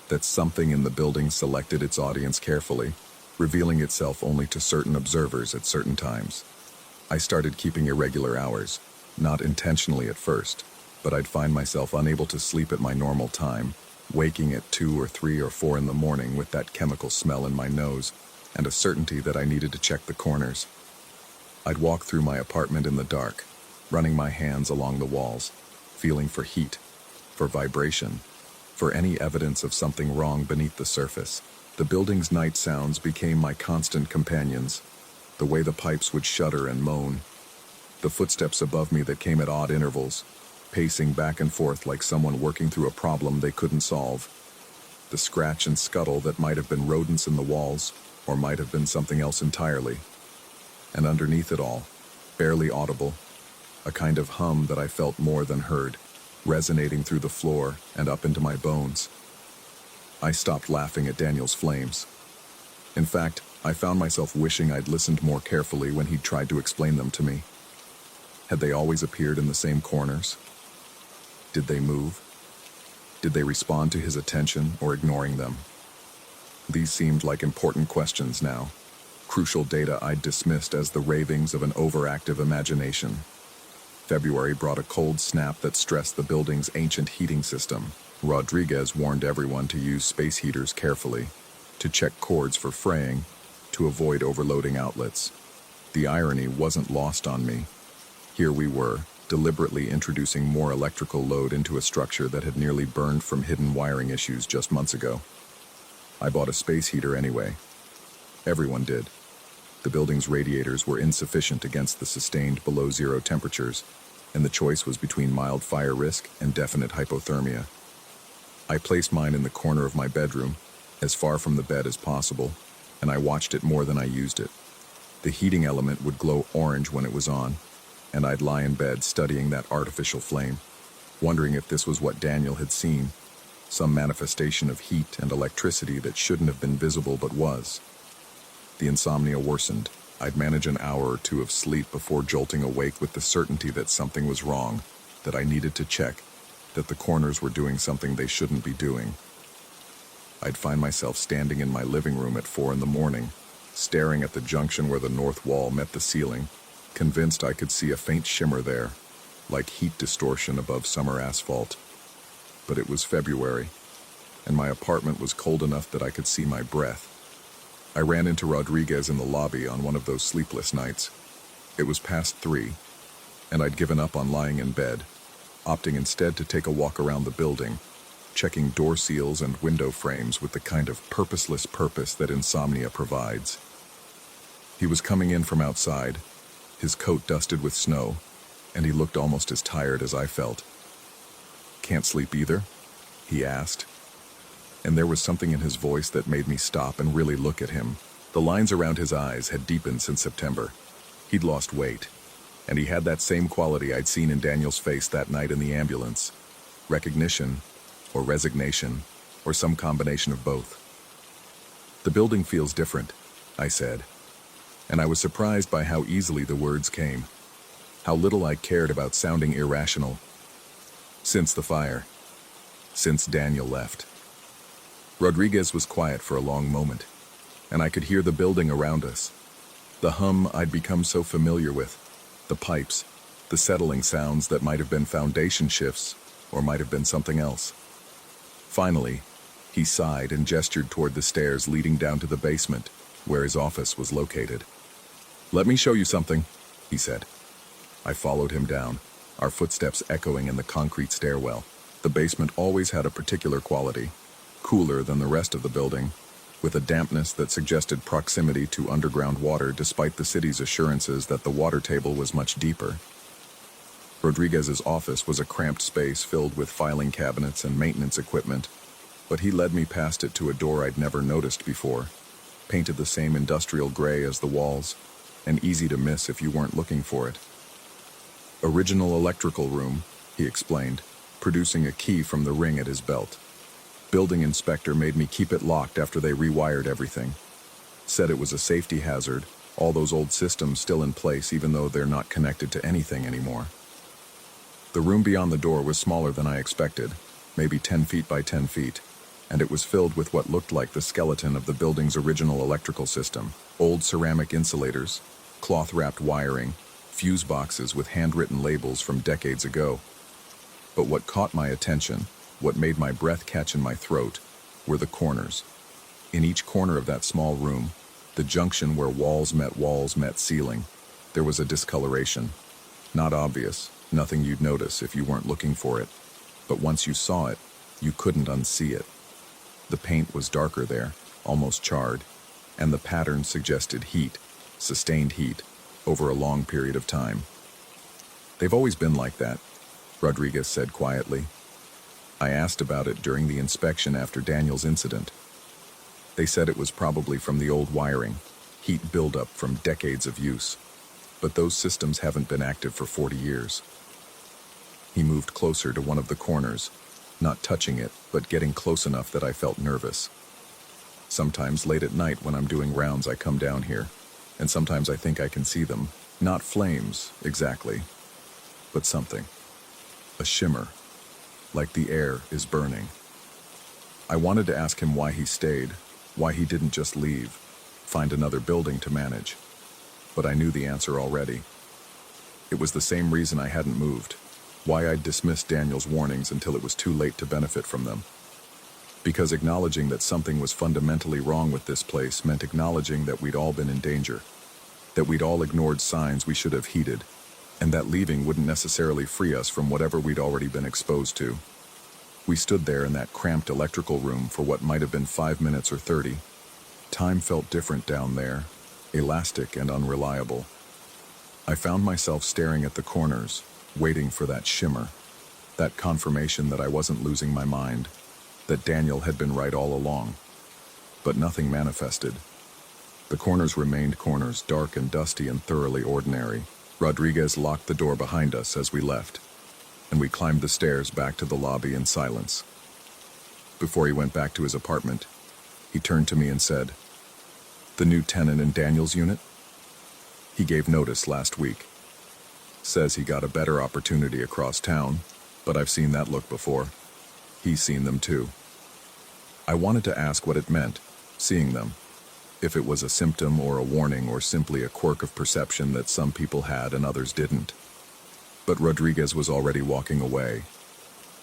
that something in the building selected its audience carefully, revealing itself only to certain observers at certain times. I started keeping irregular hours, not intentionally at first, but I'd find myself unable to sleep at my normal time, waking at 2 or 3 or 4 in the morning with that chemical smell in my nose and a certainty that I needed to check the corners. I'd walk through my apartment in the dark, running my hands along the walls, feeling for heat, for vibration, for any evidence of something wrong beneath the surface. The building's night sounds became my constant companions, the way the pipes would shudder and moan, the footsteps above me that came at odd intervals, pacing back and forth like someone working through a problem they couldn't solve, the scratch and scuttle that might have been rodents in the walls, or might have been something else entirely. And underneath it all, barely audible, a kind of hum that I felt more than heard, resonating through the floor and up into my bones. I stopped laughing at Daniel's flames. In fact, I found myself wishing I'd listened more carefully when he'd tried to explain them to me. Had they always appeared in the same corners? Did they move? Did they respond to his attention or ignoring them? These seemed like important questions now, crucial data I'd dismissed as the ravings of an overactive imagination. February brought a cold snap that stressed the building's ancient heating system. Rodriguez warned everyone to use space heaters carefully, to check cords for fraying, to avoid overloading outlets. The irony wasn't lost on me. Here we were, deliberately introducing more electrical load into a structure that had nearly burned from hidden wiring issues just months ago. I bought a space heater anyway. Everyone did. The building's radiators were insufficient against the sustained below-zero temperatures, and the choice was between mild fire risk and definite hypothermia. I placed mine in the corner of my bedroom, as far from the bed as possible, and I watched it more than I used it. The heating element would glow orange when it was on, and I'd lie in bed studying that artificial flame, wondering if this was what Daniel had seen, some manifestation of heat and electricity that shouldn't have been visible but was. The insomnia worsened. I'd manage an hour or 2 of sleep before jolting awake with the certainty that something was wrong, that I needed to check, that the corners were doing something they shouldn't be doing. I'd find myself standing in my living room at 4 in the morning, staring at the junction where the north wall met the ceiling, convinced I could see a faint shimmer there, like heat distortion above summer asphalt. But it was February, and my apartment was cold enough that I could see my breath. I ran into Rodriguez in the lobby on one of those sleepless nights. It was past 3, and I'd given up on lying in bed, opting instead to take a walk around the building, checking door seals and window frames with the kind of purposeless purpose that insomnia provides. He was coming in from outside, his coat dusted with snow, and he looked almost as tired as I felt. "Can't sleep either?" he asked. And there was something in his voice that made me stop and really look at him. The lines around his eyes had deepened since September. He'd lost weight, and he had that same quality I'd seen in Daniel's face that night in the ambulance. Recognition, or resignation, or some combination of both. "The building feels different," I said, and I was surprised by how easily the words came, how little I cared about sounding irrational. Since the fire. Since Daniel left. Rodriguez was quiet for a long moment, and I could hear the building around us. The hum I'd become so familiar with, the pipes, the settling sounds that might have been foundation shifts, or might have been something else. Finally, he sighed and gestured toward the stairs leading down to the basement, where his office was located. "Let me show you something," he said. I followed him down, our footsteps echoing in the concrete stairwell. The basement always had a particular quality, cooler than the rest of the building, with a dampness that suggested proximity to underground water despite the city's assurances that the water table was much deeper. Rodriguez's office was a cramped space filled with filing cabinets and maintenance equipment, but he led me past it to a door I'd never noticed before, painted the same industrial gray as the walls, and easy to miss if you weren't looking for it. "Original electrical room," he explained, producing a key from the ring at his belt. "Building inspector made me keep it locked after they rewired everything. Said it was a safety hazard, all those old systems still in place even though they're not connected to anything anymore." The room beyond the door was smaller than I expected, maybe 10 feet by 10 feet, and it was filled with what looked like the skeleton of the building's original electrical system. Old ceramic insulators, cloth-wrapped wiring, fuse boxes with handwritten labels from decades ago. But what caught my attention, what made my breath catch in my throat, were the corners. In each corner of that small room, the junction where walls met ceiling, there was a discoloration. Not obvious, nothing you'd notice if you weren't looking for it, but once you saw it, you couldn't unsee it. The paint was darker there, almost charred, and the pattern suggested heat, sustained heat, over a long period of time. "They've always been like that," Rodriguez said quietly. I asked about it during the inspection after Daniel's incident. They said it was probably from the old wiring, heat buildup from decades of use, but those systems haven't been active for 40 years. He moved closer to one of the corners, not touching it, but getting close enough that I felt nervous. Sometimes late at night when I'm doing rounds I come down here, and sometimes I think I can see them. Not flames, exactly, but something. A shimmer, like the air is burning. I wanted to ask him why he stayed, why he didn't just leave, find another building to manage. But I knew the answer already. It was the same reason I hadn't moved, why I'd dismissed Daniel's warnings until it was too late to benefit from them. Because acknowledging that something was fundamentally wrong with this place meant acknowledging that we'd all been in danger, that we'd all ignored signs we should have heeded, and that leaving wouldn't necessarily free us from whatever we'd already been exposed to. We stood there in that cramped electrical room for what might have been 5 minutes or 30. Time felt different down there, elastic and unreliable. I found myself staring at the corners, waiting for that shimmer, that confirmation that I wasn't losing my mind, that Daniel had been right all along. But nothing manifested. The corners remained corners, dark and dusty and thoroughly ordinary. Rodriguez locked the door behind us as we left, and we climbed the stairs back to the lobby in silence. Before he went back to his apartment, he turned to me and said, "The new tenant in Daniel's unit? He gave notice last week. Says he got a better opportunity across town, but I've seen that look before. He's seen them too." I wanted to ask what it meant, seeing them, if it was a symptom or a warning or simply a quirk of perception that some people had and others didn't. But Rodriguez was already walking away,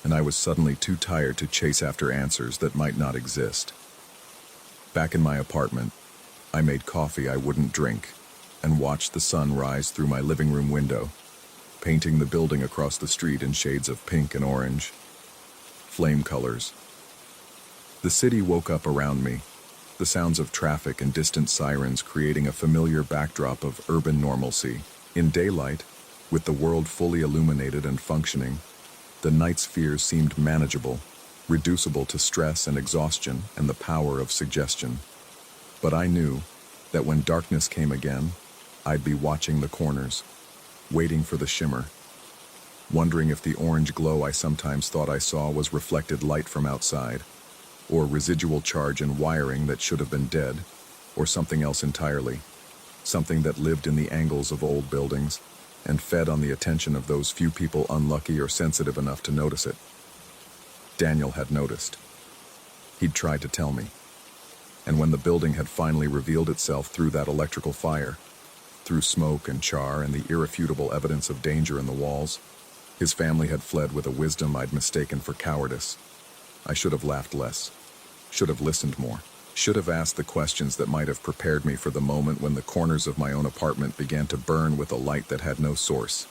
and I was suddenly too tired to chase after answers that might not exist. Back in my apartment, I made coffee I wouldn't drink and watched the sun rise through my living room window, painting the building across the street in shades of pink and orange. Flame colors. The city woke up around me, the sounds of traffic and distant sirens creating a familiar backdrop of urban normalcy. In daylight, with the world fully illuminated and functioning, the night's fears seemed manageable, reducible to stress and exhaustion and the power of suggestion. But I knew that when darkness came again, I'd be watching the corners, waiting for the shimmer, wondering if the orange glow I sometimes thought I saw was reflected light from outside, or residual charge in wiring that should have been dead, or something else entirely. something that lived in the angles of old buildings and fed on the attention of those few people unlucky or sensitive enough to notice it. Daniel had noticed. He'd tried to tell me. And when the building had finally revealed itself through that electrical fire, through smoke and char and the irrefutable evidence of danger in the walls, his family had fled with a wisdom I'd mistaken for cowardice. I should have laughed less, should have listened more, should have asked the questions that might have prepared me for the moment when the corners of my own apartment began to burn with a light that had no source,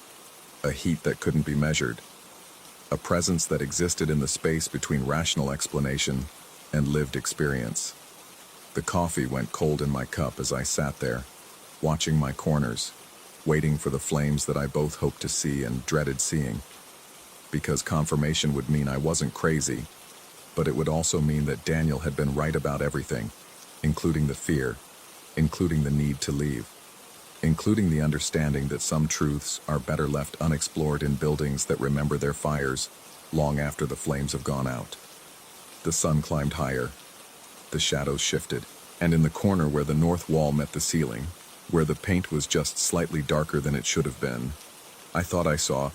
a heat that couldn't be measured, a presence that existed in the space between rational explanation and lived experience. The coffee went cold in my cup as I sat there, watching my corners, waiting for the flames that I both hoped to see and dreaded seeing. Because confirmation would mean I wasn't crazy, but it would also mean that Daniel had been right about everything, including the fear, including the need to leave, including the understanding that some truths are better left unexplored in buildings that remember their fires long after the flames have gone out. The sun climbed higher, the shadows shifted, and in the corner where the north wall met the ceiling, where the paint was just slightly darker than it should have been, I thought I saw,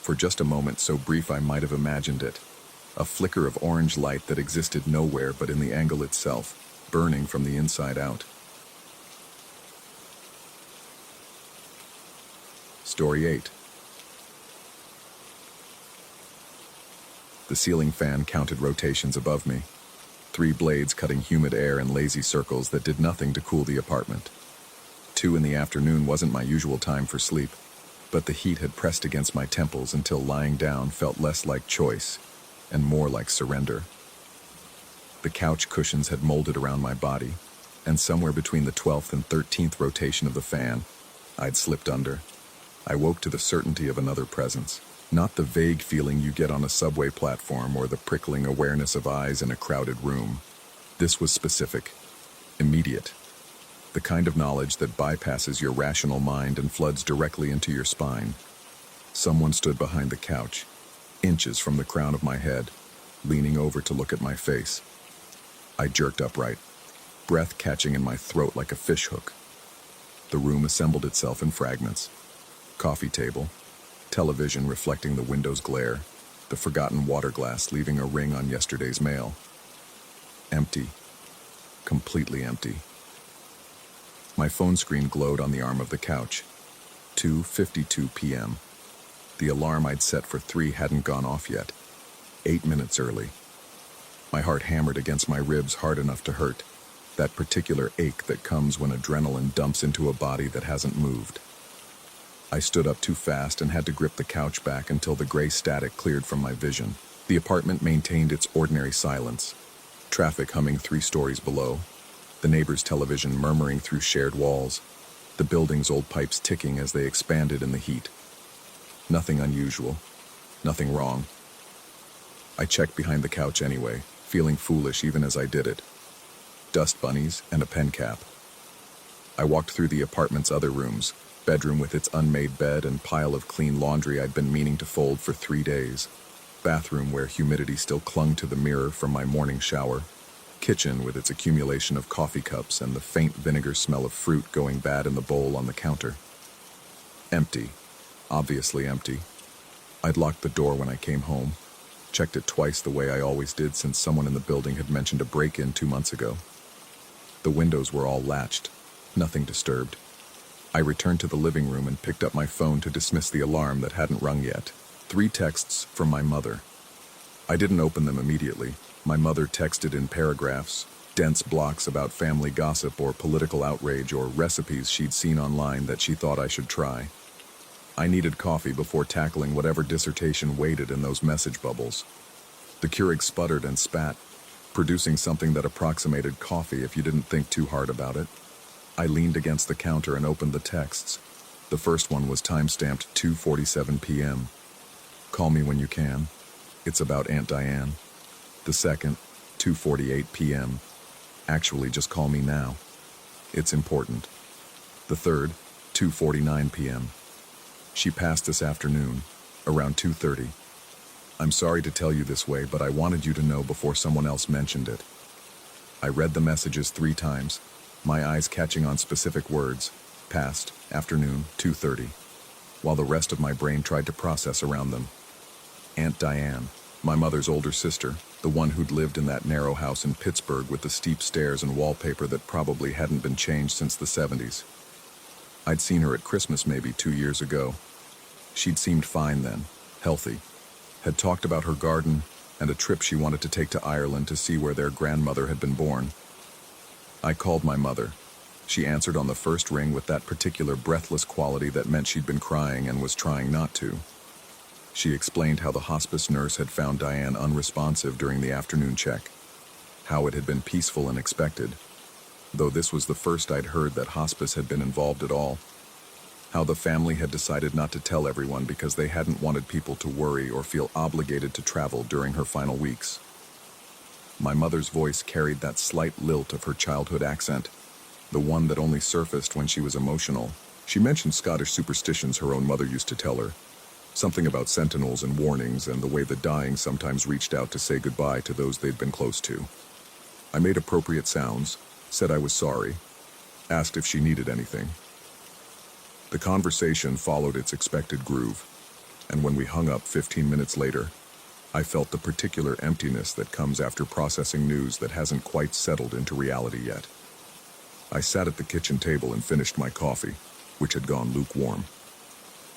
for just a moment so brief I might have imagined it, a flicker of orange light that existed nowhere but in the angle itself, burning from the inside out. Story 8. The ceiling fan counted rotations above me, 3 blades cutting humid air in lazy circles that did nothing to cool the apartment. 2 in the afternoon wasn't my usual time for sleep, but the heat had pressed against my temples until lying down felt less like choice and more like surrender. The couch cushions had molded around my body, and somewhere between the 12th and 13th rotation of the fan, I'd slipped under. I woke to the certainty of another presence, not the vague feeling you get on a subway platform or the prickling awareness of eyes in a crowded room. This was specific, immediate, the kind of knowledge that bypasses your rational mind and floods directly into your spine. Someone stood behind the couch, inches from the crown of my head, leaning over to look at my face. I jerked upright, breath catching in my throat like a fishhook. The room assembled itself in fragments. Coffee table, television reflecting the window's glare, the forgotten water glass leaving a ring on yesterday's mail. Empty. Completely empty. My phone screen glowed on the arm of the couch. 2:52 p.m. The alarm I'd set for 3 hadn't gone off yet. 8 minutes early. My heart hammered against my ribs hard enough to hurt, that particular ache that comes when adrenaline dumps into a body that hasn't moved. I stood up too fast and had to grip the couch back until the gray static cleared from my vision. The apartment maintained its ordinary silence. Traffic humming 3 stories below, the neighbor's television murmuring through shared walls, the building's old pipes ticking as they expanded in the heat. Nothing unusual, nothing wrong. I checked behind the couch anyway, feeling foolish even as I did it. Dust bunnies and a pen cap. I walked through the apartment's other rooms, bedroom with its unmade bed and pile of clean laundry I'd been meaning to fold for 3 days, bathroom where humidity still clung to the mirror from my morning shower, kitchen with its accumulation of coffee cups and the faint vinegar smell of fruit going bad in the bowl on the counter. Empty. Obviously empty. I'd locked the door when I came home, checked it twice the way I always did since someone in the building had mentioned a break-in 2 months ago. The windows were all latched, nothing disturbed. I returned to the living room and picked up my phone to dismiss the alarm that hadn't rung yet. 3 texts from my mother. I didn't open them immediately. My mother texted in paragraphs, dense blocks about family gossip or political outrage or recipes she'd seen online that she thought I should try. I needed coffee before tackling whatever dissertation waited in those message bubbles. The Keurig sputtered and spat, producing something that approximated coffee if you didn't think too hard about it. I leaned against the counter and opened the texts. The first one was time-stamped 2:47 p.m. Call me when you can. It's about Aunt Diane. The second, 2:48 p.m. Actually, just call me now. It's important. The third, 2:49 p.m. She passed this afternoon, around 2:30. I'm sorry to tell you this way, but I wanted you to know before someone else mentioned it. I read the messages 3 times, my eyes catching on specific words. Past, afternoon, 2:30, while the rest of my brain tried to process around them. Aunt Diane, my mother's older sister, the one who'd lived in that narrow house in Pittsburgh with the steep stairs and wallpaper that probably hadn't been changed since the 70s. I'd seen her at Christmas maybe 2 years ago. She'd seemed fine then, healthy, had talked about her garden and a trip she wanted to take to Ireland to see where their grandmother had been born. I called my mother. She answered on the first ring with that particular breathless quality that meant she'd been crying and was trying not to. She explained how the hospice nurse had found Diane unresponsive during the afternoon check, how it had been peaceful and expected, though this was the first I'd heard that hospice had been involved at all, how the family had decided not to tell everyone because they hadn't wanted people to worry or feel obligated to travel during her final weeks. My mother's voice carried that slight lilt of her childhood accent, the one that only surfaced when she was emotional. She mentioned Scottish superstitions her own mother used to tell her, something about sentinels and warnings and the way the dying sometimes reached out to say goodbye to those they'd been close to. I made appropriate sounds, said I was sorry, asked if she needed anything. The conversation followed its expected groove, and when we hung up 15 minutes later, I felt the particular emptiness that comes after processing news that hasn't quite settled into reality yet. I sat at the kitchen table and finished my coffee, which had gone lukewarm.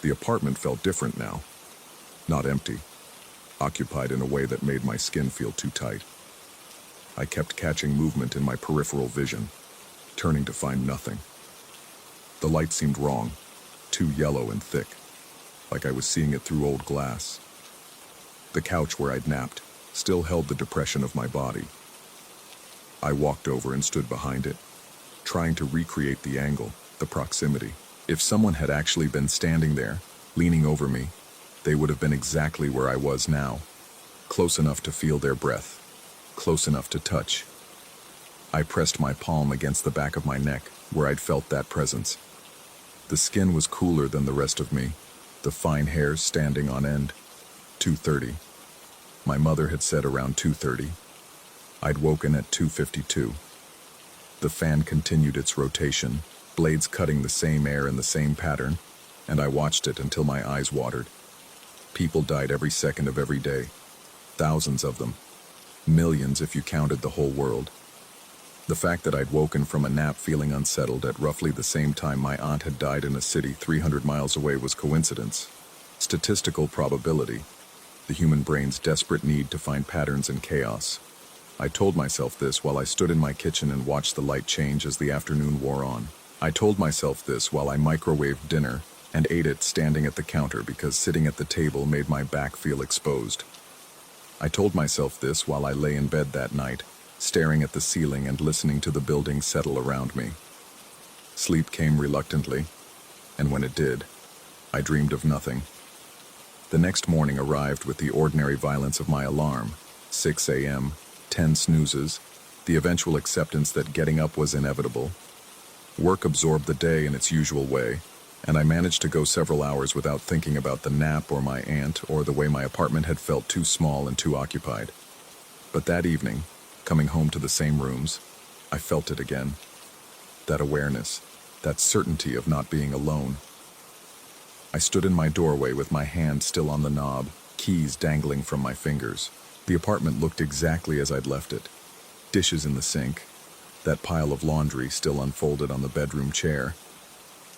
The apartment felt different now, not empty, occupied in a way that made my skin feel too tight. I kept catching movement in my peripheral vision, turning to find nothing. The light seemed wrong, too yellow and thick, like I was seeing it through old glass. The couch where I'd napped still held the depression of my body. I walked over and stood behind it, trying to recreate the angle, the proximity. If someone had actually been standing there, leaning over me, they would have been exactly where I was now, close enough to feel their breath, close enough to touch. I pressed my palm against the back of my neck, where I'd felt that presence. The skin was cooler than the rest of me, the fine hairs standing on end. 2:30. My mother had said around 2:30. I'd woken at 2:52. The fan continued its rotation, blades cutting the same air in the same pattern, and I watched it until my eyes watered. People died every second of every day. Thousands of them. Millions if you counted the whole world. The fact that I'd woken from a nap feeling unsettled at roughly the same time my aunt had died in a city 300 miles away was coincidence. Statistical probability. The human brain's desperate need to find patterns in chaos. I told myself this while I stood in my kitchen and watched the light change as the afternoon wore on. I told myself this while I microwaved dinner and ate it standing at the counter because sitting at the table made my back feel exposed. I told myself this while I lay in bed that night, staring at the ceiling and listening to the building settle around me. Sleep came reluctantly, and when it did, I dreamed of nothing. The next morning arrived with the ordinary violence of my alarm, 6 a.m., 10 snoozes, the eventual acceptance that getting up was inevitable. Work absorbed the day in its usual way, and I managed to go several hours without thinking about the nap or my aunt or the way my apartment had felt too small and too occupied. But that evening, coming home to the same rooms, I felt it again. That awareness, that certainty of not being alone. I stood in my doorway with my hand still on the knob, keys dangling from my fingers. The apartment looked exactly as I'd left it. Dishes in the sink, that pile of laundry still unfolded on the bedroom chair,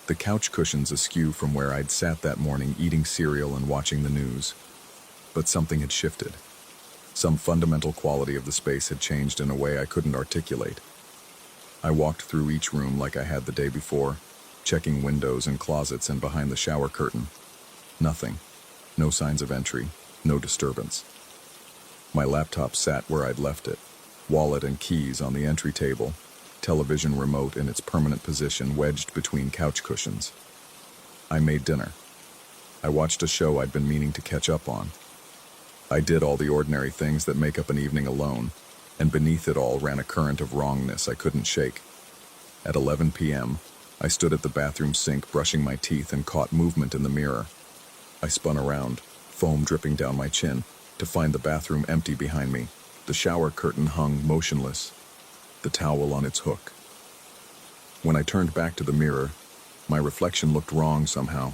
the couch cushions askew from where I'd sat that morning eating cereal and watching the news. But something had shifted. Some fundamental quality of the space had changed in a way I couldn't articulate. I walked through each room like I had the day before, checking windows and closets and behind the shower curtain. Nothing. No signs of entry. No disturbance. My laptop sat where I'd left it, wallet and keys on the entry table, television remote in its permanent position wedged between couch cushions. I made dinner. I watched a show I'd been meaning to catch up on. I did all the ordinary things that make up an evening alone, and beneath it all ran a current of wrongness I couldn't shake. At 11 p.m., I stood at the bathroom sink brushing my teeth and caught movement in the mirror. I spun around, foam dripping down my chin, to find the bathroom empty behind me. The shower curtain hung motionless, the towel on its hook. When I turned back to the mirror, My reflection looked wrong somehow.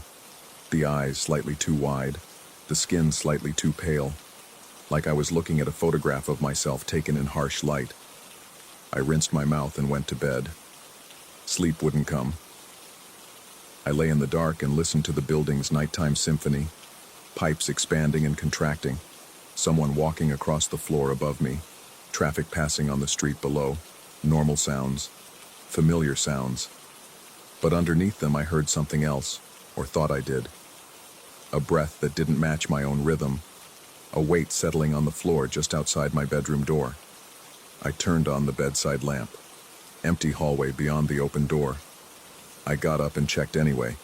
The eyes slightly too wide, the skin slightly too pale, like I was looking at a photograph of myself taken in harsh light. I rinsed my mouth and went to bed. Sleep wouldn't come. I lay in the dark and listened to the building's nighttime symphony, pipes expanding and contracting, someone walking across the floor above me, traffic passing on the street below, normal sounds, familiar sounds. But underneath them I heard something else, or thought I did. A breath that didn't match my own rhythm, a weight settling on the floor just outside my bedroom door. I turned on the bedside lamp. Empty hallway beyond the open door. I got up and checked anyway,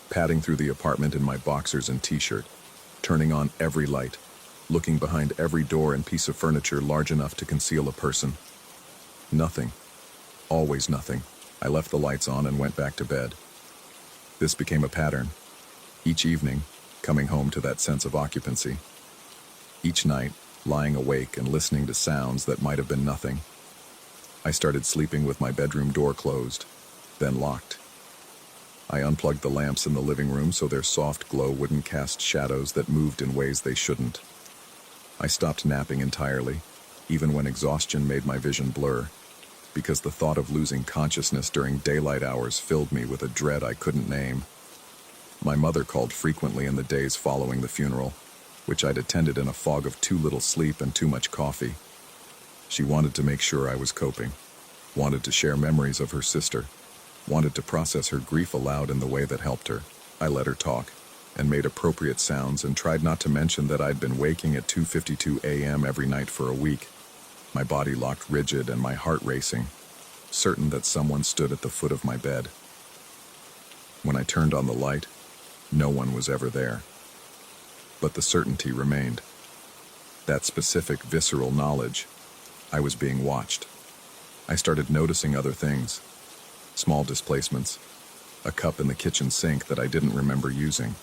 padding through the apartment in my boxers and t-shirt, turning on every light, looking behind every door and piece of furniture large enough to conceal a person. Nothing. Always nothing. I left the lights on and went back to bed. This became a pattern. Each evening, coming home to that sense of occupancy. Each night, lying awake and listening to sounds that might have been nothing. I started sleeping with my bedroom door closed, then locked. I unplugged the lamps in the living room so their soft glow wouldn't cast shadows that moved in ways they shouldn't. I stopped napping entirely, even when exhaustion made my vision blur, because the thought of losing consciousness during daylight hours filled me with a dread I couldn't name. My mother called frequently in the days following the funeral, which I'd attended in a fog of too little sleep and too much coffee. She wanted to make sure I was coping, wanted to share memories of her sister, wanted to process her grief aloud in the way that helped her. I let her talk, and made appropriate sounds and tried not to mention that I'd been waking at 2:52 a.m. every night for a week, my body locked rigid and my heart racing, certain that someone stood at the foot of my bed. When I turned on the light, no one was ever there. But the certainty remained. That specific visceral knowledge. I was being watched. I started noticing other things. Small displacements. A cup in the kitchen sink that I didn't remember using.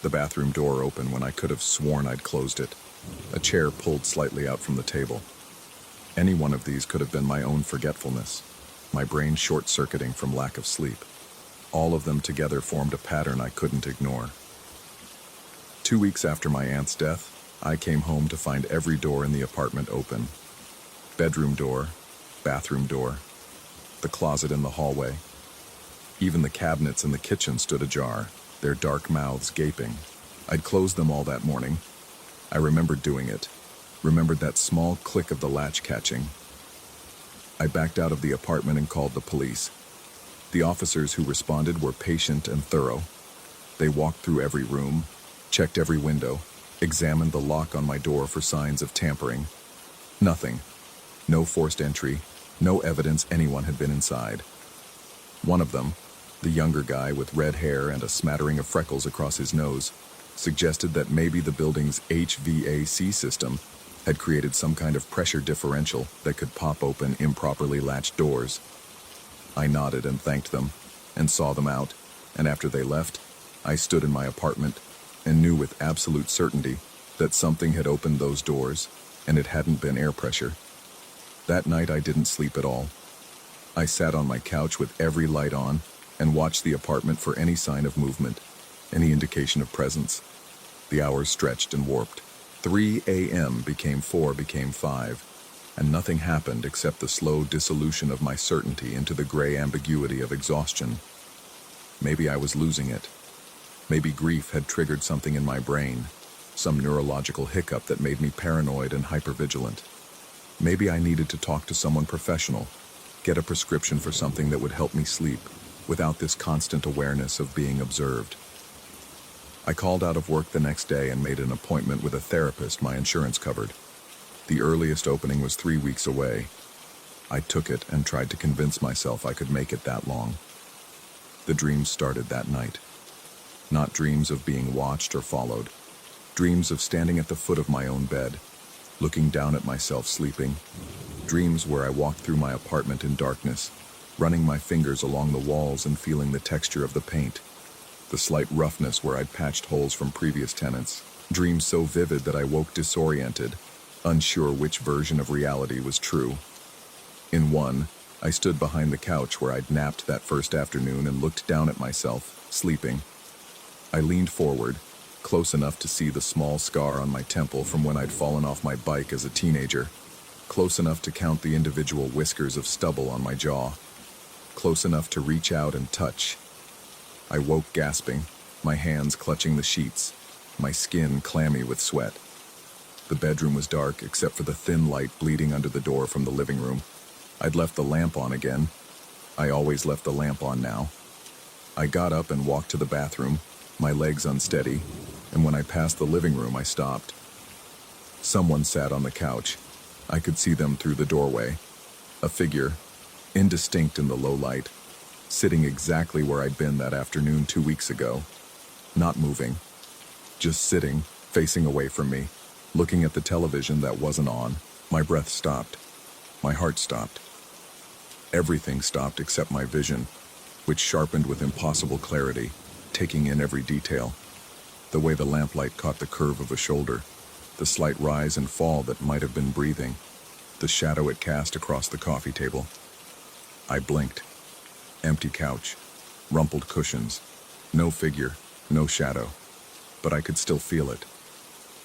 The bathroom door open when I could have sworn I'd closed it. A chair pulled slightly out from the table. Any one of these could have been my own forgetfulness, my brain short-circuiting from lack of sleep. All of them together formed a pattern I couldn't ignore. 2 weeks after my aunt's death, I came home to find every door in the apartment open. Bedroom door, bathroom door, the closet in the hallway. Even the cabinets in the kitchen stood ajar, their dark mouths gaping. I'd closed them all that morning. I remembered doing it, remembered that small click of the latch catching. I backed out of the apartment and called the police. The officers who responded were patient and thorough. They walked through every room, checked every window, examined the lock on my door for signs of tampering. Nothing. No forced entry, no evidence anyone had been inside. One of them, the younger guy with red hair and a smattering of freckles across his nose, suggested that maybe the building's HVAC system had created some kind of pressure differential that could pop open improperly latched doors. I nodded and thanked them, and saw them out, and after they left, I stood in my apartment and knew with absolute certainty that something had opened those doors, and it hadn't been air pressure. That night I didn't sleep at all. I sat on my couch with every light on and watched the apartment for any sign of movement, any indication of presence. The hours stretched and warped. 3 a.m. became 4, became 5, and nothing happened except the slow dissolution of my certainty into the gray ambiguity of exhaustion. Maybe I was losing it. Maybe grief had triggered something in my brain, some neurological hiccup that made me paranoid and hypervigilant. Maybe I needed to talk to someone professional, get a prescription for something that would help me sleep, without this constant awareness of being observed. I called out of work the next day and made an appointment with a therapist my insurance covered. The earliest opening was 3 weeks away. I took it and tried to convince myself I could make it that long. The dreams started that night. Not dreams of being watched or followed. Dreams of standing at the foot of my own bed, looking down at myself sleeping. Dreams where I walked through my apartment in darkness, running my fingers along the walls and feeling the texture of the paint, the slight roughness where I'd patched holes from previous tenants. Dreams so vivid that I woke disoriented, unsure which version of reality was true. In one, I stood behind the couch where I'd napped that first afternoon and looked down at myself, sleeping. I leaned forward, close enough to see the small scar on my temple from when I'd fallen off my bike as a teenager, close enough to count the individual whiskers of stubble on my jaw, close enough to reach out and touch. I woke gasping, my hands clutching the sheets, my skin clammy with sweat. The bedroom was dark except for the thin light bleeding under the door from the living room. I'd left the lamp on again. I always left the lamp on now. I got up and walked to the bathroom, my legs unsteady, and when I passed the living room, I stopped. Someone sat on the couch. I could see them through the doorway. A figure, indistinct in the low light, sitting exactly where I'd been that afternoon 2 weeks ago. Not moving, just sitting, facing away from me, looking at the television that wasn't on. My breath stopped. My heart stopped. Everything stopped except my vision, which sharpened with impossible clarity, taking in every detail. The way the lamplight caught the curve of a shoulder, the slight rise and fall that might have been breathing, the shadow it cast across the coffee table. I blinked. Empty couch, rumpled cushions, no figure, no shadow, but I could still feel it.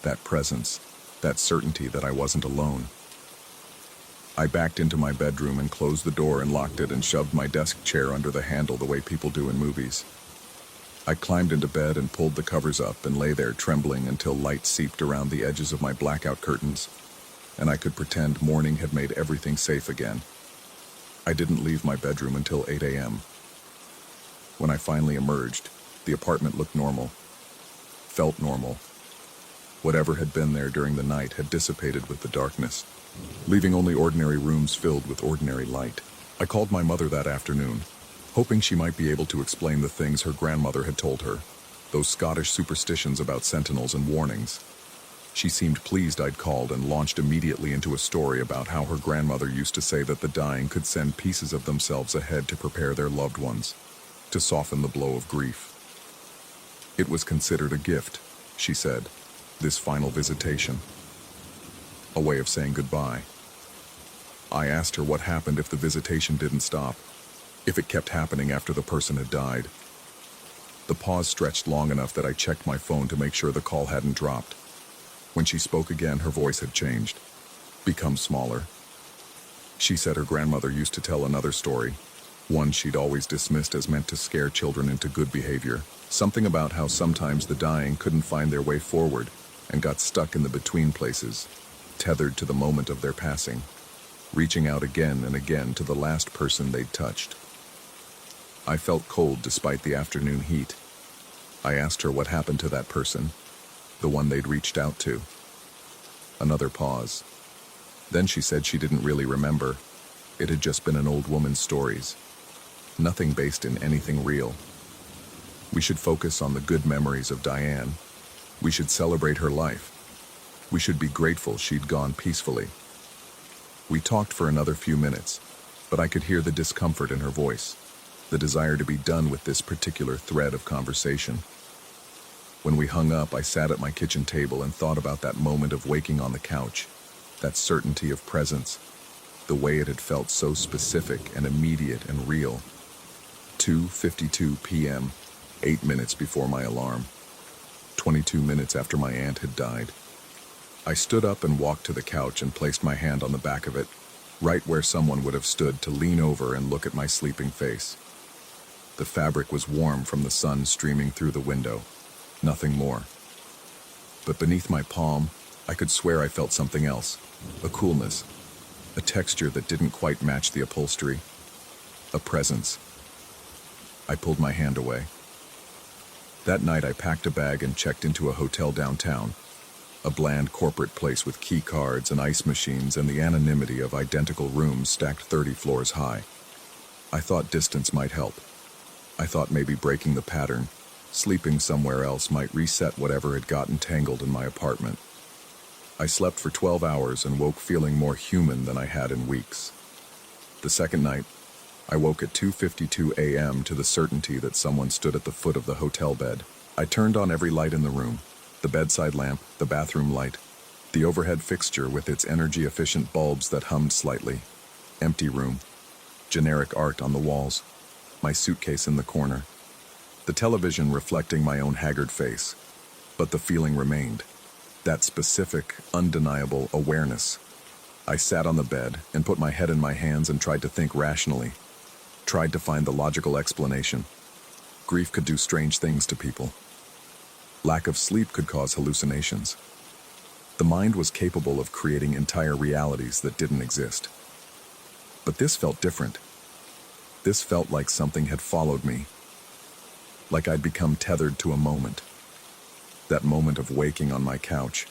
That presence, that certainty that I wasn't alone. I backed into my bedroom and closed the door and locked it and shoved my desk chair under the handle the way people do in movies. I climbed into bed and pulled the covers up and lay there trembling until light seeped around the edges of my blackout curtains, and I could pretend morning had made everything safe again. I didn't leave my bedroom until 8 a.m. When I finally emerged, the apartment looked normal, felt normal. Whatever had been there during the night had dissipated with the darkness, leaving only ordinary rooms filled with ordinary light. I called my mother that afternoon, hoping she might be able to explain the things her grandmother had told her, those Scottish superstitions about sentinels and warnings. She seemed pleased I'd called and launched immediately into a story about how her grandmother used to say that the dying could send pieces of themselves ahead to prepare their loved ones, to soften the blow of grief. It was considered a gift, she said, this final visitation. A way of saying goodbye. I asked her what happened if the visitation didn't stop, if it kept happening after the person had died. The pause stretched long enough that I checked my phone to make sure the call hadn't dropped. When she spoke again, her voice had changed, become smaller. She said her grandmother used to tell another story, one she'd always dismissed as meant to scare children into good behavior, something about how sometimes the dying couldn't find their way forward and got stuck in the between places, tethered to the moment of their passing, reaching out again and again to the last person they'd touched. I felt cold despite the afternoon heat. I asked her what happened to that person, the one they'd reached out to. Another pause. Then she said she didn't really remember. It had just been an old woman's stories. Nothing based in anything real. We should focus on the good memories of Diane. We should celebrate her life. We should be grateful she'd gone peacefully. We talked for another few minutes, but I could hear the discomfort in her voice, the desire to be done with this particular thread of conversation. When we hung up, I sat at my kitchen table and thought about that moment of waking on the couch, that certainty of presence, the way it had felt so specific and immediate and real. 2:52 p.m., 8 minutes before my alarm, 22 minutes after my aunt had died. I stood up and walked to the couch and placed my hand on the back of it, right where someone would have stood to lean over and look at my sleeping face. The fabric was warm from the sun streaming through the window, nothing more. But beneath my palm, I could swear I felt something else, a coolness, a texture that didn't quite match the upholstery, a presence. I pulled my hand away. That night I packed a bag and checked into a hotel downtown, a bland corporate place with key cards and ice machines and the anonymity of identical rooms stacked 30 floors high. I thought distance might help. I thought maybe breaking the pattern, sleeping somewhere else might reset whatever had gotten tangled in my apartment. I slept for 12 hours and woke feeling more human than I had in weeks. The second night, I woke at 2:52 a.m. to the certainty that someone stood at the foot of the hotel bed. I turned on every light in the room, the bedside lamp, the bathroom light, the overhead fixture with its energy-efficient bulbs that hummed slightly. Empty room. generic art on the walls, my suitcase in the corner, the television reflecting my own haggard face. But the feeling remained, that specific, undeniable awareness. I sat on the bed and put my head in my hands and tried to think rationally, tried to find the logical explanation. Grief could do strange things to people. Lack of sleep could cause hallucinations. The mind was capable of creating entire realities that didn't exist. But this felt different. This felt like something had followed me, like I'd become tethered to a moment. That moment of waking on my couch.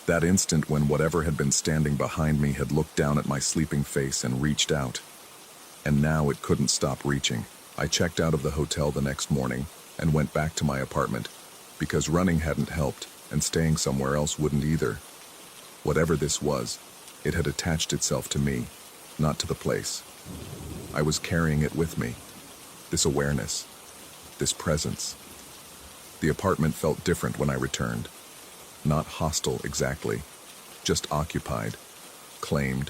That instant when whatever had been standing behind me had looked down at my sleeping face and reached out. And now it couldn't stop reaching. I checked out of the hotel the next morning and went back to my apartment, because running hadn't helped and staying somewhere else wouldn't either. Whatever this was, it had attached itself to me, not to the place. I was carrying it with me, this awareness, this presence. The apartment felt different when I returned. Not hostile exactly, just occupied, claimed.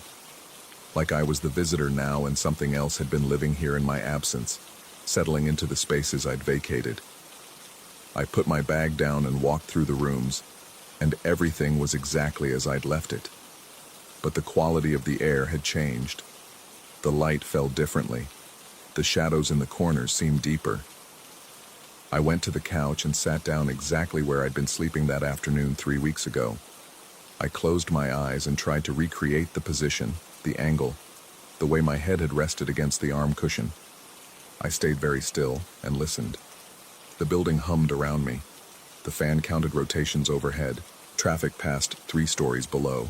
Like I was the visitor now and something else had been living here in my absence, settling into the spaces I'd vacated. I put my bag down and walked through the rooms, and everything was exactly as I'd left it. But the quality of the air had changed. The light fell differently. The shadows in the corners seemed deeper. I went to the couch and sat down exactly where I'd been sleeping that afternoon 3 weeks ago. I closed my eyes and tried to recreate the position, the angle, the way my head had rested against the arm cushion. I stayed very still and listened. The building hummed around me. The fan counted rotations overhead. Traffic passed 3 stories below.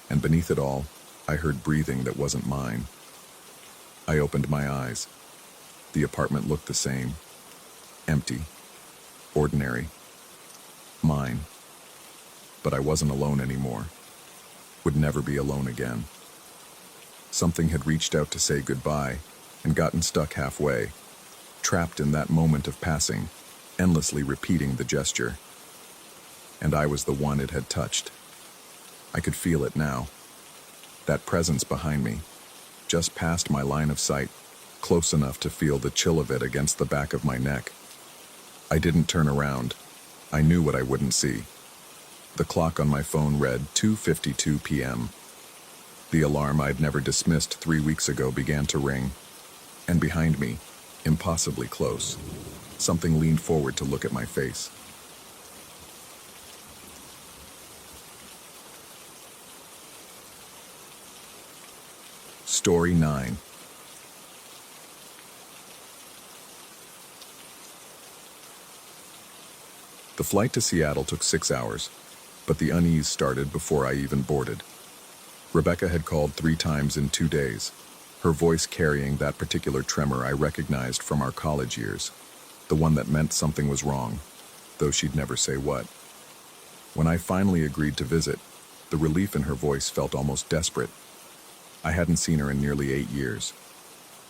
And beneath it all, I heard breathing that wasn't mine. I opened my eyes. The apartment looked the same. Empty. Ordinary. Mine. But I wasn't alone anymore. Would never be alone again. Something had reached out to say goodbye and gotten stuck halfway, trapped in that moment of passing, endlessly repeating the gesture. And I was the one it had touched. I could feel it now. That presence behind me, just past my line of sight, close enough to feel the chill of it against the back of my neck. I didn't turn around. I knew what I wouldn't see. The clock on my phone read 2:52 p.m. The alarm I'd never dismissed 3 weeks ago began to ring. And behind me, impossibly close, something leaned forward to look at my face. Story 9. The flight to Seattle took 6 hours, but the unease started before I even boarded. Rebecca had called 3 times in 2 days, her voice carrying that particular tremor I recognized from our college years, the one that meant something was wrong, though she'd never say what. When I finally agreed to visit, the relief in her voice felt almost desperate. I hadn't seen her in nearly 8 years.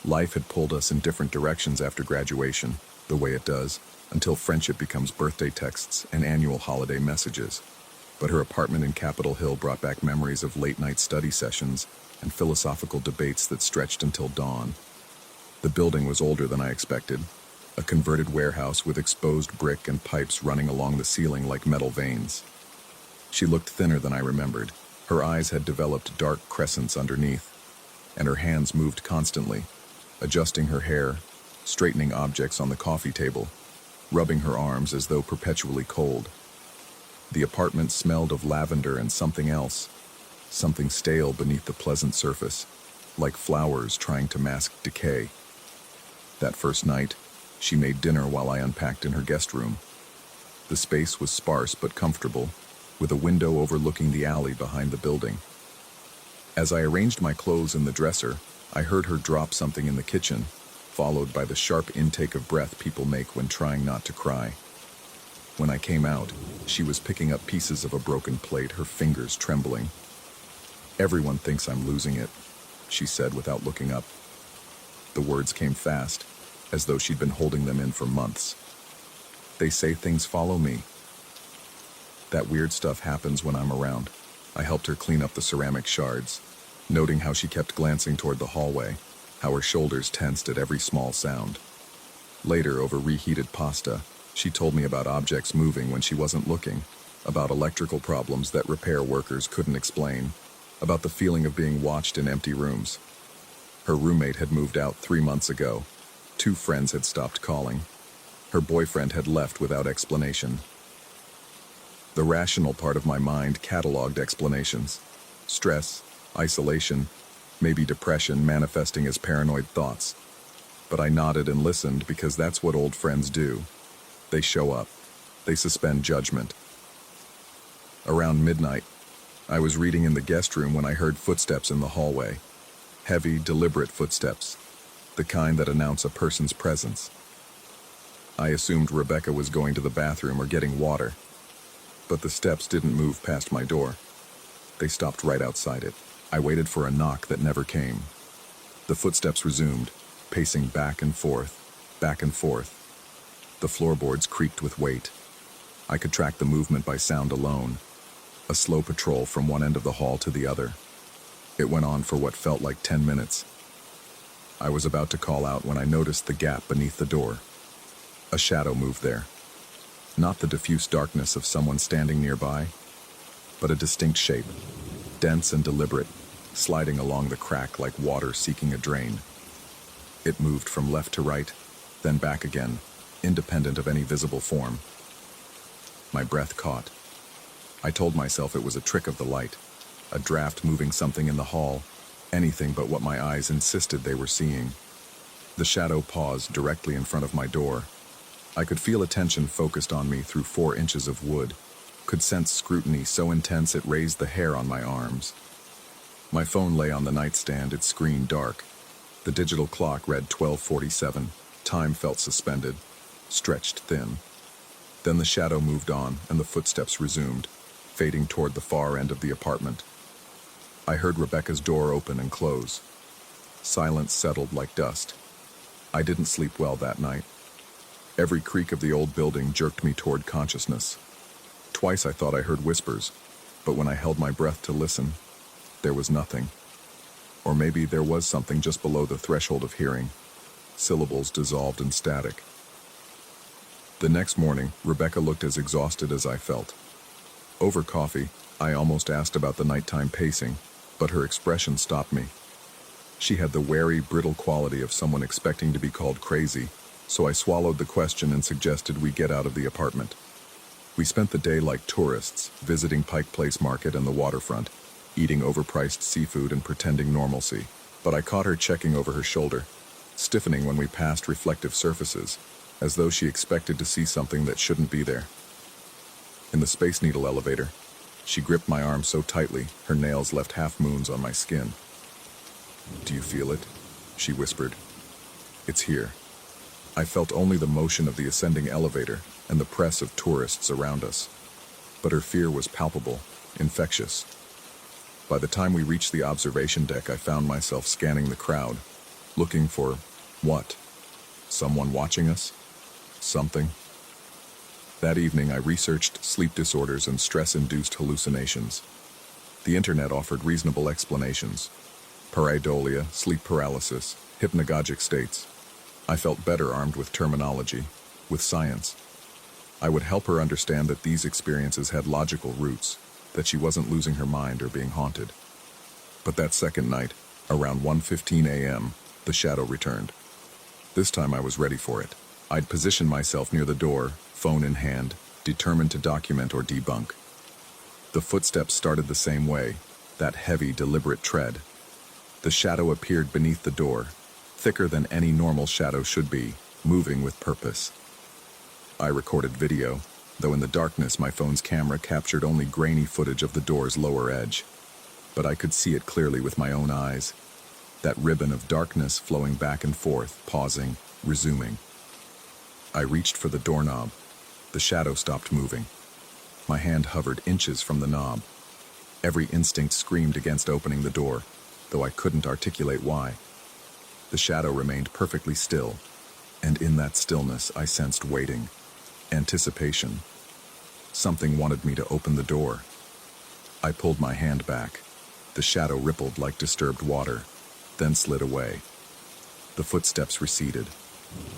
Life had pulled us in different directions after graduation, the way it does, until friendship becomes birthday texts and annual holiday messages. But her apartment in Capitol Hill brought back memories of late-night study sessions and philosophical debates that stretched until dawn. The building was older than I expected, a converted warehouse with exposed brick and pipes running along the ceiling like metal veins. She looked thinner than I remembered. Her eyes had developed dark crescents underneath, and her hands moved constantly, adjusting her hair, straightening objects on the coffee table, rubbing her arms as though perpetually cold. The apartment smelled of lavender and something else, something stale beneath the pleasant surface, like flowers trying to mask decay. That first night, she made dinner while I unpacked in her guest room. The space was sparse but comfortable, with a window overlooking the alley behind the building. As I arranged my clothes in the dresser, I heard her drop something in the kitchen, followed by the sharp intake of breath people make when trying not to cry. When I came out, she was picking up pieces of a broken plate, her fingers trembling. "Everyone thinks I'm losing it," she said without looking up. The words came fast, as though she'd been holding them in for months. "They say things follow me. That weird stuff happens when I'm around." I helped her clean up the ceramic shards, noting how she kept glancing toward the hallway. how her shoulders tensed at every small sound. Later, over reheated pasta, she told me about objects moving when she wasn't looking, about electrical problems that repair workers couldn't explain, about the feeling of being watched in empty rooms. Her roommate had moved out 3 months ago. 2 friends had stopped calling. Her boyfriend had left without explanation. The rational part of my mind cataloged explanations. Stress, isolation, maybe depression manifesting as paranoid thoughts. But I nodded and listened because that's what old friends do. They show up. They suspend judgment. Around midnight, I was reading in the guest room when I heard footsteps in the hallway. Heavy, deliberate footsteps, the kind that announce a person's presence. I assumed Rebecca was going to the bathroom or getting water, but the steps didn't move past my door. They stopped right outside it. I waited for a knock that never came. The footsteps resumed, pacing back and forth, back and forth. The floorboards creaked with weight. I could track the movement by sound alone, a slow patrol from one end of the hall to the other. It went on for what felt like 10 minutes. I was about to call out when I noticed the gap beneath the door. A shadow moved there. Not the diffuse darkness of someone standing nearby, but a distinct shape, dense and deliberate, sliding along the crack like water seeking a drain. It moved from left to right, then back again, independent of any visible form. My breath caught. I told myself it was a trick of the light, a draft moving something in the hall, anything but what my eyes insisted they were seeing. The shadow paused directly in front of my door. I could feel attention focused on me through 4 inches of wood, could sense scrutiny so intense it raised the hair on my arms. My phone lay on the nightstand, its screen dark. The digital clock read 12:47. Time felt suspended, stretched thin. Then the shadow moved on and the footsteps resumed, fading toward the far end of the apartment. I heard Rebecca's door open and close. Silence settled like dust. I didn't sleep well that night. Every creak of the old building jerked me toward consciousness. Twice I thought I heard whispers, but when I held my breath to listen, there was nothing. Or maybe there was something just below the threshold of hearing. Syllables dissolved in static. The next morning, Rebecca looked as exhausted as I felt. Over coffee, I almost asked about the nighttime pacing, but her expression stopped me. She had the wary, brittle quality of someone expecting to be called crazy, so I swallowed the question and suggested we get out of the apartment. We spent the day like tourists, visiting Pike Place Market and the waterfront, eating overpriced seafood and pretending normalcy. But I caught her checking over her shoulder, stiffening when we passed reflective surfaces, as though she expected to see something that shouldn't be there. In the Space Needle elevator, she gripped my arm so tightly, her nails left half-moons on my skin. "Do you feel it?" she whispered. "It's here." I felt only the motion of the ascending elevator and the press of tourists around us. But her fear was palpable, infectious. By the time we reached the observation deck, I found myself scanning the crowd, looking for what? Someone watching us? Something? That evening, I researched sleep disorders and stress-induced hallucinations. The internet offered reasonable explanations. Pareidolia, sleep paralysis, hypnagogic states. I felt better armed with terminology, with science. I would help her understand that these experiences had logical roots, that she wasn't losing her mind or being haunted. But that second night, around 1:15 a.m., the shadow returned. This time I was ready for it. I'd positioned myself near the door, phone in hand, determined to document or debunk. The footsteps started the same way, that heavy, deliberate tread. The shadow appeared beneath the door, thicker than any normal shadow should be, moving with purpose. I recorded video, though in the darkness my phone's camera captured only grainy footage of the door's lower edge. But I could see it clearly with my own eyes. That ribbon of darkness flowing back and forth, pausing, resuming. I reached for the doorknob. The shadow stopped moving. My hand hovered inches from the knob. Every instinct screamed against opening the door, though I couldn't articulate why. The shadow remained perfectly still, and in that stillness I sensed waiting, anticipation. Something wanted me to open the door. I pulled my hand back. The shadow rippled like disturbed water, then slid away. The footsteps receded.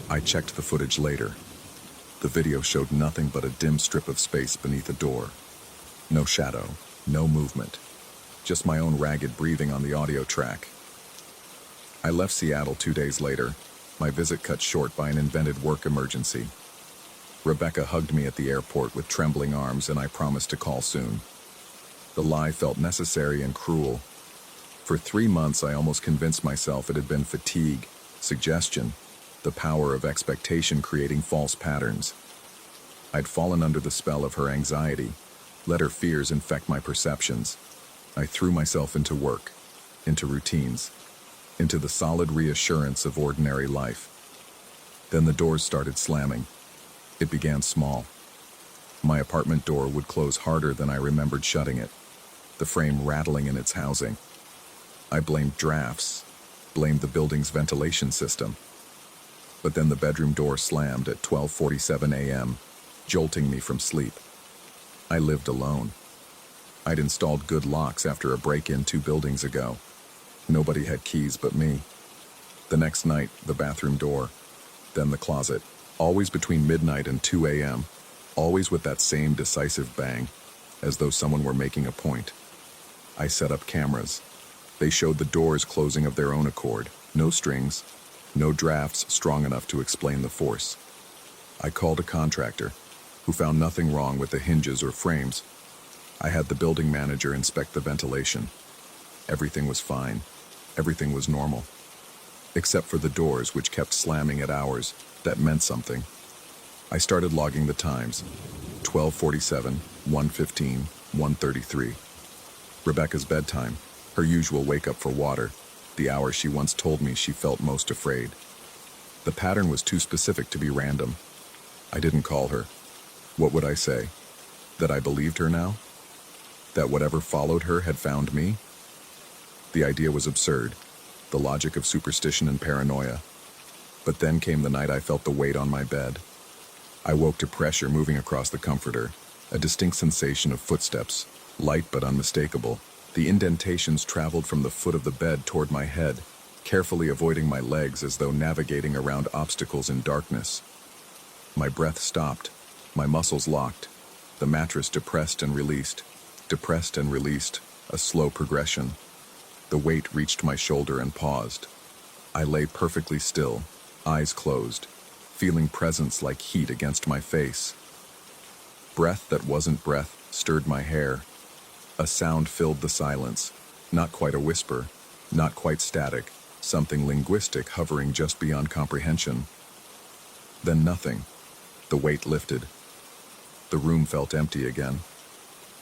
I checked the footage later. The video showed nothing but a dim strip of space beneath a door. No shadow, no movement. Just my own ragged breathing on the audio track. I left Seattle 2 days later, my visit cut short by an invented work emergency. Rebecca hugged me at the airport with trembling arms, and I promised to call soon. The lie felt necessary and cruel. For 3 months, I almost convinced myself it had been fatigue, suggestion, the power of expectation creating false patterns. I'd fallen under the spell of her anxiety, let her fears infect my perceptions. I threw myself into work, into routines, into the solid reassurance of ordinary life. Then the doors started slamming. It began small. My apartment door would close harder than I remembered shutting it, the frame rattling in its housing. I blamed drafts, blamed the building's ventilation system. But then the bedroom door slammed at 12:47 a.m., jolting me from sleep. I lived alone. I'd installed good locks after a break-in 2 buildings ago. Nobody had keys but me. The next night, the bathroom door, then the closet, always between midnight and 2 a.m., always with that same decisive bang, as though someone were making a point. I set up cameras. They showed the doors closing of their own accord, no strings, no drafts strong enough to explain the force. I called a contractor, who found nothing wrong with the hinges or frames. I had the building manager inspect the ventilation. Everything was fine. Everything was normal. Except for the doors, which kept slamming at hours that meant something. I started logging the times. 12:47, 1:15, 1:33. Rebecca's bedtime, her usual wake-up for water, the hour she once told me she felt most afraid. The pattern was too specific to be random. I didn't call her. What would I say? That I believed her now? That whatever followed her had found me? The idea was absurd, the logic of superstition and paranoia. But then came the night I felt the weight on my bed. I woke to pressure moving across the comforter, a distinct sensation of footsteps, light but unmistakable. The indentations traveled from the foot of the bed toward my head, carefully avoiding my legs as though navigating around obstacles in darkness. My breath stopped, my muscles locked, the mattress depressed and released, a slow progression. The weight reached my shoulder and paused. I lay perfectly still, eyes closed, feeling presence like heat against my face. Breath that wasn't breath stirred my hair. A sound filled the silence, not quite a whisper, not quite static, something linguistic hovering just beyond comprehension. Then nothing. The weight lifted. The room felt empty again.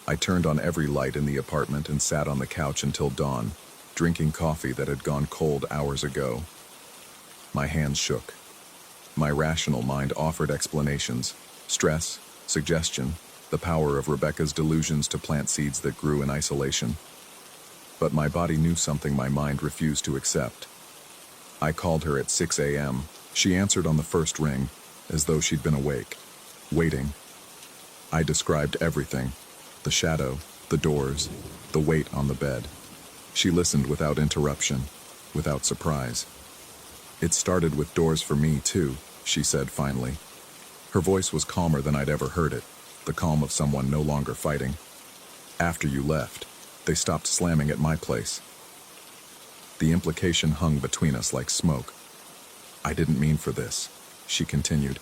I turned on every light in the apartment and sat on the couch until dawn, drinking coffee that had gone cold hours ago. My hands shook. My rational mind offered explanations, stress, suggestion, the power of Rebecca's delusions to plant seeds that grew in isolation. But my body knew something my mind refused to accept. I called her at 6 a.m. She answered on the first ring, as though she'd been awake, waiting. I described everything, the shadow, the doors, the weight on the bed. She listened without interruption, without surprise. It started with doors for me, too, she said finally. Her voice was calmer than I'd ever heard it, the calm of someone no longer fighting. After you left, they stopped slamming at my place. The implication hung between us like smoke. I didn't mean for this, she continued.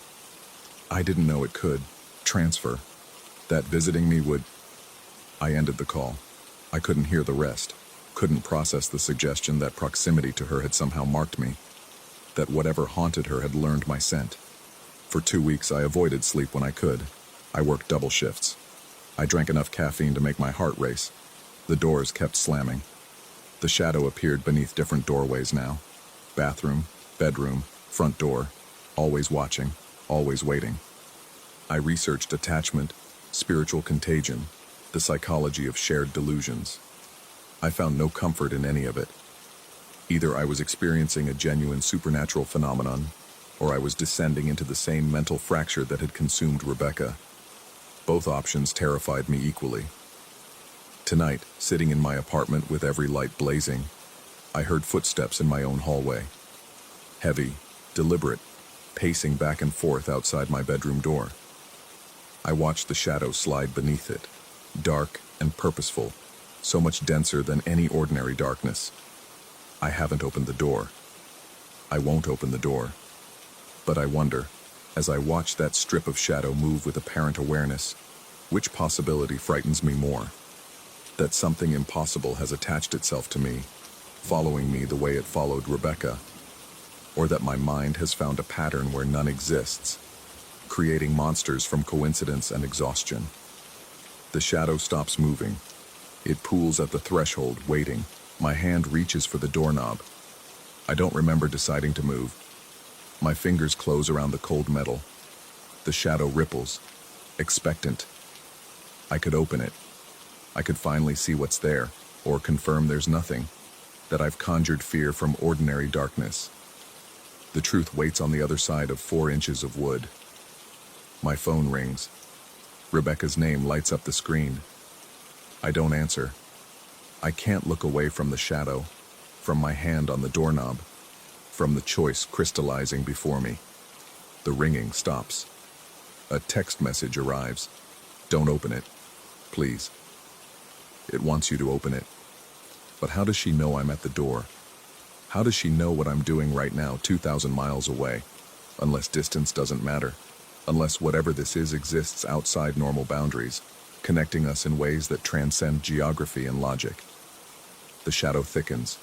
I didn't know it could transfer, that visiting me would. I ended the call. I couldn't hear the rest, couldn't process the suggestion that proximity to her had somehow marked me, that whatever haunted her had learned my scent. For 2 weeks I avoided sleep when I could. I worked double shifts. I drank enough caffeine to make my heart race. The doors kept slamming. The shadow appeared beneath different doorways now. Bathroom, bedroom, front door, always watching, always waiting. I researched attachment, spiritual contagion, the psychology of shared delusions. I found no comfort in any of it. Either I was experiencing a genuine supernatural phenomenon, or I was descending into the same mental fracture that had consumed Rebecca. Both options terrified me equally. Tonight, sitting in my apartment with every light blazing, I heard footsteps in my own hallway. heavy, deliberate, pacing back and forth outside my bedroom door. I watched the shadow slide beneath it, dark and purposeful, so much denser than any ordinary darkness. I haven't opened the door. I won't open the door. But I wonder, as I watch that strip of shadow move with apparent awareness, which possibility frightens me more? That something impossible has attached itself to me, following me the way it followed Rebecca, or that my mind has found a pattern where none exists, creating monsters from coincidence and exhaustion. The shadow stops moving. It pools at the threshold, waiting. My hand reaches for the doorknob. I don't remember deciding to move. My fingers close around the cold metal. The shadow ripples, expectant. I could open it. I could finally see what's there, or confirm there's nothing, that I've conjured fear from ordinary darkness. The truth waits on the other side of 4 inches of wood. My phone rings. Rebecca's name lights up the screen. I don't answer. I can't look away from the shadow, from my hand on the doorknob, from the choice crystallizing before me. The ringing stops. A text message arrives. Don't open it, please. It wants you to open it. But how does she know I'm at the door? How does she know what I'm doing right now, 2,000 miles away? Unless distance doesn't matter. Unless whatever this is exists outside normal boundaries, connecting us in ways that transcend geography and logic. The shadow thickens.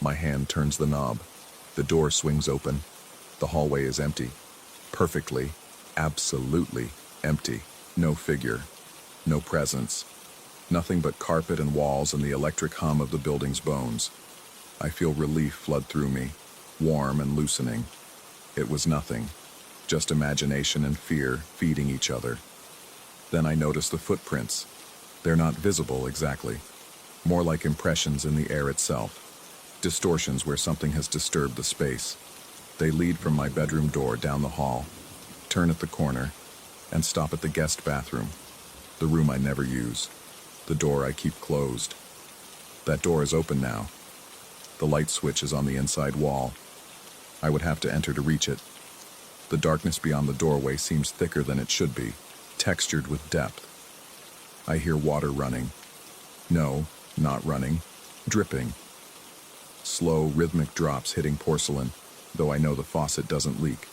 My hand turns the knob. The door swings open. The hallway is empty. Perfectly, absolutely empty. No figure. No presence. Nothing but carpet and walls and the electric hum of the building's bones. I feel relief flood through me, warm and loosening. It was nothing. Just imagination and fear feeding each other. Then I notice the footprints. They're not visible exactly. More like impressions in the air itself. Distortions where something has disturbed the space. They lead from my bedroom door down the hall, turn at the corner, and stop at the guest bathroom. The room I never use. The door I keep closed. That door is open now. The light switch is on the inside wall. I would have to enter to reach it. The darkness beyond the doorway seems thicker than it should be, textured with depth. I hear water running. No, not running. Dripping. Slow, rhythmic drops hitting porcelain, though I know the faucet doesn't leak.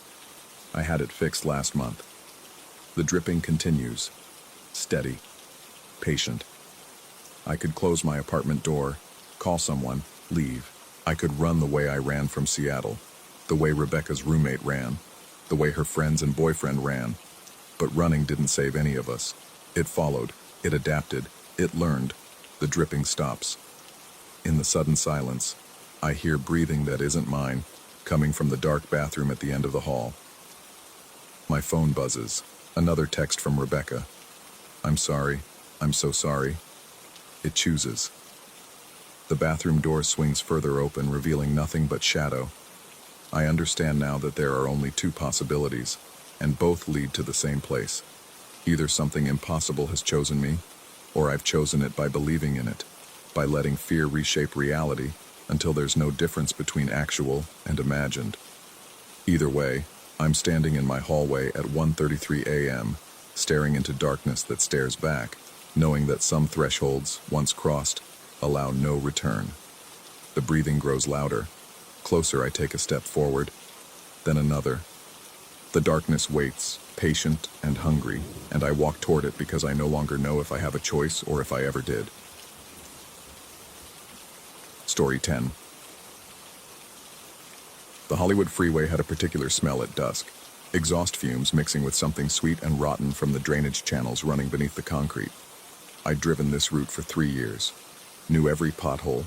I had it fixed last month. The dripping continues. Steady. Patient. I could close my apartment door, call someone, leave. I could run the way I ran from Seattle, the way Rebecca's roommate ran, the way her friends and boyfriend ran. But running didn't save any of us. It followed, it adapted, it learned. The dripping stops. In the sudden silence, I hear breathing that isn't mine, coming from the dark bathroom at the end of the hall. My phone buzzes. Another text from Rebecca. I'm sorry. I'm so sorry. It chooses. The bathroom door swings further open, revealing nothing but shadow. I understand now that there are only 2 possibilities, and both lead to the same place. Either something impossible has chosen me, or I've chosen it by believing in it, by letting fear reshape reality until there's no difference between actual and imagined. Either way, I'm standing in my hallway at 1:33 a.m., staring into darkness that stares back, knowing that some thresholds, once crossed, allow no return. The breathing grows louder. Closer, I take a step forward, then another. The darkness waits, patient and hungry, and I walk toward it because I no longer know if I have a choice or if I ever did. Story 10. The Hollywood freeway had a particular smell at dusk. Exhaust fumes mixing with something sweet and rotten from the drainage channels running beneath the concrete. I'd driven this route for 3 years. Knew every pothole,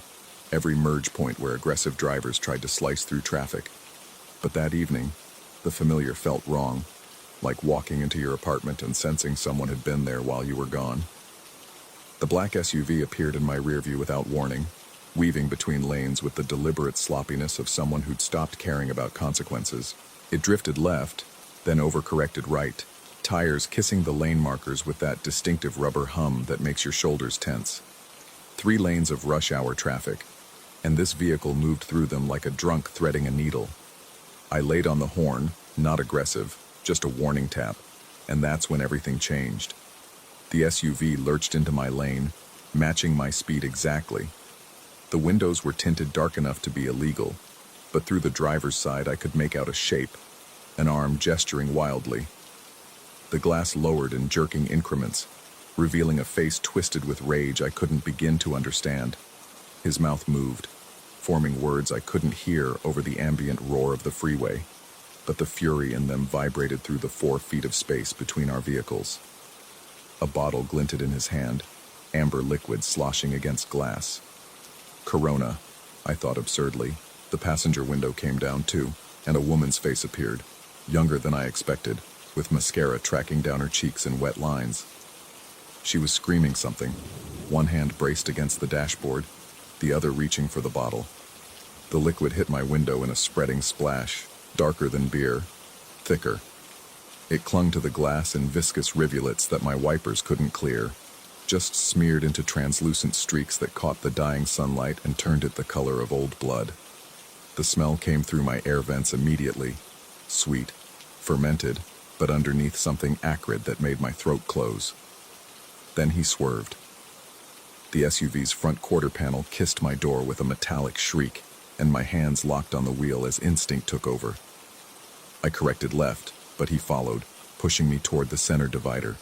every merge point where aggressive drivers tried to slice through traffic. But that evening, the familiar felt wrong, like walking into your apartment and sensing someone had been there while you were gone. The black SUV appeared in my rearview without warning, weaving between lanes with the deliberate sloppiness of someone who'd stopped caring about consequences. It drifted left, then overcorrected right, tires kissing the lane markers with that distinctive rubber hum that makes your shoulders tense. 3 lanes of rush hour traffic, and this vehicle moved through them like a drunk threading a needle. I laid on the horn, not aggressive, just a warning tap, and that's when everything changed. The SUV lurched into my lane, matching my speed exactly. The windows were tinted dark enough to be illegal, but through the driver's side I could make out a shape, an arm gesturing wildly. The glass lowered in jerking increments, revealing a face twisted with rage I couldn't begin to understand. His mouth moved, forming words I couldn't hear over the ambient roar of the freeway, but the fury in them vibrated through the 4 feet of space between our vehicles. A bottle glinted in his hand, amber liquid sloshing against glass. Corona, I thought absurdly. The passenger window came down too, and a woman's face appeared, younger than I expected, with mascara tracking down her cheeks in wet lines. She was screaming something, one hand braced against the dashboard, the other reaching for the bottle. The liquid hit my window in a spreading splash, darker than beer, thicker. It clung to the glass in viscous rivulets that my wipers couldn't clear, just smeared into translucent streaks that caught the dying sunlight and turned it the color of old blood. The smell came through my air vents immediately, sweet, fermented, but underneath something acrid that made my throat close. Then he swerved. The SUV's front quarter panel kissed my door with a metallic shriek, and my hands locked on the wheel as instinct took over. I corrected left, but he followed, pushing me toward the center divider.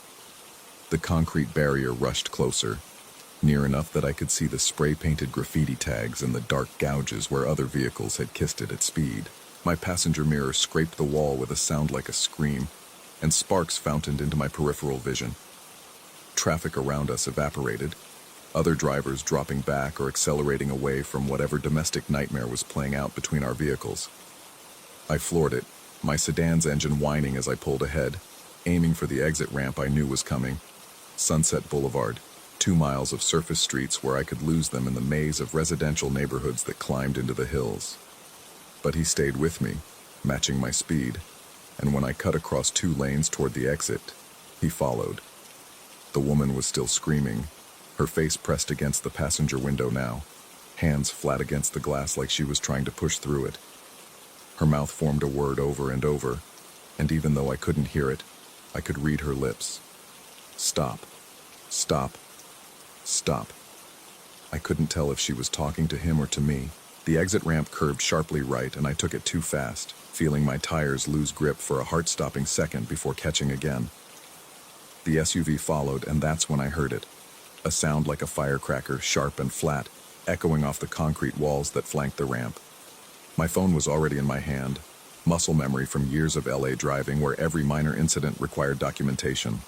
The concrete barrier rushed closer, near enough that I could see the spray-painted graffiti tags and the dark gouges where other vehicles had kissed it at speed. My passenger mirror scraped the wall with a sound like a scream, and sparks fountained into my peripheral vision. Traffic around us evaporated, other drivers dropping back or accelerating away from whatever domestic nightmare was playing out between our vehicles. I floored it, my sedan's engine whining as I pulled ahead, aiming for the exit ramp I knew was coming. Sunset Boulevard, 2 miles of surface streets where I could lose them in the maze of residential neighborhoods that climbed into the hills. But he stayed with me, matching my speed, and when I cut across 2 lanes toward the exit, he followed. The woman was still screaming, her face pressed against the passenger window now, hands flat against the glass like she was trying to push through it. Her mouth formed a word over and over, and even though I couldn't hear it, I could read her lips. Stop. Stop. Stop. I couldn't tell if she was talking to him or to me. The exit ramp curved sharply right, and I took it too fast, feeling my tires lose grip for a heart-stopping second before catching again. The SUV followed, and that's when I heard it. A sound like a firecracker, sharp and flat, echoing off the concrete walls that flanked the ramp. My phone was already in my hand, muscle memory from years of LA driving where every minor incident required documentation.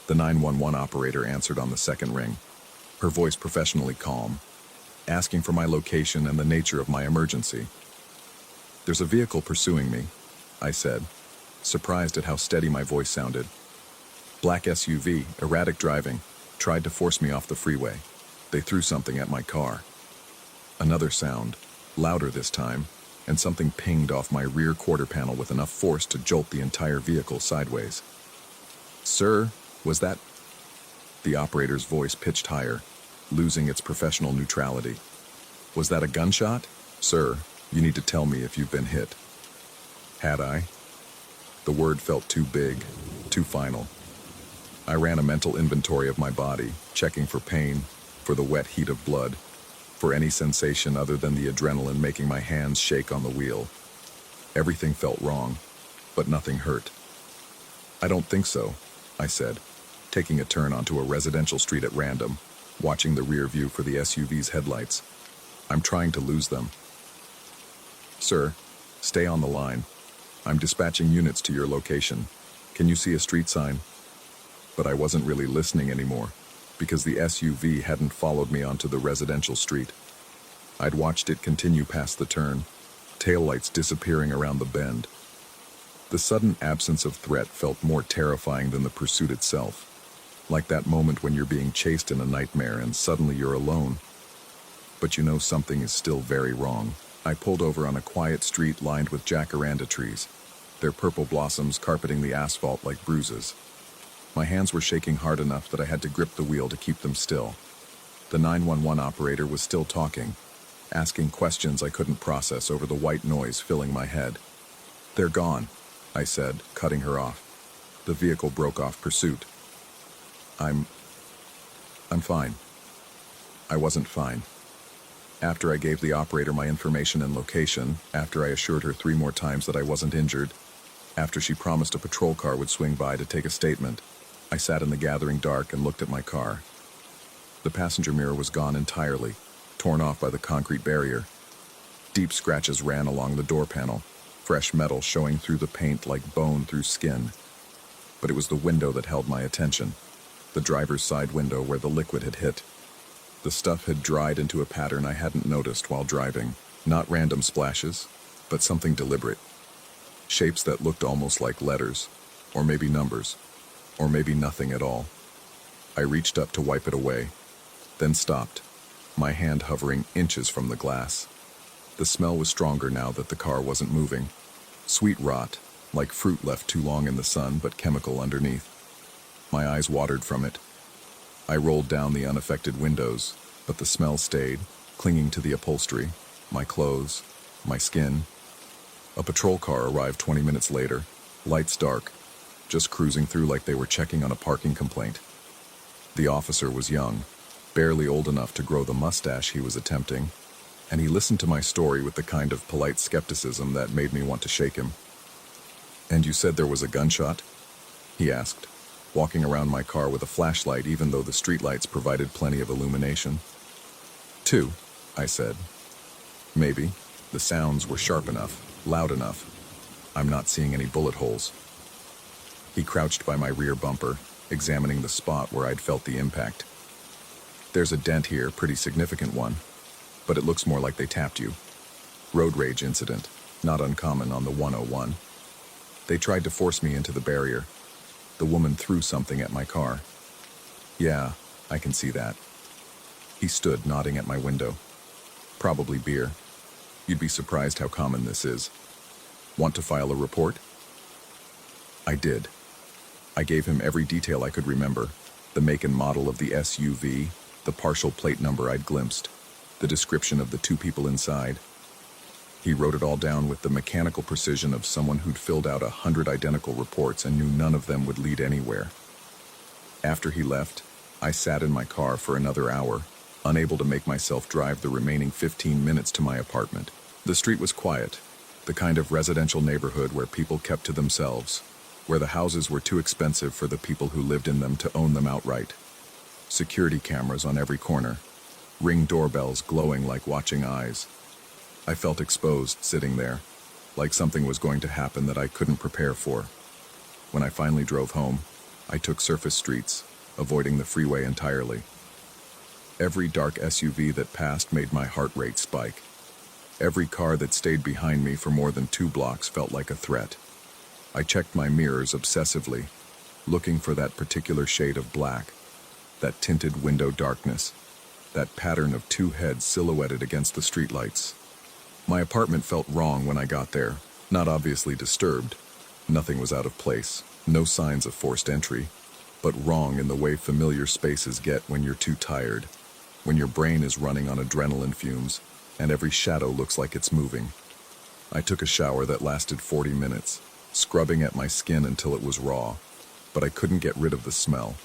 The 911 operator answered on the second ring, her voice professionally calm, asking for my location and the nature of my emergency. "There's a vehicle pursuing me," I said, surprised at how steady my voice sounded. "Black SUV, erratic driving, tried to force me off the freeway. They threw something at my car." Another sound, louder this time, and something pinged off my rear quarter panel with enough force to jolt the entire vehicle sideways. "Sir, was that—" The operator's voice pitched higher, losing its professional neutrality. "Was that a gunshot? Sir, you need to tell me if you've been hit." Had I? The word felt too big, too final. I ran a mental inventory of my body, checking for pain, for the wet heat of blood, for any sensation other than the adrenaline making my hands shake on the wheel. Everything felt wrong, but nothing hurt. "I don't think so," I said, taking a turn onto a residential street at random, watching the rear view for the SUV's headlights. "I'm trying to lose them." "Sir, stay on the line. I'm dispatching units to your location. Can you see a street sign?" But I wasn't really listening anymore, because the SUV hadn't followed me onto the residential street. I'd watched it continue past the turn, taillights disappearing around the bend. The sudden absence of threat felt more terrifying than the pursuit itself, like that moment when you're being chased in a nightmare and suddenly you're alone. But you know something is still very wrong. I pulled over on a quiet street lined with jacaranda trees, their purple blossoms carpeting the asphalt like bruises. My hands were shaking hard enough that I had to grip the wheel to keep them still. The 911 operator was still talking, asking questions I couldn't process over the white noise filling my head. "They're gone," I said, cutting her off. The vehicle broke off pursuit. I'm fine. I wasn't fine. After I gave the operator my information and location, after I assured her 3 more times that I wasn't injured, after she promised a patrol car would swing by to take a statement, I sat in the gathering dark and looked at my car. The passenger mirror was gone entirely, torn off by the concrete barrier. Deep scratches ran along the door panel, fresh metal showing through the paint like bone through skin. But it was the window that held my attention, the driver's side window where the liquid had hit. The stuff had dried into a pattern I hadn't noticed while driving. Not random splashes, but something deliberate. Shapes that looked almost like letters, or maybe numbers, or maybe nothing at all. I reached up to wipe it away, then stopped, my hand hovering inches from the glass. The smell was stronger now that the car wasn't moving. Sweet rot, like fruit left too long in the sun but chemical underneath. My eyes watered from it. I rolled down the unaffected windows, but the smell stayed, clinging to the upholstery, my clothes, my skin. A patrol car arrived 20 minutes later, lights dark, just cruising through like they were checking on a parking complaint. The officer was young, barely old enough to grow the mustache he was attempting, and he listened to my story with the kind of polite skepticism that made me want to shake him. "And you said there was a gunshot?" he asked, walking around my car with a flashlight even though the streetlights provided plenty of illumination. "2," I said. "Maybe. The sounds were sharp enough, loud enough. I'm not seeing any bullet holes." He crouched by my rear bumper, examining the spot where I'd felt the impact. "There's a dent here, pretty significant one, but it looks more like they tapped you. Road rage incident, not uncommon on the 101. They tried to force me into the barrier. The woman threw something at my car." "Yeah, I can see that." He stood, nodding at my window. "Probably beer. You'd be surprised how common this is. Want to file a report?" I did. I gave him every detail I could remember, the make and model of the SUV, the partial plate number I'd glimpsed, the description of the 2 people inside. He wrote it all down with the mechanical precision of someone who'd filled out 100 identical reports and knew none of them would lead anywhere. After he left, I sat in my car for another hour, unable to make myself drive the remaining 15 minutes to my apartment. The street was quiet, the kind of residential neighborhood where people kept to themselves, where the houses were too expensive for the people who lived in them to own them outright. Security cameras on every corner, Ring doorbells glowing like watching eyes. I felt exposed sitting there, like something was going to happen that I couldn't prepare for. When I finally drove home, I took surface streets, avoiding the freeway entirely. Every dark SUV that passed made my heart rate spike. Every car that stayed behind me for more than 2 blocks felt like a threat. I checked my mirrors obsessively, looking for that particular shade of black, that tinted window darkness, that pattern of 2 heads silhouetted against the streetlights. My apartment felt wrong when I got there, not obviously disturbed. Nothing was out of place, no signs of forced entry, but wrong in the way familiar spaces get when you're too tired, when your brain is running on adrenaline fumes, and every shadow looks like it's moving. I took a shower that lasted 40 minutes, scrubbing at my skin until it was raw, but I couldn't get rid of the smell.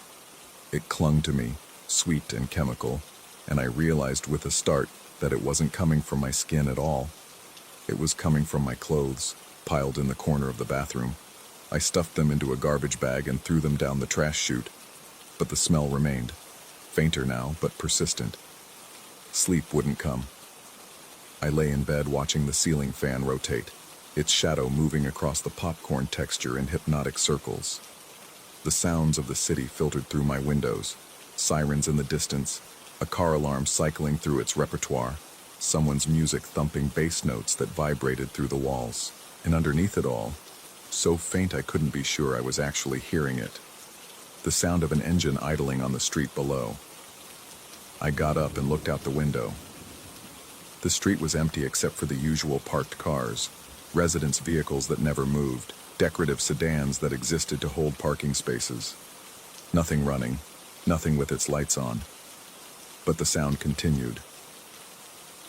It clung to me, sweet and chemical, and I realized with a start that it wasn't coming from my skin at all. It was coming from my clothes, piled in the corner of the bathroom. I stuffed them into a garbage bag and threw them down the trash chute, but the smell remained, fainter now, but persistent. Sleep wouldn't come. I lay in bed watching the ceiling fan rotate, its shadow moving across the popcorn texture in hypnotic circles. The sounds of the city filtered through my windows, sirens in the distance, a car alarm cycling through its repertoire, someone's music thumping bass notes that vibrated through the walls. And underneath it all, so faint I couldn't be sure I was actually hearing it, the sound of an engine idling on the street below. I got up and looked out the window. The street was empty except for the usual parked cars, residents' vehicles that never moved, decorative sedans that existed to hold parking spaces. Nothing running, nothing with its lights on. But the sound continued.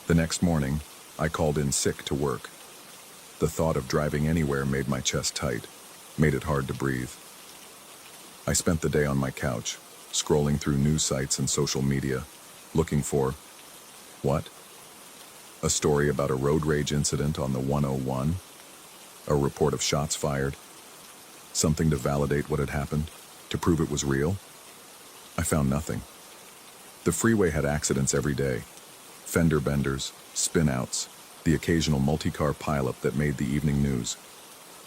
The next morning, I called in sick to work. The thought of driving anywhere made my chest tight, made it hard to breathe. I spent the day on my couch, scrolling through news sites and social media, looking for, what? A story about a road rage incident on the 101? A report of shots fired? Something to validate what had happened, to prove it was real? I found nothing. The freeway had accidents every day. Fender benders, spin-outs, the occasional multi-car pileup that made the evening news.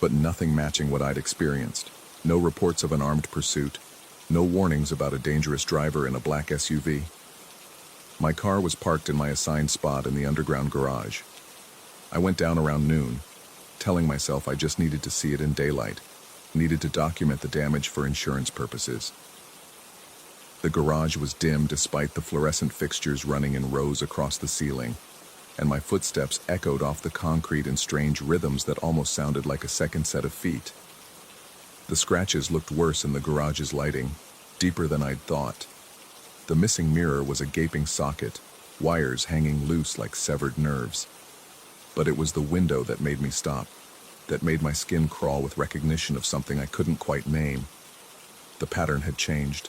But nothing matching what I'd experienced. No reports of an armed pursuit. No warnings about a dangerous driver in a black SUV. My car was parked in my assigned spot in the underground garage. I went down around noon, telling myself I just needed to see it in daylight, needed to document the damage for insurance purposes. The garage was dim despite the fluorescent fixtures running in rows across the ceiling, and my footsteps echoed off the concrete in strange rhythms that almost sounded like a second set of feet. The scratches looked worse in the garage's lighting, deeper than I'd thought. The missing mirror was a gaping socket, wires hanging loose like severed nerves. But it was the window that made me stop, that made my skin crawl with recognition of something I couldn't quite name. The pattern had changed.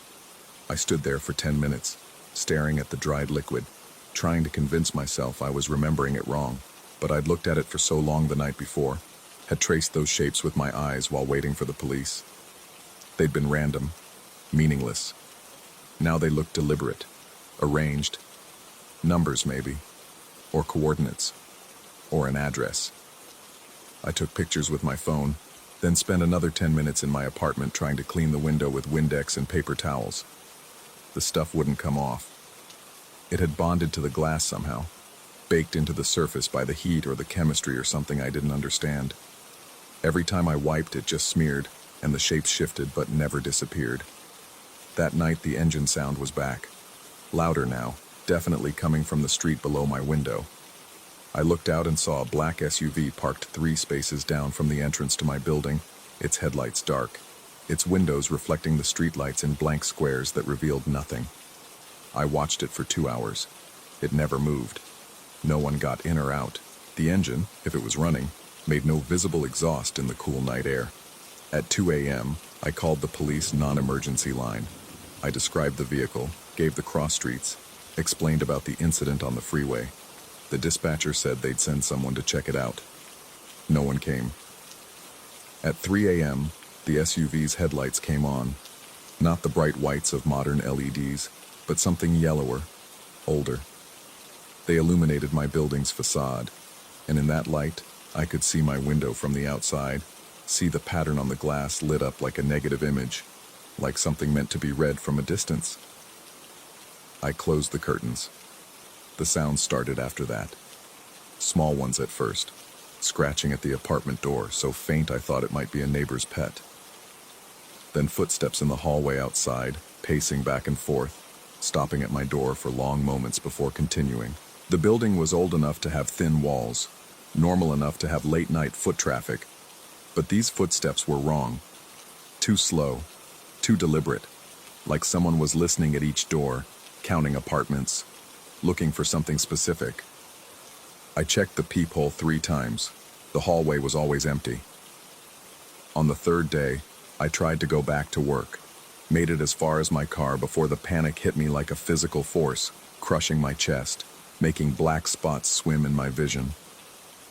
I stood there for 10 minutes, staring at the dried liquid, trying to convince myself I was remembering it wrong, but I'd looked at it for so long the night before, had traced those shapes with my eyes while waiting for the police. They'd been random, meaningless. Now they looked deliberate, arranged. Numbers maybe, or coordinates, or an address. I took pictures with my phone, then spent another 10 minutes in my apartment trying to clean the window with Windex and paper towels. The stuff wouldn't come off. It had bonded to the glass somehow, baked into the surface by the heat or the chemistry or something I didn't understand. Every time I wiped, it just smeared, and the shapes shifted but never disappeared. That night, the engine sound was back. Louder now, definitely coming from the street below my window. I looked out and saw a black SUV parked 3 spaces down from the entrance to my building, its headlights dark, its windows reflecting the streetlights in blank squares that revealed nothing. I watched it for 2 hours. It never moved. No one got in or out. The engine, if it was running, made no visible exhaust in the cool night air. At 2 a.m., I called the police non-emergency line. I described the vehicle, gave the cross streets, explained about the incident on the freeway. The dispatcher said they'd send someone to check it out. No one came. At 3 a.m., the SUV's headlights came on. Not the bright whites of modern LEDs, but something yellower, older. They illuminated my building's facade, and in that light, I could see my window from the outside, see the pattern on the glass lit up like a negative image, like something meant to be read from a distance. I closed the curtains. The sounds started after that. Small ones at first, scratching at the apartment door so faint I thought it might be a neighbor's pet. Then footsteps in the hallway outside, pacing back and forth, stopping at my door for long moments before continuing. The building was old enough to have thin walls, normal enough to have late-night foot traffic, but these footsteps were wrong. Too slow, too deliberate, like someone was listening at each door, counting apartments, looking for something specific. I checked the peephole 3 times. The hallway was always empty. On the 3rd day, I tried to go back to work, made it as far as my car before the panic hit me like a physical force, crushing my chest, making black spots swim in my vision.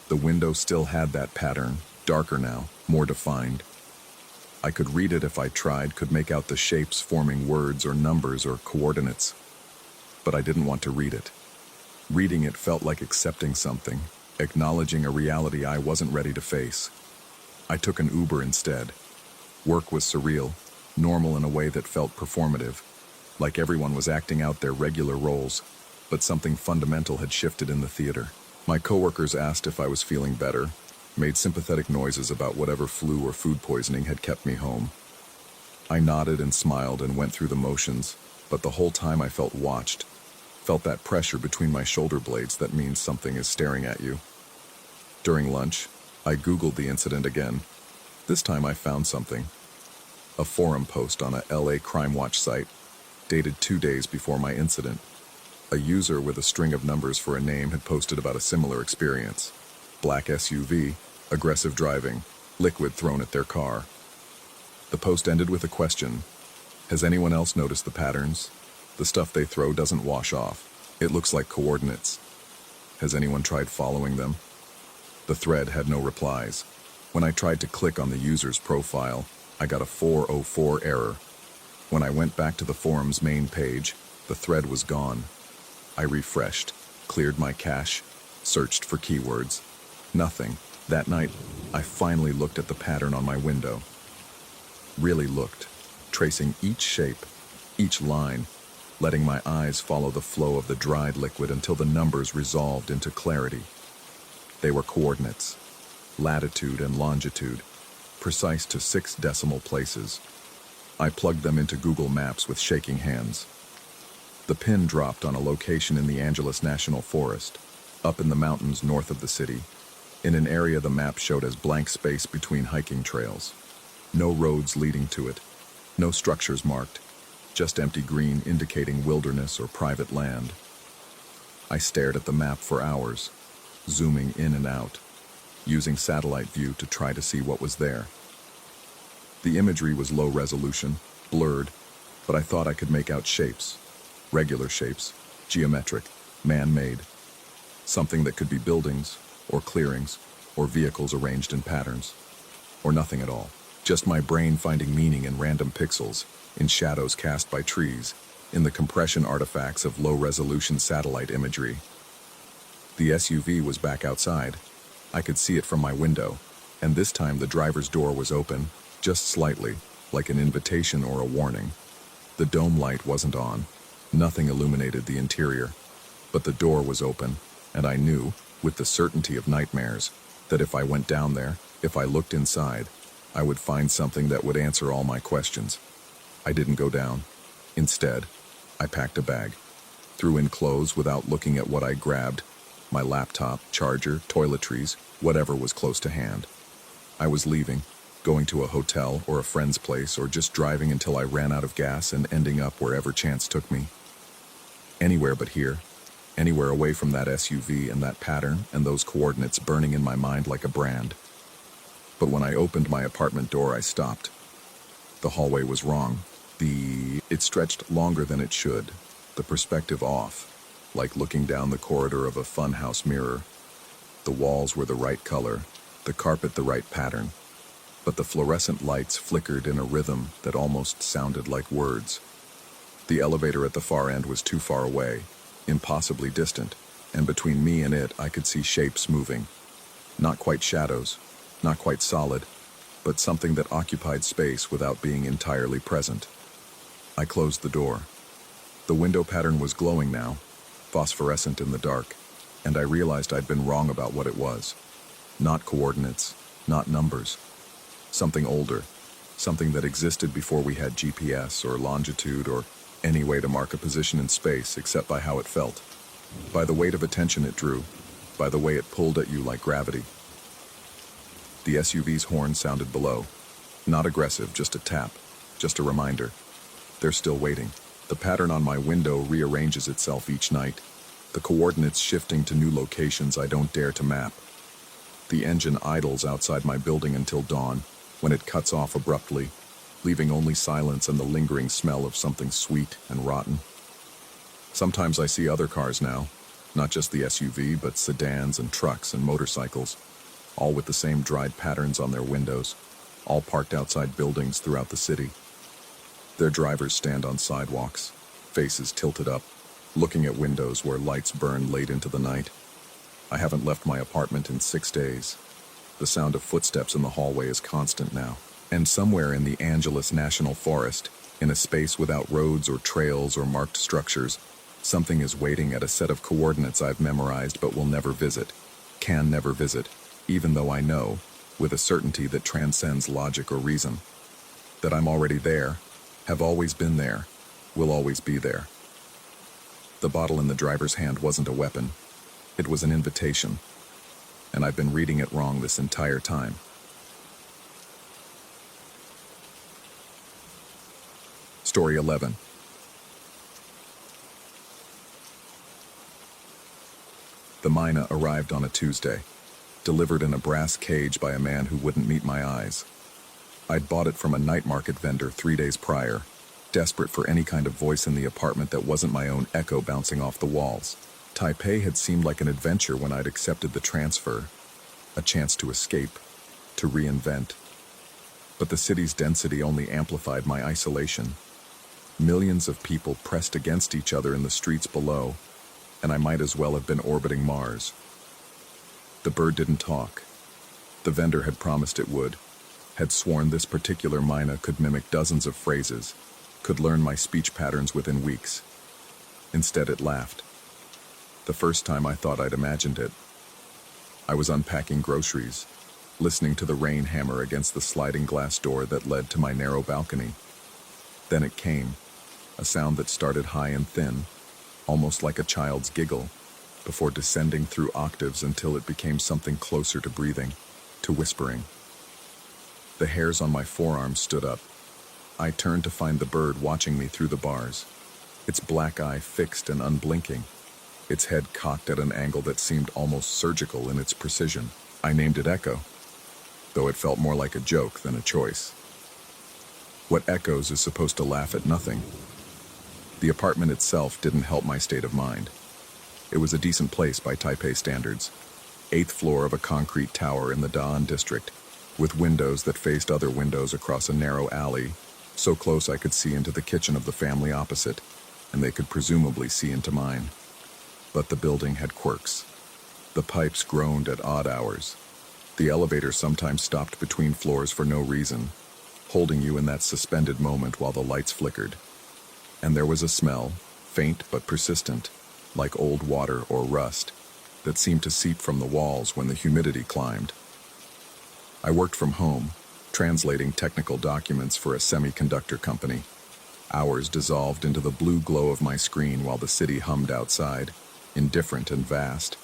The window still had that pattern, darker now, more defined. I could read it if I tried, could make out the shapes forming words or numbers or coordinates. But I didn't want to read it. Reading it felt like accepting something, acknowledging a reality I wasn't ready to face. I took an Uber instead. Work was surreal, normal in a way that felt performative, like everyone was acting out their regular roles, but something fundamental had shifted in the theater. My coworkers asked if I was feeling better, made sympathetic noises about whatever flu or food poisoning had kept me home. I nodded and smiled and went through the motions, but the whole time I felt watched, felt that pressure between my shoulder blades that means something is staring at you. During lunch, I Googled the incident again. This time I found something. A forum post on a LA Crime Watch site, dated 2 days before my incident. A user with a string of numbers for a name had posted about a similar experience. Black SUV, aggressive driving, liquid thrown at their car. The post ended with a question. Has anyone else noticed the patterns? The stuff they throw doesn't wash off. It looks like coordinates. Has anyone tried following them? The thread had no replies. When I tried to click on the user's profile, I got a 404 error. When I went back to the forum's main page, the thread was gone. I refreshed, cleared my cache, searched for keywords. Nothing. That night, I finally looked at the pattern on my window. Really looked, tracing each shape, each line, letting my eyes follow the flow of the dried liquid until the numbers resolved into clarity. They were coordinates, latitude and longitude, precise to 6 decimal places. I plugged them into Google Maps with shaking hands. The pin dropped on a location in the Angeles National Forest, up in the mountains north of the city, in an area the map showed as blank space between hiking trails. No roads leading to it, no structures marked, just empty green indicating wilderness or private land. I stared at the map for hours, zooming in and out, using satellite view to try to see what was there. The imagery was low resolution, blurred, but I thought I could make out shapes, regular shapes, geometric, man-made, something that could be buildings, or clearings, or vehicles arranged in patterns, or nothing at all. Just my brain finding meaning in random pixels, in shadows cast by trees, in the compression artifacts of low-resolution satellite imagery. The SUV was back outside. I could see it from my window, and this time the driver's door was open, just slightly, like an invitation or a warning. The dome light wasn't on. Nothing illuminated the interior, but the door was open, and I knew, with the certainty of nightmares, that if I went down there, if I looked inside, I would find something that would answer all my questions. I didn't go down. Instead, I packed a bag, threw in clothes without looking at what I grabbed, my laptop, charger, toiletries, whatever was close to hand. I was leaving, going to a hotel or a friend's place, or just driving until I ran out of gas and ending up wherever chance took me. Anywhere but here, anywhere away from that SUV and that pattern and those coordinates burning in my mind like a brand. But when I opened my apartment door, I stopped. The hallway was wrong. It stretched longer than it should, the perspective off, like looking down the corridor of a funhouse mirror. The walls were the right color, the carpet the right pattern, but the fluorescent lights flickered in a rhythm that almost sounded like words. The elevator at the far end was too far away, impossibly distant, and between me and it I could see shapes moving. Not quite shadows, not quite solid, but something that occupied space without being entirely present. I closed the door. The window pattern was glowing now, phosphorescent in the dark, and I realized I'd been wrong about what it was. Not coordinates, not numbers. Something older, something that existed before we had GPS or longitude or any way to mark a position in space except by how it felt, by the weight of attention it drew, by the way it pulled at you like gravity. The SUV's horn sounded below. Not aggressive, just a tap, just a reminder. They're still waiting. The pattern on my window rearranges itself each night, the coordinates shifting to new locations I don't dare to map. The engine idles outside my building until dawn, when it cuts off abruptly, leaving only silence and the lingering smell of something sweet and rotten. Sometimes I see other cars now, not just the SUV, but sedans and trucks and motorcycles, all with the same dried patterns on their windows, all parked outside buildings throughout the city. Their drivers stand on sidewalks, faces tilted up, looking at windows where lights burn late into the night. I haven't left my apartment in 6 days. The sound of footsteps in the hallway is constant now. And somewhere in the Angeles National Forest, in a space without roads or trails or marked structures, something is waiting at a set of coordinates I've memorized but will never visit, can never visit, even though I know, with a certainty that transcends logic or reason, that I'm already there, have always been there, will always be there. The bottle in the driver's hand wasn't a weapon. It was an invitation, and I've been reading it wrong this entire time. Story 11. The Mina arrived on a Tuesday. delivered in a brass cage by a man who wouldn't meet my eyes. I'd bought it from a night market vendor 3 days prior, desperate for any kind of voice in the apartment that wasn't my own echo bouncing off the walls. Taipei had seemed like an adventure when I'd accepted the transfer, a chance to escape, to reinvent. But the city's density only amplified my isolation. Millions of people pressed against each other in the streets below, and I might as well have been orbiting Mars. The bird didn't talk. The vendor had promised it would, had sworn this particular mina could mimic dozens of phrases, could learn my speech patterns within weeks. Instead, it laughed. The first time I thought I'd imagined it. I was unpacking groceries, listening to the rain hammer against the sliding glass door that led to my narrow balcony. Then it came, a sound that started high and thin, almost like a child's giggle, before descending through octaves until it became something closer to breathing, to whispering. The hairs on my forearms stood up. I turned to find the bird watching me through the bars, its black eye fixed and unblinking, its head cocked at an angle that seemed almost surgical in its precision. I named it Echo, though it felt more like a joke than a choice. What echoes is supposed to laugh at nothing? The apartment itself didn't help my state of mind. It was a decent place by Taipei standards, 8th floor of a concrete tower in the Da'an district, with windows that faced other windows across a narrow alley, so close I could see into the kitchen of the family opposite, and they could presumably see into mine. But the building had quirks. The pipes groaned at odd hours. The elevator sometimes stopped between floors for no reason, holding you in that suspended moment while the lights flickered. And there was a smell, faint but persistent, like old water or rust, that seemed to seep from the walls when the humidity climbed. I worked from home, translating technical documents for a semiconductor company. Hours dissolved into the blue glow of my screen while the city hummed outside, indifferent and vast.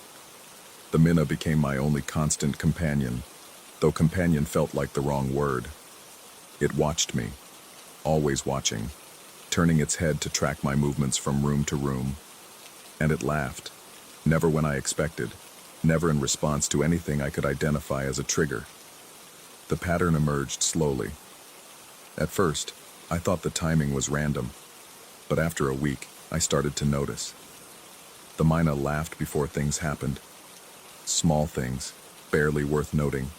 The mina became my only constant companion, though companion felt like the wrong word. It watched me, always watching, turning its head to track my movements from room to room. And it laughed, never when I expected, never in response to anything I could identify as a trigger. The pattern emerged slowly. At first, I thought the timing was random, but after a week, I started to notice. The mina laughed before things happened. Small things, barely worth noting.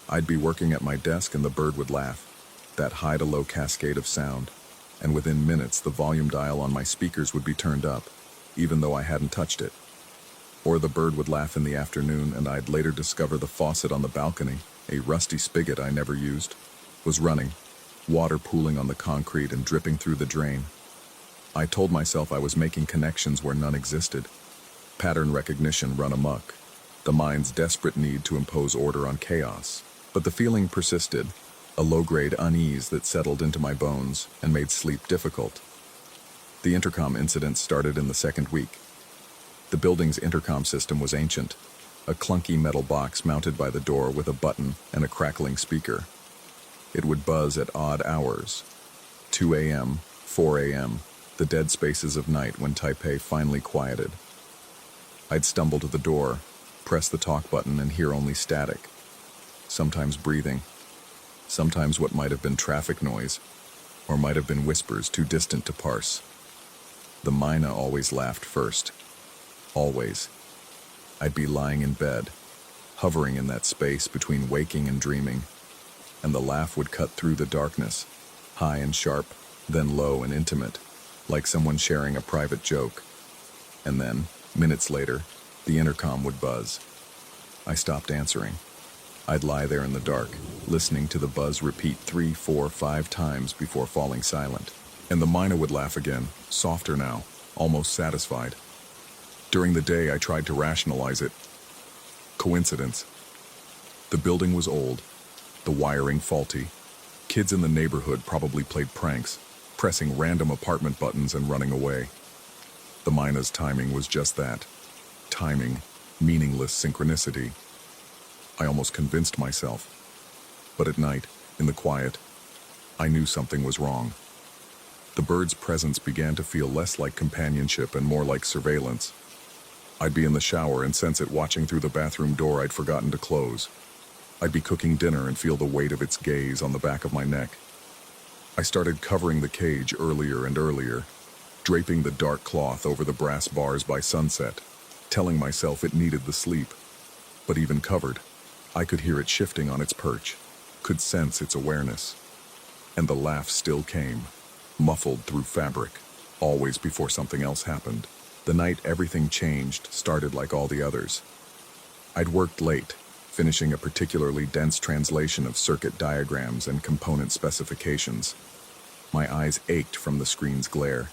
I'd be working at my desk and the bird would laugh, that high-to-low cascade of sound, and within minutes the volume dial on my speakers would be turned up, even though I hadn't touched it. Or the bird would laugh in the afternoon and I'd later discover the faucet on the balcony, a rusty spigot I never used, was running, water pooling on the concrete and dripping through the drain. I told myself I was making connections where none existed. Pattern recognition run amok, the mind's desperate need to impose order on chaos. But the feeling persisted, a low-grade unease that settled into my bones and made sleep difficult. The intercom incident started in the second week. The building's intercom system was ancient, a clunky metal box mounted by the door with a button and a crackling speaker. It would buzz at odd hours, 2 a.m., 4 a.m., the dead spaces of night when Taipei finally quieted. I'd stumble to the door, press the talk button and hear only static, sometimes breathing, sometimes what might have been traffic noise, or might have been whispers too distant to parse. The mina always laughed first. Always. I'd be lying in bed, hovering in that space between waking and dreaming, and the laugh would cut through the darkness, high and sharp, then low and intimate, like someone sharing a private joke. And then, minutes later, the intercom would buzz. I stopped answering. I'd lie there in the dark, listening to the buzz repeat 3, 4, 5 times before falling silent. And the mina would laugh again, softer now, almost satisfied. During the day, I tried to rationalize it. Coincidence. The building was old, the wiring faulty. Kids in the neighborhood probably played pranks, pressing random apartment buttons and running away. The mina's timing was just that. Timing, meaningless synchronicity. I almost convinced myself. But at night, in the quiet, I knew something was wrong. The bird's presence began to feel less like companionship and more like surveillance. I'd be in the shower and sense it watching through the bathroom door I'd forgotten to close. I'd be cooking dinner and feel the weight of its gaze on the back of my neck. I started covering the cage earlier and earlier, draping the dark cloth over the brass bars by sunset, telling myself it needed the sleep. But even covered, I could hear it shifting on its perch, could sense its awareness. And the laugh still came, muffled through fabric, always before something else happened. The night everything changed started like all the others. I'd worked late, finishing a particularly dense translation of circuit diagrams and component specifications. My eyes ached from the screen's glare.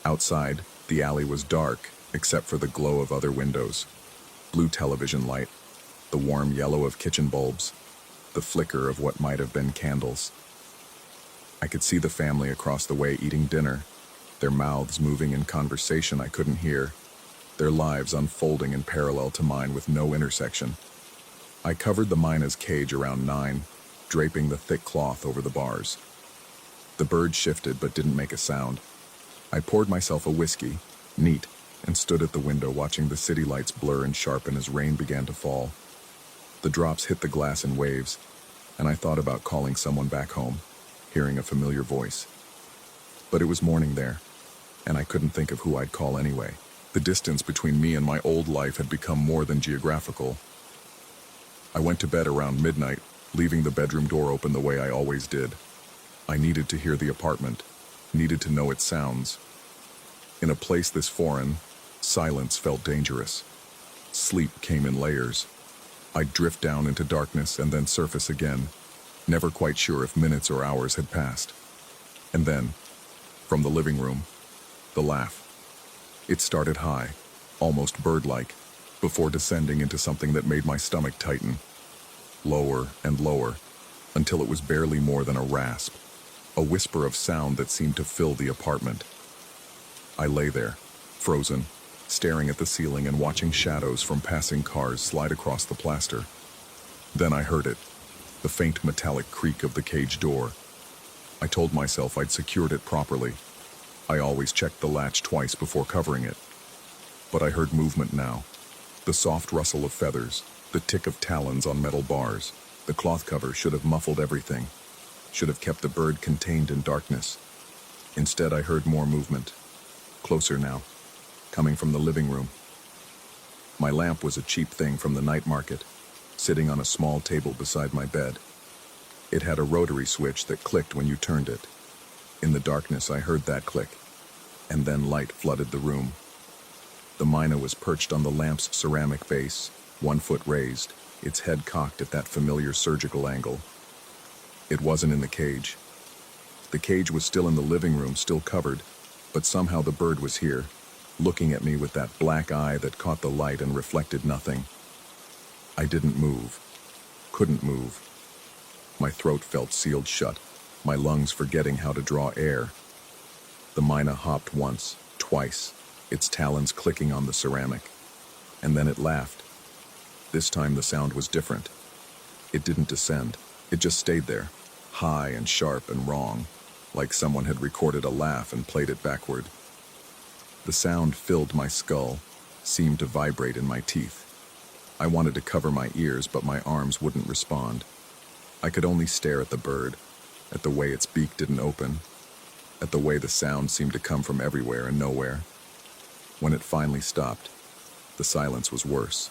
Outside, the alley was dark, except for the glow of other windows. Blue television light, the warm yellow of kitchen bulbs, the flicker of what might have been candles. I could see the family across the way eating dinner, their mouths moving in conversation I couldn't hear, their lives unfolding in parallel to mine with no intersection. I covered the myna's cage around 9, draping the thick cloth over the bars. The bird shifted but didn't make a sound. I poured myself a whiskey, neat, and stood at the window watching the city lights blur and sharpen as rain began to fall. The drops hit the glass in waves, and I thought about calling someone back home, hearing a familiar voice. But it was morning there, and I couldn't think of who I'd call anyway. The distance between me and my old life had become more than geographical. I went to bed around midnight, leaving the bedroom door open the way I always did. I needed to hear the apartment, needed to know its sounds. In a place this foreign, silence felt dangerous. Sleep came in layers. I'd drift down into darkness and then surface again, never quite sure if minutes or hours had passed. And then, from the living room, the laugh. It started high, almost bird-like, before descending into something that made my stomach tighten. Lower and lower, until it was barely more than a rasp, a whisper of sound that seemed to fill the apartment. I lay there, frozen, staring at the ceiling and watching shadows from passing cars slide across the plaster. Then I heard it, the faint metallic creak of the cage door. I told myself I'd secured it properly. I always checked the latch twice before covering it. But I heard movement now. The soft rustle of feathers, the tick of talons on metal bars. The cloth cover should have muffled everything, should have kept the bird contained in darkness. Instead, I heard more movement. Closer now, coming from the living room. My lamp was a cheap thing from the night market, sitting on a small table beside my bed. It had a rotary switch that clicked when you turned it. In the darkness, I heard that click, and then light flooded the room. The myna was perched on the lamp's ceramic base, 1 foot raised, its head cocked at that familiar surgical angle. It wasn't in the cage. The cage was still in the living room, still covered, but somehow the bird was here, looking at me with that black eye that caught the light and reflected nothing. I didn't move, couldn't move. My throat felt sealed shut, my lungs forgetting how to draw air. The myna hopped once, twice, its talons clicking on the ceramic, and then it laughed. This time the sound was different. It didn't descend, it just stayed there, high and sharp and wrong, like someone had recorded a laugh and played it backward. The sound filled my skull, seemed to vibrate in my teeth. I wanted to cover my ears, but my arms wouldn't respond. I could only stare at the bird, at the way its beak didn't open, at the way the sound seemed to come from everywhere and nowhere. When it finally stopped, the silence was worse.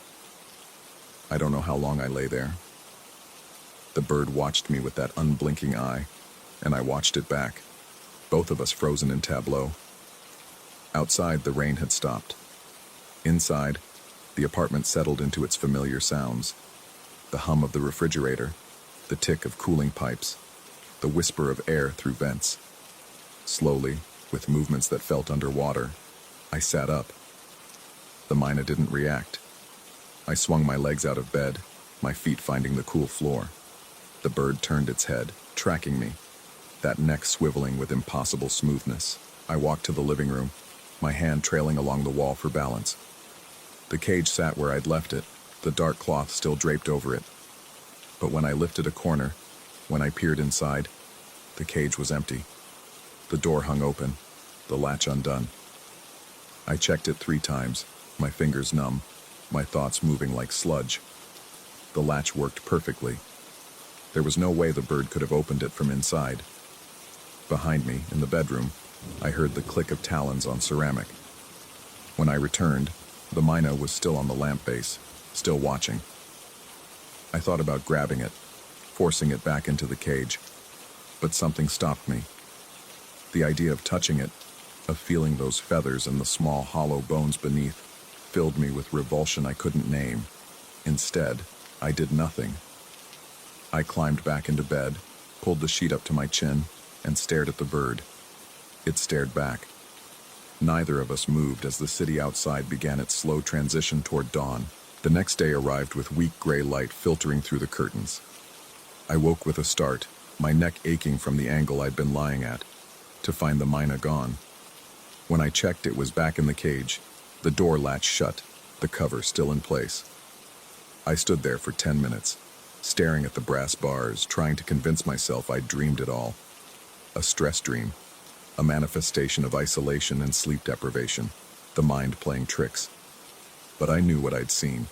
I don't know how long I lay there. The bird watched me with that unblinking eye, and I watched it back, both of us frozen in tableau. Outside, the rain had stopped. Inside, the apartment settled into its familiar sounds. The hum of the refrigerator, the tick of cooling pipes, the whisper of air through vents. Slowly, with movements that felt underwater, I sat up. The myna didn't react. I swung my legs out of bed, my feet finding the cool floor. The bird turned its head, tracking me, that neck swiveling with impossible smoothness. I walked to the living room, my hand trailing along the wall for balance. The cage sat where I'd left it, the dark cloth still draped over it. But when I lifted a corner, when I peered inside, the cage was empty. The door hung open, the latch undone. I checked it 3 times, my fingers numb, my thoughts moving like sludge. The latch worked perfectly. There was no way the bird could have opened it from inside. Behind me, in the bedroom, I heard the click of talons on ceramic. When I returned, the mina was still on the lamp base, still watching. I thought about grabbing it, forcing it back into the cage, but something stopped me. The idea of touching it, of feeling those feathers and the small hollow bones beneath, filled me with revulsion I couldn't name. Instead, I did nothing. I climbed back into bed, pulled the sheet up to my chin, and stared at the bird. It stared back. Neither of us moved as the city outside began its slow transition toward dawn. The next day arrived with weak gray light filtering through the curtains. I woke with a start, my neck aching from the angle I'd been lying at, to find the mina gone. When I checked, it was back in the cage, the door latch shut, the cover still in place. I stood there for 10 minutes, staring at the brass bars, trying to convince myself I'd dreamed it all. A stress dream, a manifestation of isolation and sleep deprivation, the mind playing tricks. But I knew what I'd seen,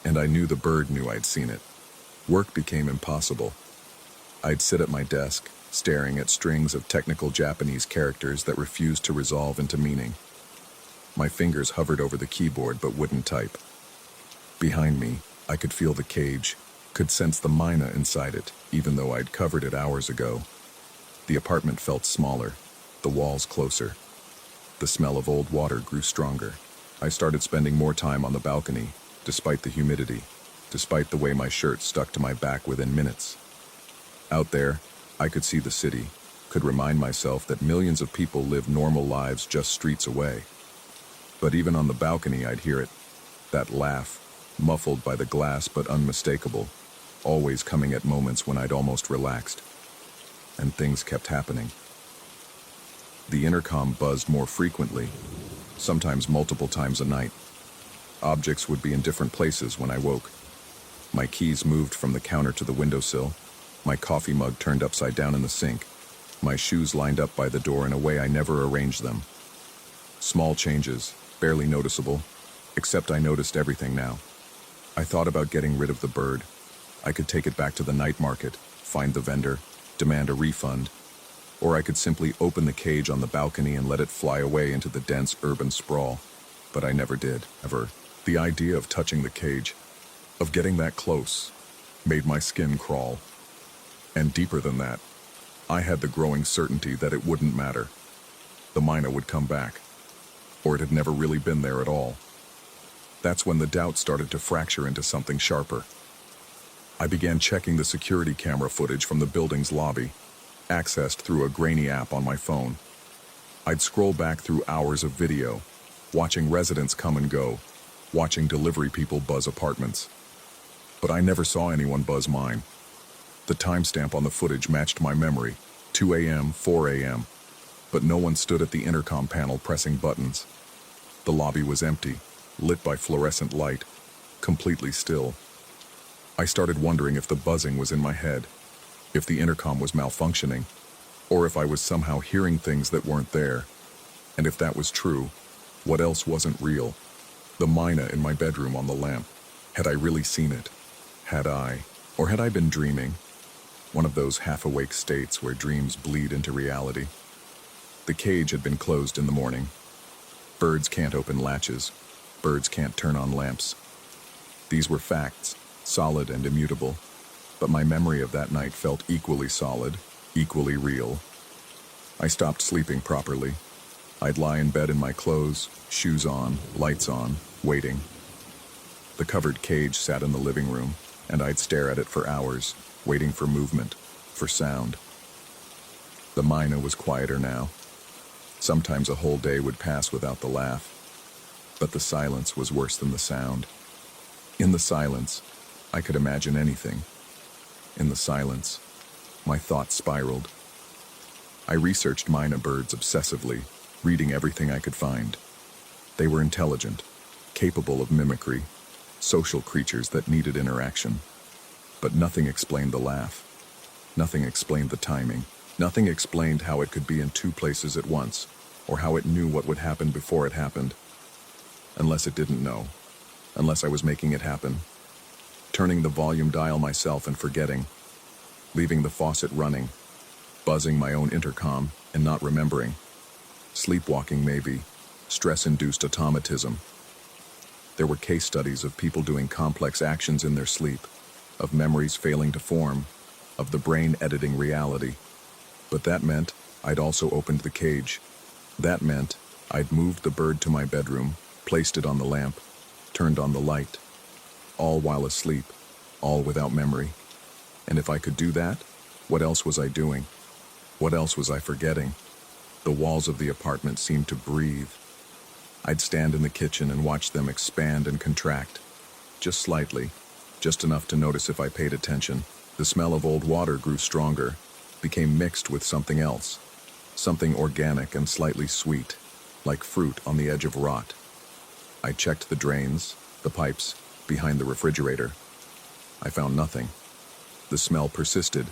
and I knew the bird knew I'd seen it. Work became impossible. I'd sit at my desk, staring at strings of technical Japanese characters that refused to resolve into meaning. My fingers hovered over the keyboard but wouldn't type. Behind me, I could feel the cage, could sense the mina inside it, even though I'd covered it hours ago. The apartment felt smaller, the walls closer. The smell of old water grew stronger. I started spending more time on the balcony, despite the humidity, despite the way my shirt stuck to my back within minutes. Out there, I could see the city, could remind myself that millions of people live normal lives just streets away. But even on the balcony, I'd hear it, that laugh, muffled by the glass but unmistakable, always coming at moments when I'd almost relaxed. And things kept happening. The intercom buzzed more frequently, sometimes multiple times a night. Objects would be in different places when I woke. My keys moved from the counter to the windowsill, my coffee mug turned upside down in the sink, my shoes lined up by the door in a way I never arranged them. Small changes, barely noticeable, except I noticed everything now. I thought about getting rid of the bird. I could take it back to the night market, find the vendor, demand a refund, or I could simply open the cage on the balcony and let it fly away into the dense urban sprawl. But I never did, ever. The idea of touching the cage, of getting that close, made my skin crawl. And deeper than that, I had the growing certainty that it wouldn't matter. The mina would come back, or it had never really been there at all. That's when the doubt started to fracture into something sharper. I began checking the security camera footage from the building's lobby, accessed through a grainy app on my phone. I'd scroll back through hours of video, watching residents come and go, watching delivery people buzz apartments. But I never saw anyone buzz mine. The timestamp on the footage matched my memory, 2 a.m., 4 a.m., but no one stood at the intercom panel pressing buttons. The lobby was empty, lit by fluorescent light, completely still. I started wondering if the buzzing was in my head, if the intercom was malfunctioning, or if I was somehow hearing things that weren't there. And if that was true, what else wasn't real? The mina in my bedroom on the lamp. Had I really seen it? Had I? Or had I been dreaming? One of those half-awake states where dreams bleed into reality. The cage had been closed in the morning. Birds can't open latches. Birds can't turn on lamps. These were facts, solid and immutable. But my memory of that night felt equally solid, equally real. I stopped sleeping properly. I'd lie in bed in my clothes, shoes on, lights on, waiting. The covered cage sat in the living room, and I'd stare at it for hours, waiting for movement, for sound. The mina was quieter now. Sometimes a whole day would pass without the laugh. But the silence was worse than the sound. In the silence, I could imagine anything. In the silence, my thoughts spiraled. I researched mina birds obsessively, reading everything I could find. They were intelligent, capable of mimicry, social creatures that needed interaction. But nothing explained the laugh. Nothing explained the timing. Nothing explained how it could be in two places at once, or how it knew what would happen before it happened. unless it didn't know, unless I was making it happen. Turning the volume dial myself and forgetting, leaving the faucet running, buzzing my own intercom and not remembering. Sleepwalking maybe, stress-induced automatism. There were case studies of people doing complex actions in their sleep, of memories failing to form, of the brain editing reality. But that meant I'd also opened the cage. That meant I'd moved the bird to my bedroom, placed it on the lamp, turned on the light, all while asleep, all without memory. And if I could do that, what else was I doing? What else was I forgetting? The walls of the apartment seemed to breathe. I'd stand in the kitchen and watch them expand and contract, just slightly, just enough to notice if I paid attention. The smell of old water grew stronger, became mixed with something else, something organic and slightly sweet, like fruit on the edge of rot. I checked the drains, the pipes, behind the refrigerator. I found nothing. The smell persisted.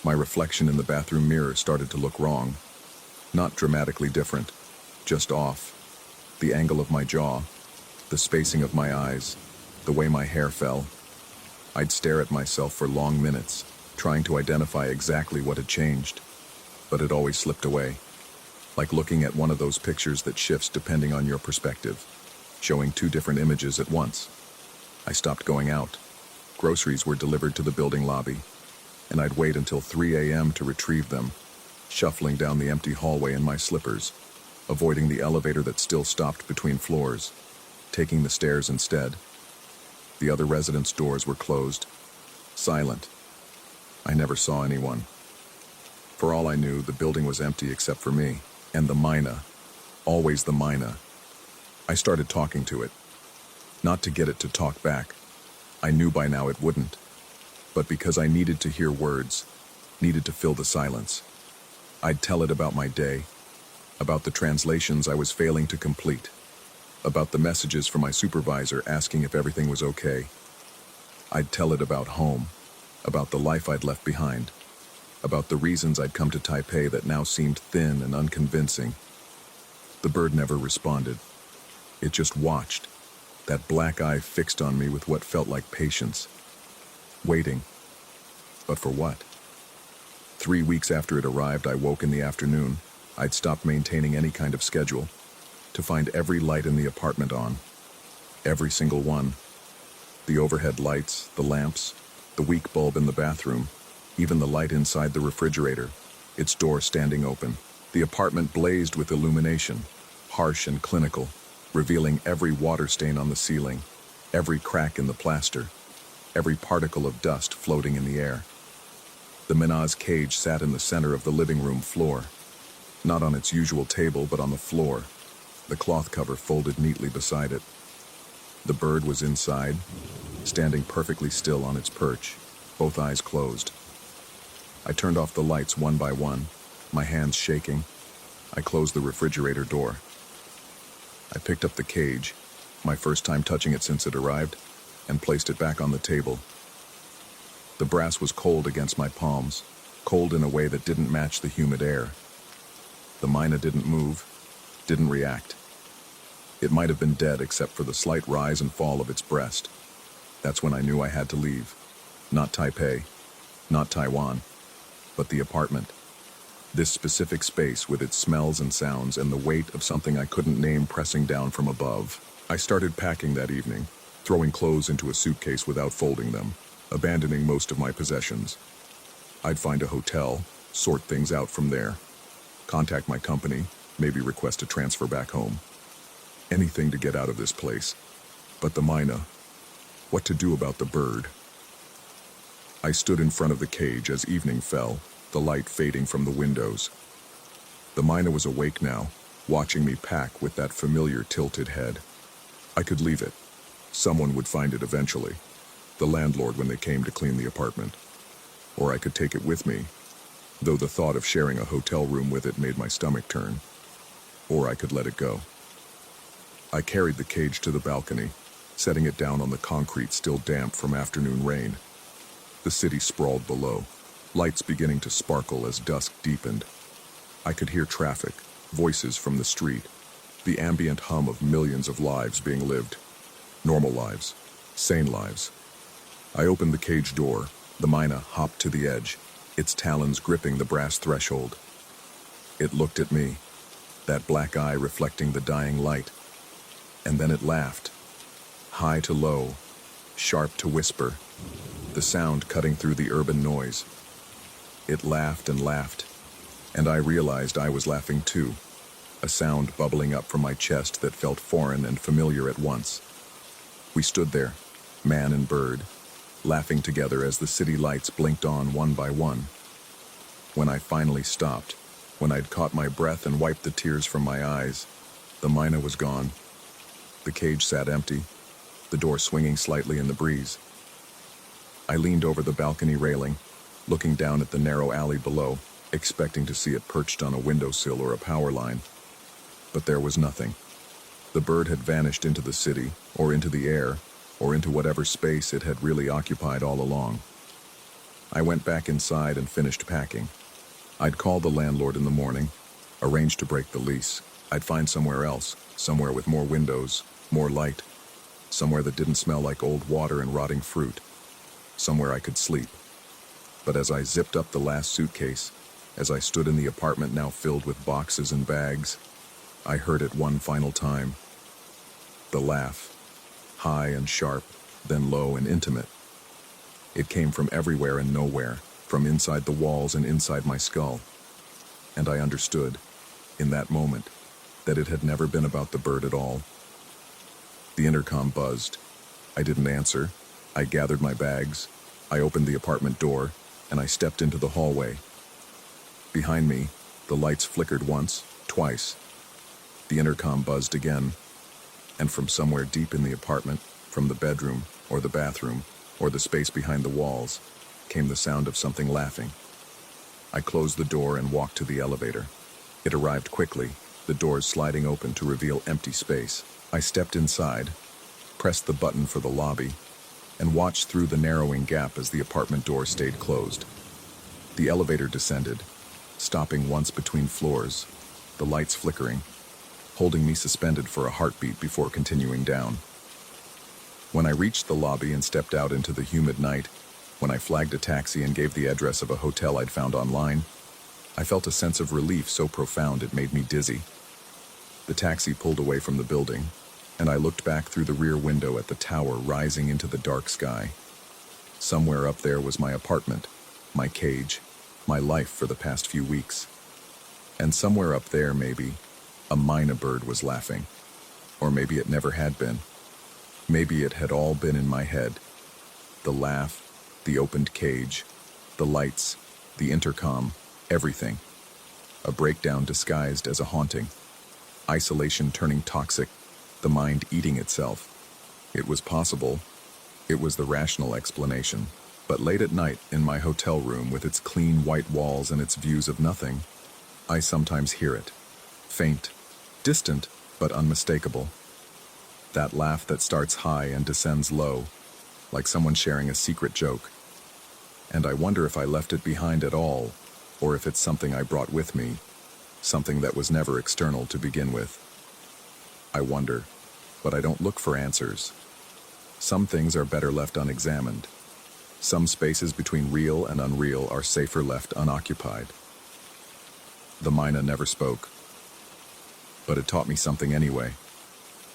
My reflection in the bathroom mirror started to look wrong. Not dramatically different, just off. The angle of my jaw, the spacing of my eyes, the way my hair fell. I'd stare at myself for long minutes, trying to identify exactly what had changed, but it always slipped away. Like looking at one of those pictures that shifts depending on your perspective, showing two different images at once. I stopped going out. Groceries were delivered to the building lobby, and I'd wait until 3 a.m. to retrieve them, shuffling down the empty hallway in my slippers, avoiding the elevator that still stopped between floors, taking the stairs instead. The other residents' doors were closed, silent. I never saw anyone. For all I knew, the building was empty except for me, and the Mina, always the Mina. I started talking to it, not to get it to talk back. I knew by now it wouldn't, but because I needed to hear words, needed to fill the silence. I'd tell it about my day, about the translations I was failing to complete, about the messages from my supervisor asking if everything was okay. I'd tell it about home, about the life I'd left behind, about the reasons I'd come to Taipei that now seemed thin and unconvincing. The bird never responded. It just watched, that black eye fixed on me with what felt like patience. Waiting. But for what? 3 weeks after it arrived, I woke in the afternoon. I'd stopped maintaining any kind of schedule, to find every light in the apartment on. Every single one. The overhead lights, the lamps, the weak bulb in the bathroom, even the light inside the refrigerator, its door standing open. The apartment blazed with illumination, harsh and clinical, revealing every water stain on the ceiling, every crack in the plaster, every particle of dust floating in the air. The Mina's cage sat in the center of the living room floor, not on its usual table but on the floor, the cloth cover folded neatly beside it. The bird was inside, standing perfectly still on its perch, both eyes closed. I turned off the lights one by one, my hands shaking. I closed the refrigerator door. I picked up the cage, my first time touching it since it arrived, and placed it back on the table. The brass was cold against my palms, cold in a way that didn't match the humid air. The Mina didn't move, didn't react. It might have been dead except for the slight rise and fall of its breast. That's when I knew I had to leave. Not Taipei, not Taiwan, but the apartment. This specific space with its smells and sounds and the weight of something I couldn't name pressing down from above. I started packing that evening, throwing clothes into a suitcase without folding them, abandoning most of my possessions. I'd find a hotel, sort things out from there, contact my company, maybe request a transfer back home. Anything to get out of this place. But the Mina, what to do about the bird? I stood in front of the cage as evening fell, the light fading from the windows. The Mina was awake now, watching me pack with that familiar tilted head. I could leave it. Someone would find it eventually, the landlord when they came to clean the apartment. Or I could take it with me, though the thought of sharing a hotel room with it made my stomach turn. Or I could let it go. I carried the cage to the balcony, setting it down on the concrete still damp from afternoon rain. The city sprawled below, lights beginning to sparkle as dusk deepened. I could hear traffic, voices from the street, the ambient hum of millions of lives being lived. Normal lives. Sane lives. I opened the cage door. The myna hopped to the edge, its talons gripping the brass threshold. It looked at me, that black eye reflecting the dying light. And then it laughed. High to low, sharp to whisper, the sound cutting through the urban noise. It laughed, and I realized I was laughing too, a sound bubbling up from my chest that felt foreign and familiar at once. We stood there, man and bird, laughing together as the city lights blinked on one by one. When I finally stopped, when I'd caught my breath and wiped the tears from my eyes, the myna was gone. The cage sat empty, the door swinging slightly in the breeze. I leaned over the balcony railing, looking down at the narrow alley below, expecting to see it perched on a windowsill or a power line. But there was nothing. The bird had vanished into the city, or into the air, or into whatever space it had really occupied all along. I went back inside and finished packing. I'd call the landlord in the morning, arrange to break the lease. I'd find somewhere else, somewhere with more windows, more light, somewhere that didn't smell like old water and rotting fruit, somewhere I could sleep. But as I zipped up the last suitcase, as I stood in the apartment now filled with boxes and bags, I heard it one final time. The laugh, high and sharp, then low and intimate. It came from everywhere and nowhere, from inside the walls and inside my skull. And I understood, in that moment, that it had never been about the bird at all. The intercom buzzed. I didn't answer. I gathered my bags. I opened the apartment door, and I stepped into the hallway. Behind me, the lights flickered once, twice. The intercom buzzed again, and from somewhere deep in the apartment, from the bedroom, or the bathroom, or the space behind the walls, came the sound of something laughing. I closed the door and walked to the elevator. It arrived quickly, the doors sliding open to reveal empty space. I stepped inside, pressed the button for the lobby, and watched through the narrowing gap as the apartment door stayed closed. The elevator descended, stopping once between floors, the lights flickering, holding me suspended for a heartbeat before continuing down. When I reached the lobby and stepped out into the humid night, when I flagged a taxi and gave the address of a hotel I'd found online, I felt a sense of relief so profound it made me dizzy. The taxi pulled away from the building, and I looked back through the rear window at the tower rising into the dark sky. Somewhere up there was my apartment, my cage, my life for the past few weeks. And somewhere up there, maybe, a myna bird was laughing. Or maybe it never had been. Maybe it had all been in my head. The laugh, the opened cage, the lights, the intercom, everything. A breakdown disguised as a haunting. Isolation turning toxic, the mind eating itself. It was possible. It was the rational explanation. But late at night, in my hotel room with its clean white walls and its views of nothing, I sometimes hear it. Faint, distant, but unmistakable. That laugh that starts high and descends low, like someone sharing a secret joke. And I wonder if I left it behind at all, or if it's something I brought with me, something that was never external to begin with. I wonder, but I don't look for answers. Some things are better left unexamined. Some spaces between real and unreal are safer left unoccupied. The myna never spoke, but it taught me something anyway.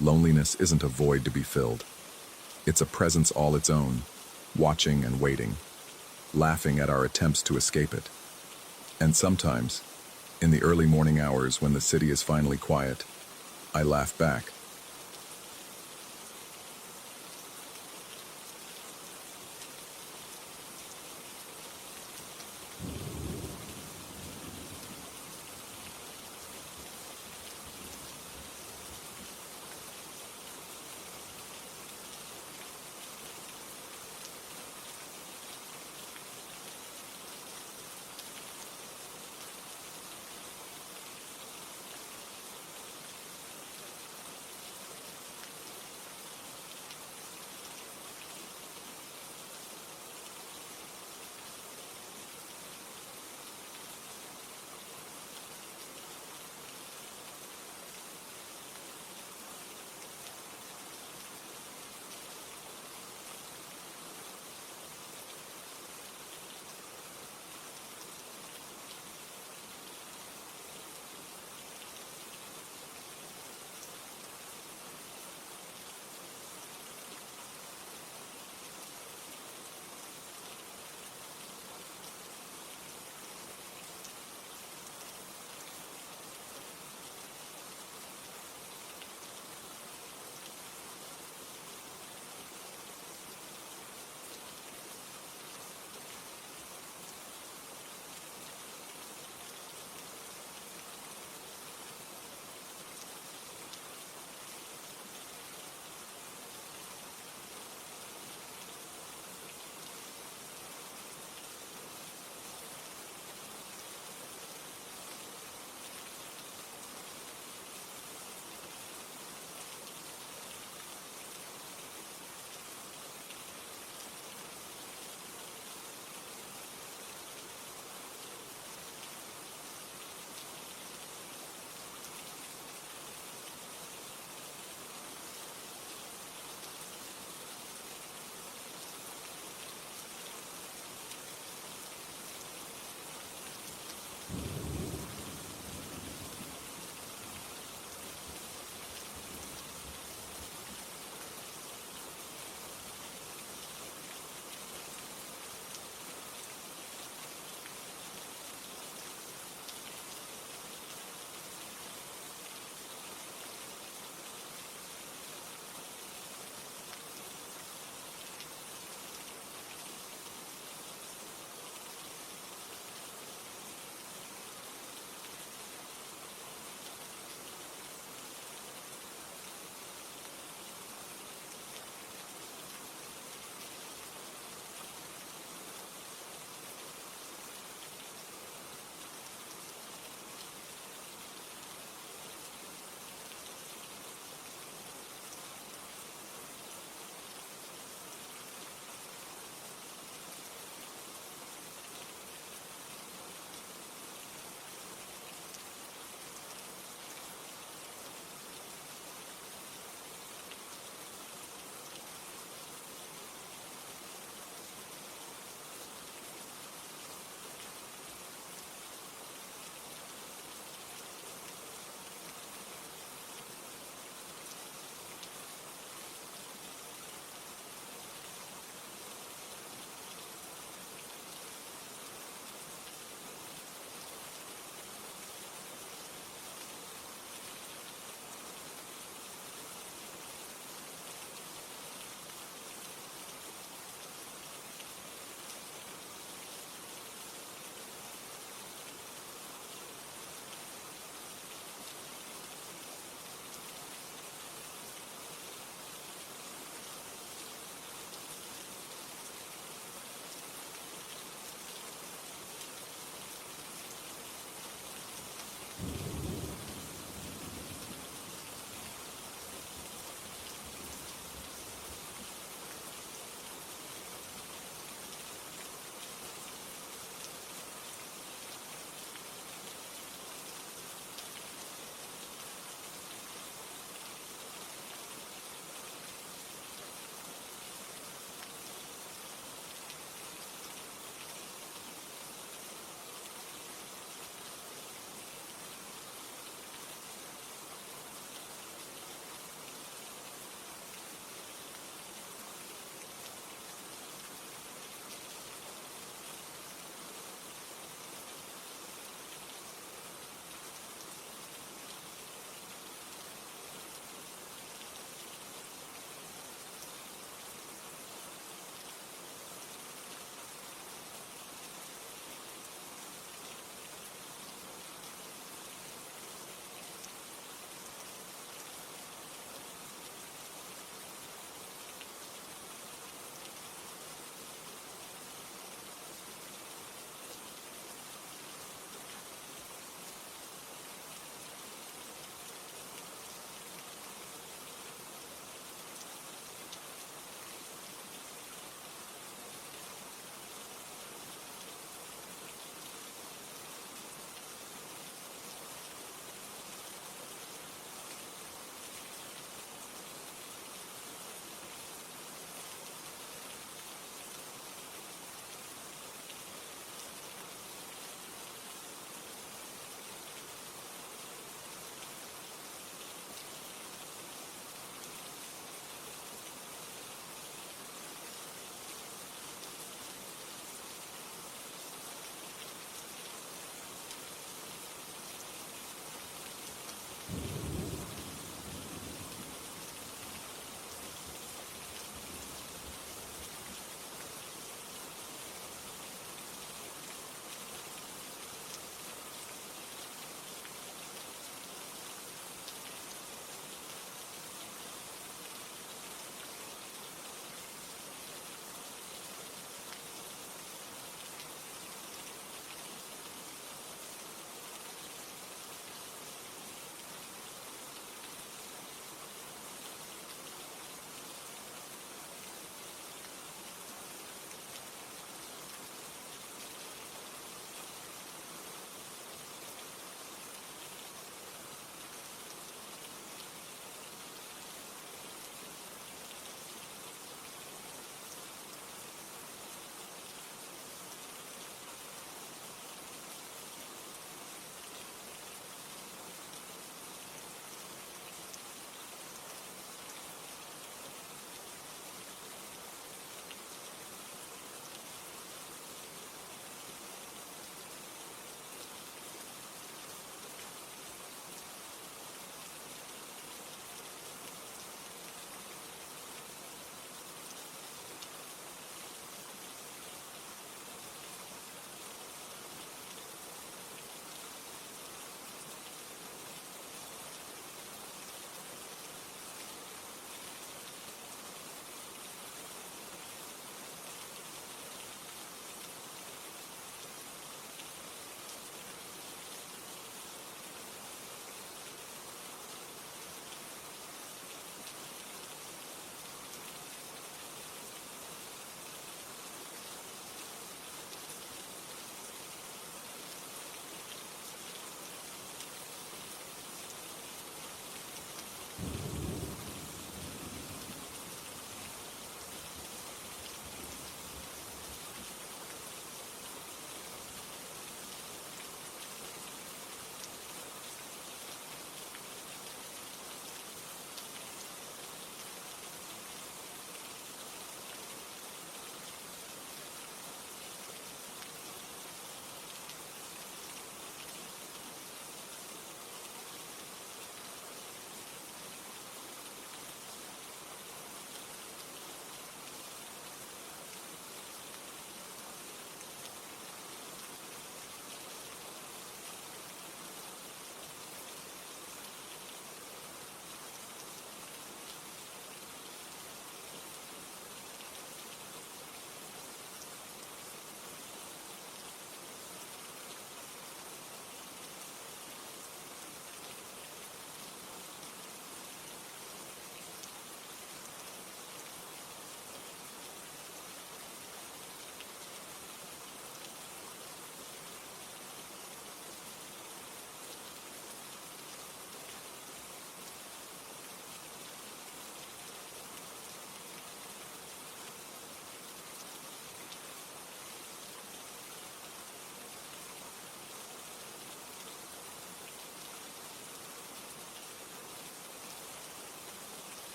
Loneliness isn't a void to be filled. It's a presence all its own, watching and waiting, laughing at our attempts to escape it. And sometimes, in the early morning hours when the city is finally quiet, I laugh back.